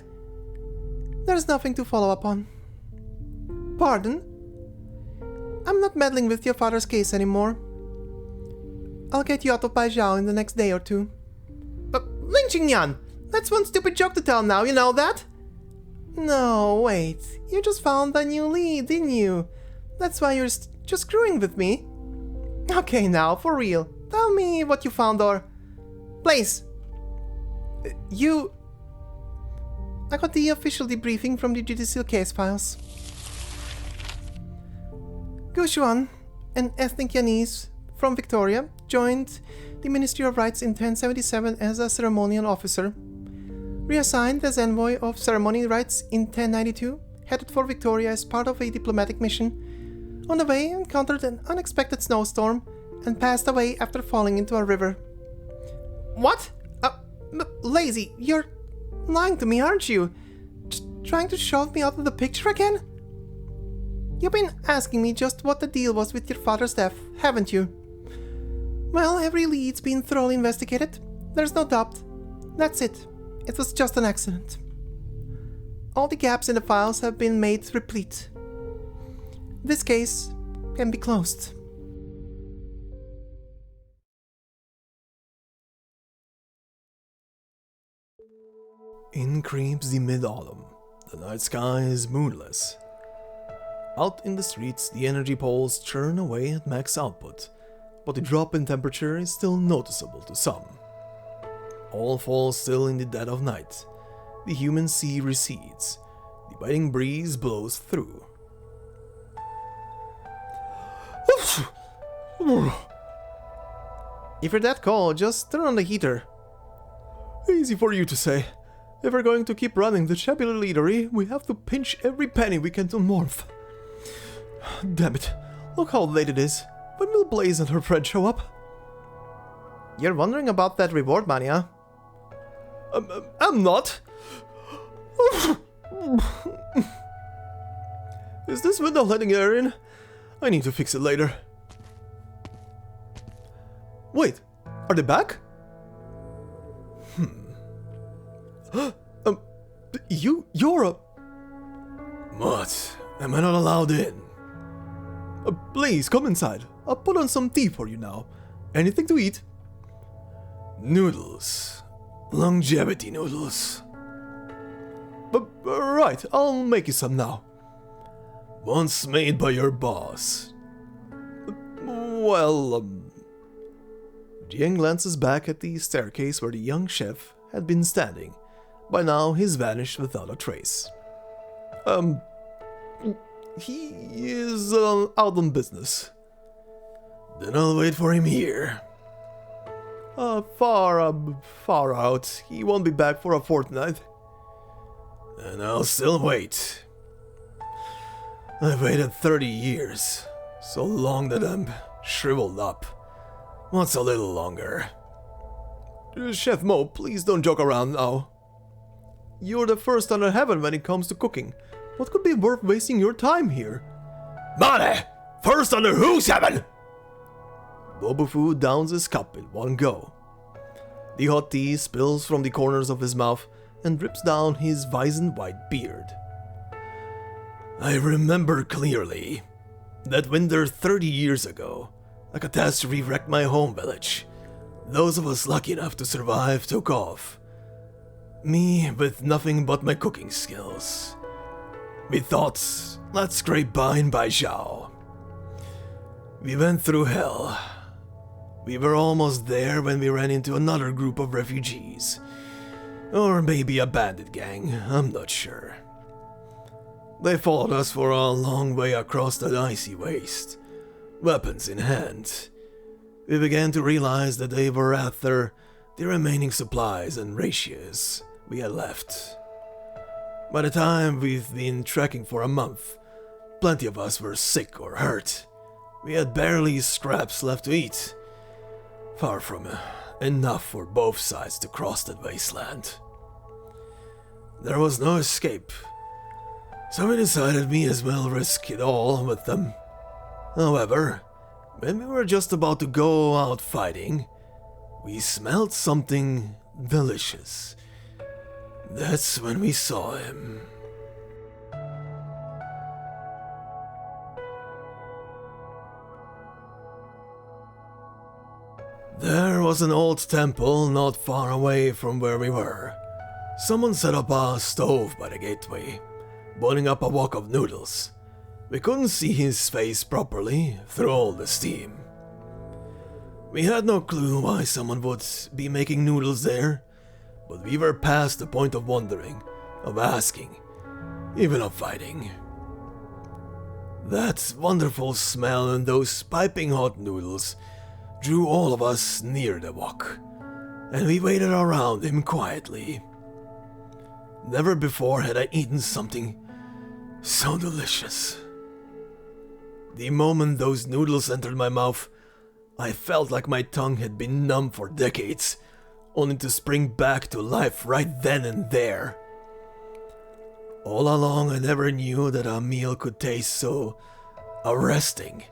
There's nothing to follow up on. Pardon? I'm not meddling with your father's case anymore. I'll get you out of Baizao in the next day or two. But Ling Qingyan, that's one stupid joke to tell now, you know that? No, wait. You just found a new lead, didn't you? That's why you're just screwing with me? Okay, now, for real. Tell me what you found or... Please. I got the official debriefing from the judicial case files. Gu Xuan, an ethnic Yanese from Victoria, joined the Ministry of Rights in 1077 as a ceremonial officer. Reassigned as envoy of ceremony rights in 1092, headed for Victoria as part of a diplomatic mission. On the way, encountered an unexpected snowstorm and passed away after falling into a river. What? Lazy, you're lying to me, aren't you? Trying to shove me out of the picture again? You've been asking me just what the deal was with your father's death, haven't you? Well, every lead's been thoroughly investigated. There's no doubt. That's it. It was just an accident. All the gaps in the files have been made replete. This case can be closed. In creeps the mid-autumn. The night sky is moonless. Out in the streets, the energy poles churn away at max output, but the drop in temperature is still noticeable to some. All falls still in the dead of night. The human sea recedes. The biting breeze blows through. If you're that cold, just turn on the heater. Easy for you to say. If we're going to keep running the Chapula Leadery, we have to pinch every penny we can to morph. Damn it, look how late it is. When will Blaze and her friend show up? You're wondering about that reward mania? I'm not. Is this window letting air in? I need to fix it later. Wait, are they back? You're a... What? Am I not allowed in? Please, come inside. I'll put on some tea for you now. Anything to eat? Noodles. Longevity noodles. Right, I'll make you some now. Once made by your boss. Well, Jiang glances back at the staircase where the young chef had been standing. By now, he's vanished without a trace. He is out on business. Then I'll wait for him here. Far out. He won't be back for a fortnight. And I'll still wait. I've waited 30 years. So long that I'm shriveled up. What's a little longer? Chef Mo, please don't joke around now. You're the first under heaven when it comes to cooking. What could be worth wasting your time here? Money! First under whose heaven? Mobufu downs his cup in one go. The hot tea spills from the corners of his mouth and drips down his wizened white beard. I remember clearly that winter 30 years ago, a catastrophe wrecked my home village. Those of us lucky enough to survive took off. Me with nothing but my cooking skills. We thought, let's scrape by in Baizao. We went through hell. We were almost there when we ran into another group of refugees. Or maybe a bandit gang, I'm not sure. They followed us for a long way across that icy waste, weapons in hand. We began to realize that they were after the remaining supplies and ratios we had left. By the time we've been trekking for a month, plenty of us were sick or hurt. We had barely scraps left to eat. Far from enough for both sides to cross that wasteland. There was no escape, so we decided we as well risk it all with them. However, when we were just about to go out fighting, we smelled something delicious. That's when we saw him. There was an old temple not far away from where we were. Someone set up a stove by the gateway, boiling up a wok of noodles. We couldn't see his face properly through all the steam. We had no clue why someone would be making noodles there, but we were past the point of wondering, of asking, even of fighting. That wonderful smell and those piping hot noodles drew all of us near the wok, and we waited around him quietly. Never before had I eaten something so delicious. The moment those noodles entered my mouth, I felt like my tongue had been numb for decades, only to spring back to life right then and there. All along I never knew that a meal could taste so arresting,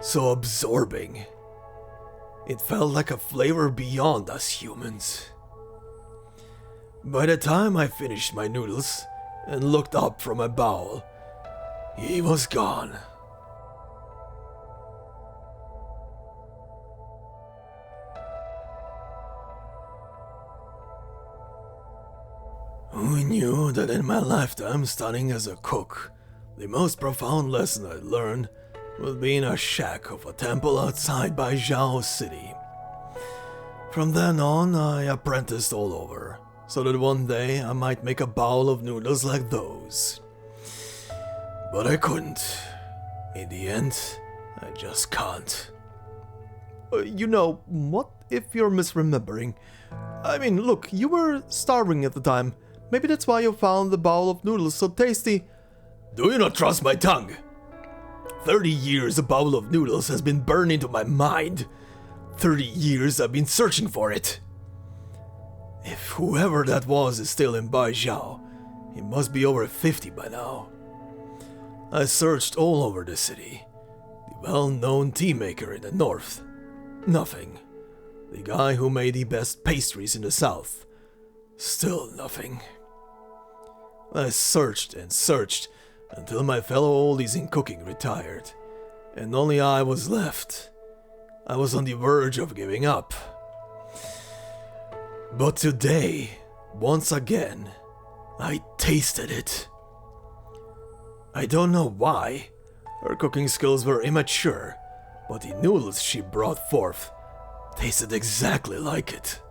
so absorbing. It felt like a flavor beyond us humans. By the time I finished my noodles and looked up from my bowl, he was gone. Who knew that in my lifetime studying as a cook, the most profound lesson I'd learned would be in a shack of a temple outside Baizao city. From then on, I apprenticed all over, so that one day I might make a bowl of noodles like those. But I couldn't. In the end, I just can't. What if you're misremembering? I mean, look, you were starving at the time. Maybe that's why you found the bowl of noodles so tasty. Do you not trust my tongue? 30 years a bowl of noodles has been burned into my mind. 30 years I've been searching for it. If whoever that was is still in Baizao, he must be over 50 by now. I searched all over the city. The well-known tea maker in the north. Nothing. The guy who made the best pastries in the south. Still nothing. I searched and searched until my fellow oldies in cooking retired, and only I was left. I was on the verge of giving up. But today, once again, I tasted it. I don't know why. Her cooking skills were immature, but the noodles she brought forth tasted exactly like it.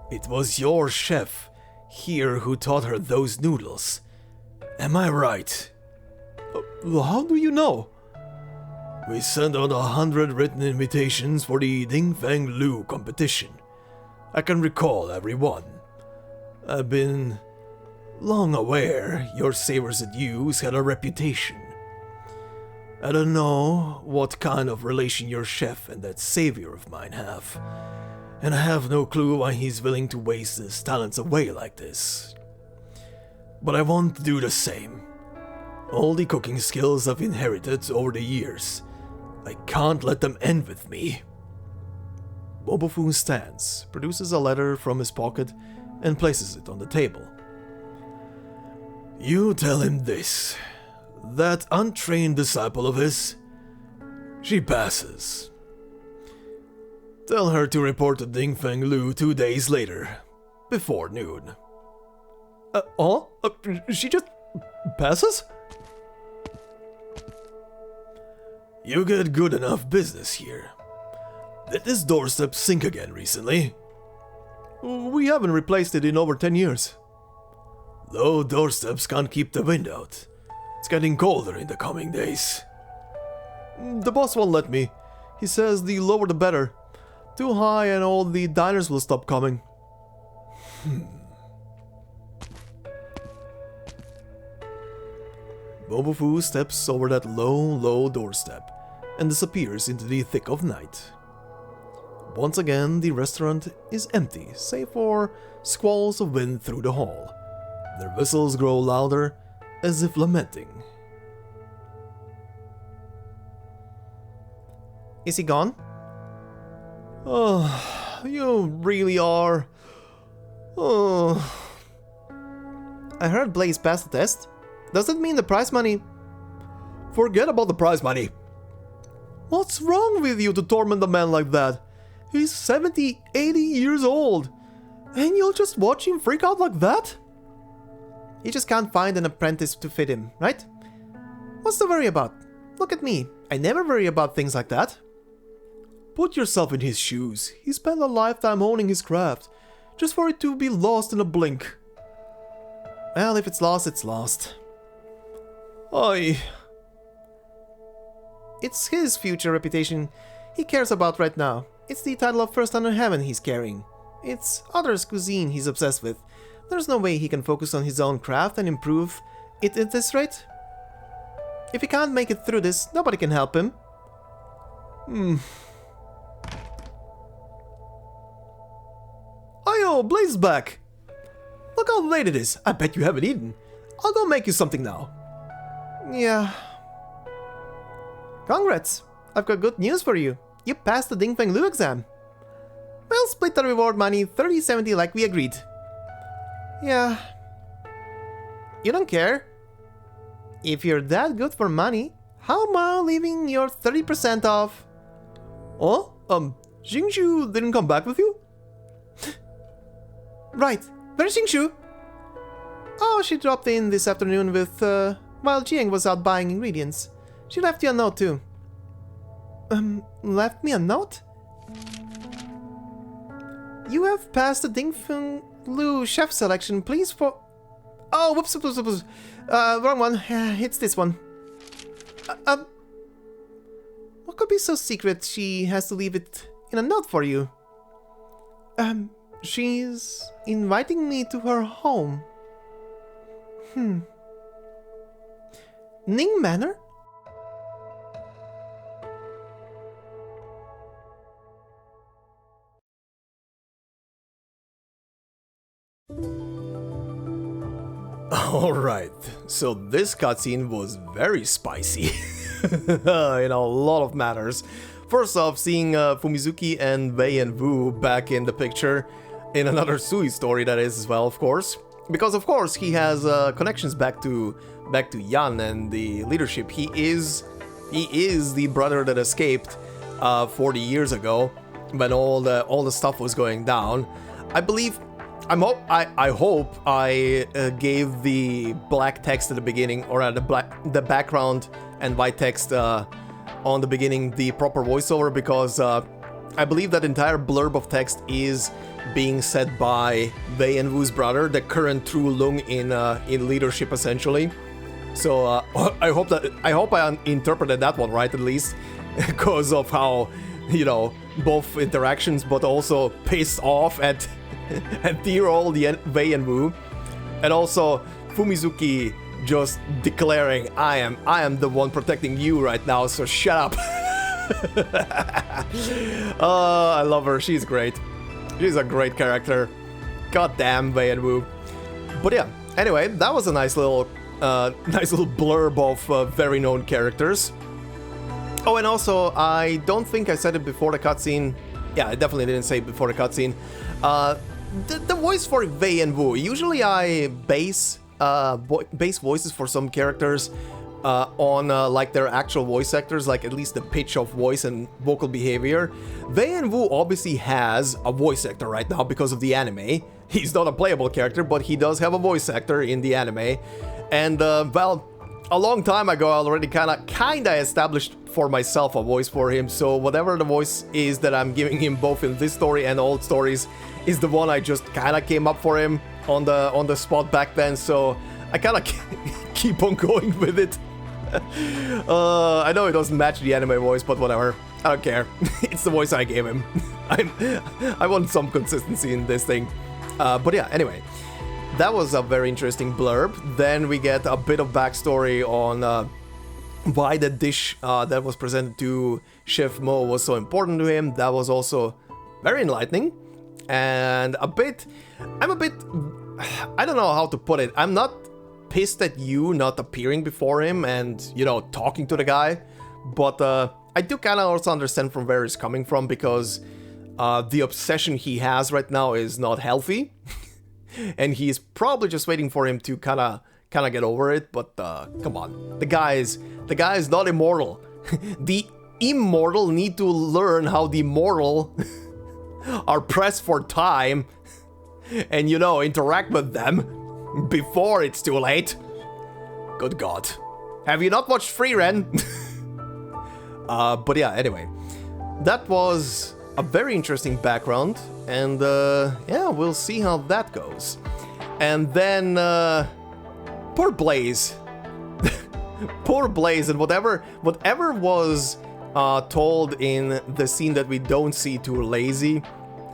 It was your chef here who taught her those noodles. Am I right? How do you know? We sent out 100 written invitations for the Ding Feng Lu competition. I can recall every one. I've been long aware your savers at Yu's had a reputation. I don't know what kind of relation your chef and that savior of mine have, and I have no clue why he's willing to waste his talents away like this. But I won't do the same. All the cooking skills I've inherited over the years, I can't let them end with me. Bobofu stands, produces a letter from his pocket, and places it on the table. You tell him this. That untrained disciple of his, she passes. Tell her to report to Ding Feng Lu 2 days later, before noon. She just passes? You get good enough business here. Did this doorstep sink again recently? We haven't replaced it in over 10 years. Low doorsteps can't keep the wind out. It's getting colder in the coming days. The boss won't let me. He says the lower the better. Too high and all the diners will stop coming. Bobofu steps over that low doorstep and disappears into the thick of night. Once again, the restaurant is empty, save for squalls of wind through the hall. Their whistles grow louder, as if lamenting. Is he gone? Oh, you really are. Oh. I heard Blaze passed the test. Does that mean the prize money? Forget about the prize money. What's wrong with you to torment a man like that? He's 70, 80 years old. And you'll just watch him freak out like that? He just can't find an apprentice to fit him, right? What's to worry about? Look at me. I never worry about things like that. Put yourself in his shoes. He spent a lifetime honing his craft, just for it to be lost in a blink. Well, if it's lost, it's lost. It's his future reputation he cares about right now. It's the title of First Under Heaven he's carrying. It's others' cuisine he's obsessed with. There's no way he can focus on his own craft and improve it at this rate. If he can't make it through this, nobody can help him. Ayo, Blaze back! Look how late it is. I bet you haven't eaten. I'll go make you something now. Yeah. Congrats! I've got good news for you. You passed the Ding Feng Lu exam. We'll split the reward money 30-70 like we agreed. Yeah. You don't care? If you're that good for money, how about leaving your 30% off? Oh? Xingqiu didn't come back with you? Right. Where's Xingqiu? Oh, she dropped in this afternoon with, while Jiang was out buying ingredients. She left you a note too. Left me a note? You have passed the Ding Feng Lu chef selection. Please for... Oh, whoops. Wrong one. It's this one. What could be so secret she has to leave it in a note for you? She's inviting me to her home. Ning Manor? Alright, so this cutscene was very spicy in a lot of matters. First off, seeing Fumizuki and Wei and Wu back in the picture in another Sui story, that is, as well, of course. Because of course he has connections back to Yan and the leadership. He is the brother that escaped 40 years ago when all the stuff was going down. I hope I gave the black text at the beginning, or the background and white text on the beginning the proper voiceover, because I believe that entire blurb of text is being said by Wei and Wu's brother, the current true Lung in leadership, essentially. So I hope I interpreted that one right, at least, because of how, you know, both interactions, but also pissed off at Tyrol, the Wei and Wu, and also Fumizuki just declaring, I am the one protecting you right now, so shut up. I love her, she's great. She's a great character. God damn, Wei and Wu. But yeah, anyway, that was a nice little blurb of very known characters. Oh, and also, I don't think I said it before the cutscene. Yeah, I definitely didn't say it before the cutscene. The voice for Wei and Wu. Usually I base voices for some characters on like their actual voice actors, like at least the pitch of voice and vocal behavior. Wei and Wu obviously has a voice actor right now because of the anime. He's not a playable character, but he does have a voice actor in the anime. And well, a long time ago I already kinda established for myself a voice for him, so whatever the voice is that I'm giving him both in this story and old stories is the one I just kinda came up for him on the spot back then, so I kinda keep on going with it. I know it doesn't match the anime voice, but whatever. I don't care. It's the voice I gave him. I want some consistency in this thing. But yeah, anyway. That was a very interesting blurb. Then we get a bit of backstory on why the dish that was presented to Chef Mo was so important to him. That was also very enlightening. And I don't know how to put it. I'm not pissed at you not appearing before him and, you know, talking to the guy. But I do kind of also understand from where he's coming from, because the obsession he has right now is not healthy. And he's probably just waiting for him to kind of get over it. But come on, the guy is not immortal. The immortal need to learn how the mortal are pressed for time, and, you know, interact with them before it's too late. Good God, have you not watched Free Ren? But yeah, anyway, that was a very interesting background, and yeah, we'll see how that goes. And then poor Blaze. Poor Blaze, and whatever was told in the scene that we don't see to Lazy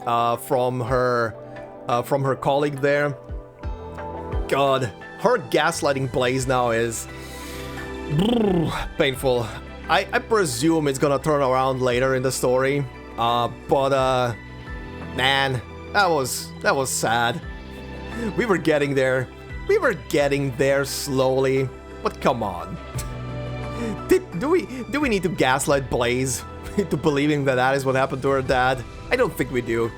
from her colleague there. God, her gaslighting Blaze now is painful. I presume it's gonna turn around later in the story. But man, that was sad. We were getting there. We were getting there slowly. But come on. Do we need to gaslight Blaze into believing that is what happened to her dad? I don't think we do.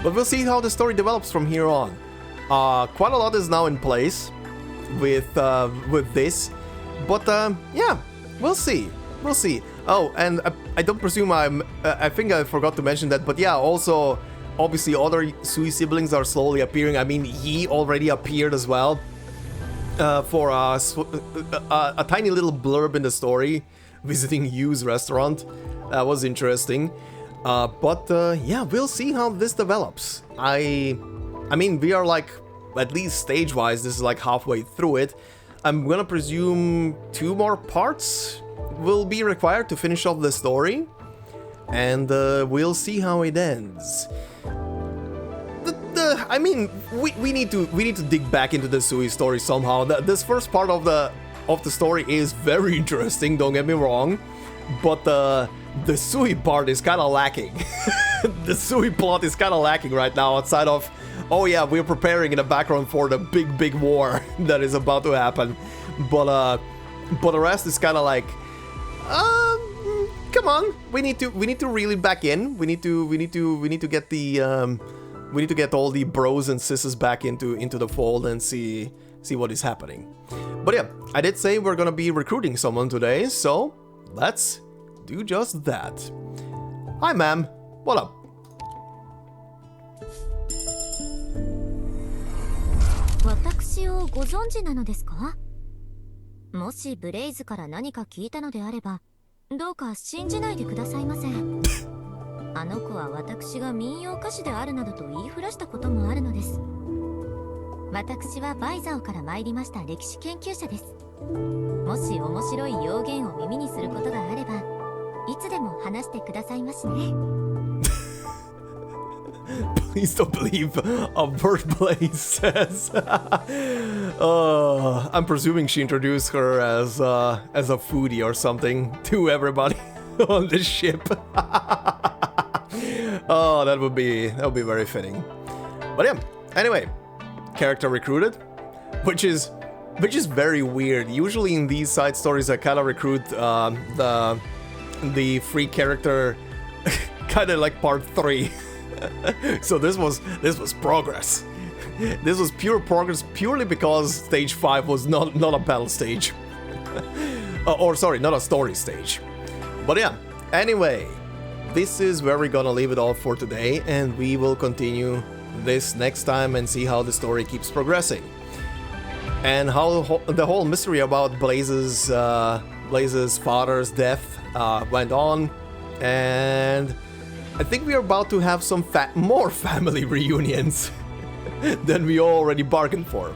But we'll see how the story develops from here on. Quite a lot is now in place with this. But yeah, we'll see. We'll see. Oh, and I don't presume I think I forgot to mention that, but yeah, also, obviously other Sui siblings are slowly appearing. I mean, he already appeared as well for a tiny little blurb in the story, visiting Yu's restaurant. That was interesting. But yeah, we'll see how this develops. I mean, we are like, at least stage-wise, this is like halfway through it. I'm gonna presume 2 more parts will be required to finish off the story, and we'll see how it ends. I mean, we need to dig back into the Sui story somehow. This first part of the story is very interesting, don't get me wrong, but the Sui part is kind of lacking. The Sui plot is kind of lacking right now, outside of, oh yeah, we're preparing in the background for the big war that is about to happen. But the rest is kind of like, come on, we need to reel it back in. We need to get the we need to get all the bros and sisters back into the fold and see what is happening. But yeah, I did say we're gonna be recruiting someone today, so let's do just that. Hi, ma'am. What up? 私をご存知なのですか？もしブレイズから何か聞いたのであれば、どうか信じないでくださいませ。あの子は私が民謡歌手であるなどと言いふらしたこともあるのです。私はバイザオから参りました歴史研究者です。もし面白い妖言を耳にすることがあれば、いつでも話してくださいましね。Please don't believe a word Blaze says. I'm presuming she introduced her as a foodie or something to everybody on the ship. Oh, that would be very fitting. But yeah, anyway, character recruited, which is very weird. Usually in these side stories, I kind of recruit the free character, kind of like part 3. So this was progress. This was pure progress, purely because stage 5 was not a battle stage. Or sorry, not a story stage. But yeah, anyway, this is where we're gonna leave it all for today, and we will continue this next time and see how the story keeps progressing. And how the whole mystery about Blaze's father's death went on, and I think we are about to have some more family reunions than we already bargained for.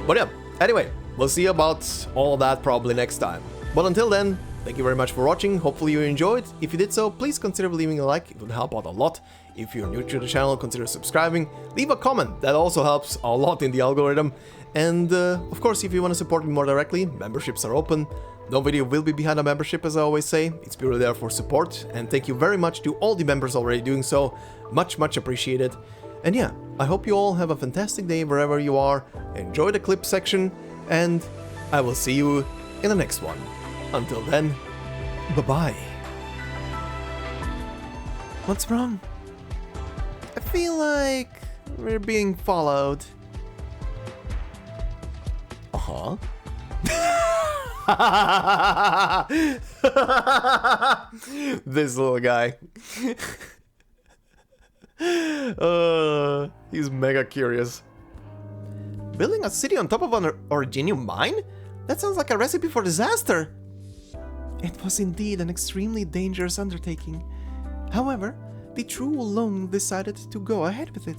But yeah, anyway, we'll see about all that probably next time. But until then, thank you very much for watching, hopefully you enjoyed. If you did so, please consider leaving a like, it would help out a lot. If you're new to the channel, consider subscribing, leave a comment, that also helps a lot in the algorithm. And of course, if you want to support me more directly, memberships are open. No video will be behind a membership, as I always say, it's purely there for support. And thank you very much to all the members already doing so, much appreciated. And yeah, I hope you all have a fantastic day wherever you are, enjoy the clip section, and I will see you in the next one. Until then, bye-bye. What's wrong? I feel like we're being followed. Uh-huh. This little guy. He's mega curious. Building a city on top of an originium mine? That sounds like a recipe for disaster. It was indeed an extremely dangerous undertaking. However, the true Long decided to go ahead with it.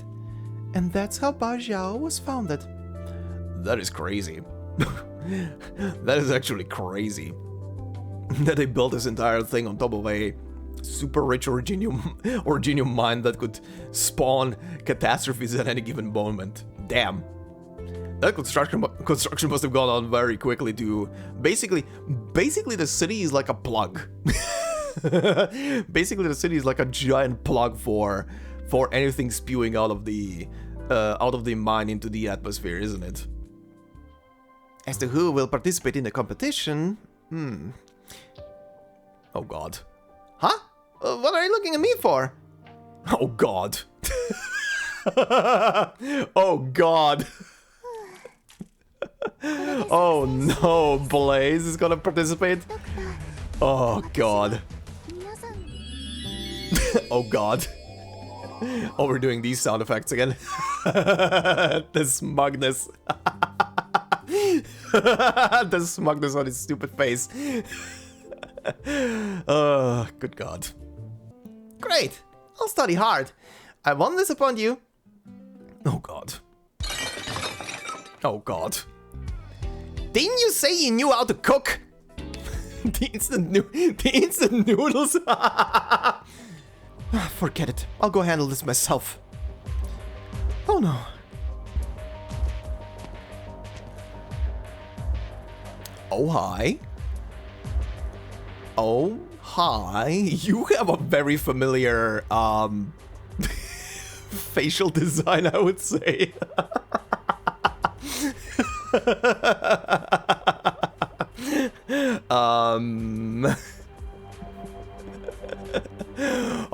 And that's how Baizao was founded. That is crazy. That is actually crazy. That they built this entire thing on top of a super rich originium mine that could spawn catastrophes at any given moment. Damn. That construction must have gone on very quickly to basically the city is like a plug. Basically the city is like a giant plug for anything spewing out of the mine into the atmosphere, isn't it? As to who will participate in the competition, Oh god. Huh? What are you looking at me for? Oh god. Oh god. Oh no, Blaze is gonna participate. Oh god. Oh god. Oh, we're doing these sound effects again. The smugness. The smugness on his stupid face. Good god. Great! I'll study hard. I won't disappoint you. Oh god. Oh god. Didn't you say you knew how to cook? The instant noodles. Forget it. I'll go handle this myself. Oh no. Oh hi. Oh hi. You have a very familiar facial design, I would say.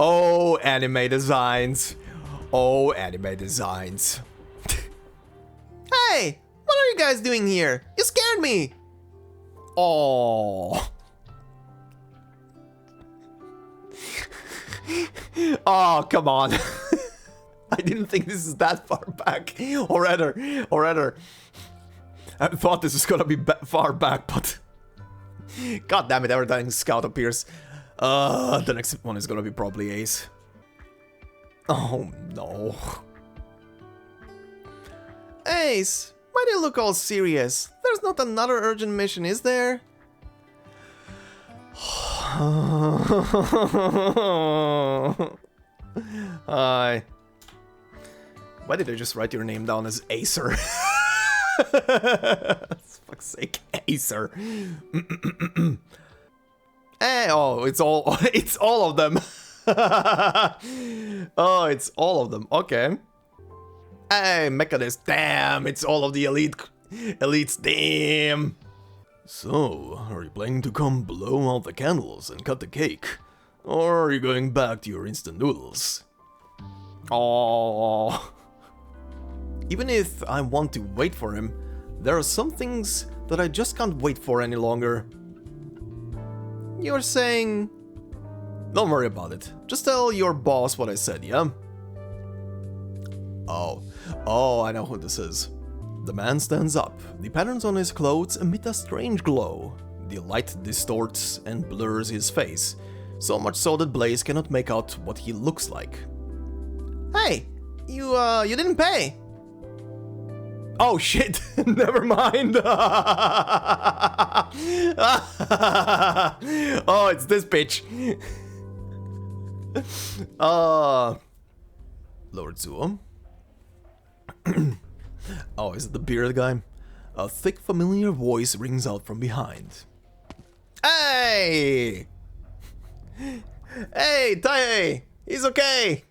Oh, anime designs. Oh, anime designs. Hey! What are you guys doing here? You scared me! Oh. Oh, come on. I didn't think this is that far back. Or rather, I thought this was gonna be far back, but god damn it, every time Scout appears, the next one is gonna be probably Ace. Oh no. Ace, why do you look all serious? There's not another urgent mission, is there? Hi. Why did I just write your name down as Acer? For fuck's sake, Acer. Hey, oh, it's all of them. Oh, it's all of them. Okay. Hey, Mechanist, damn, it's all of the elites, damn. So, are you planning to come blow out the candles and cut the cake? Or are you going back to your instant noodles? Oh. Even if I want to wait for him, there are some things that I just can't wait for any longer. You're saying... Don't worry about it. Just tell your boss what I said, yeah? Oh, I know who this is. The man stands up. The patterns on his clothes emit a strange glow. The light distorts and blurs his face, so much so that Blaze cannot make out what he looks like. Hey, you didn't pay. Oh shit! Never mind. Oh, it's this bitch. Lord Zuo. Oh, is it the bearded guy? A thick, familiar voice rings out from behind. Hey! Hey, Tae! He's okay!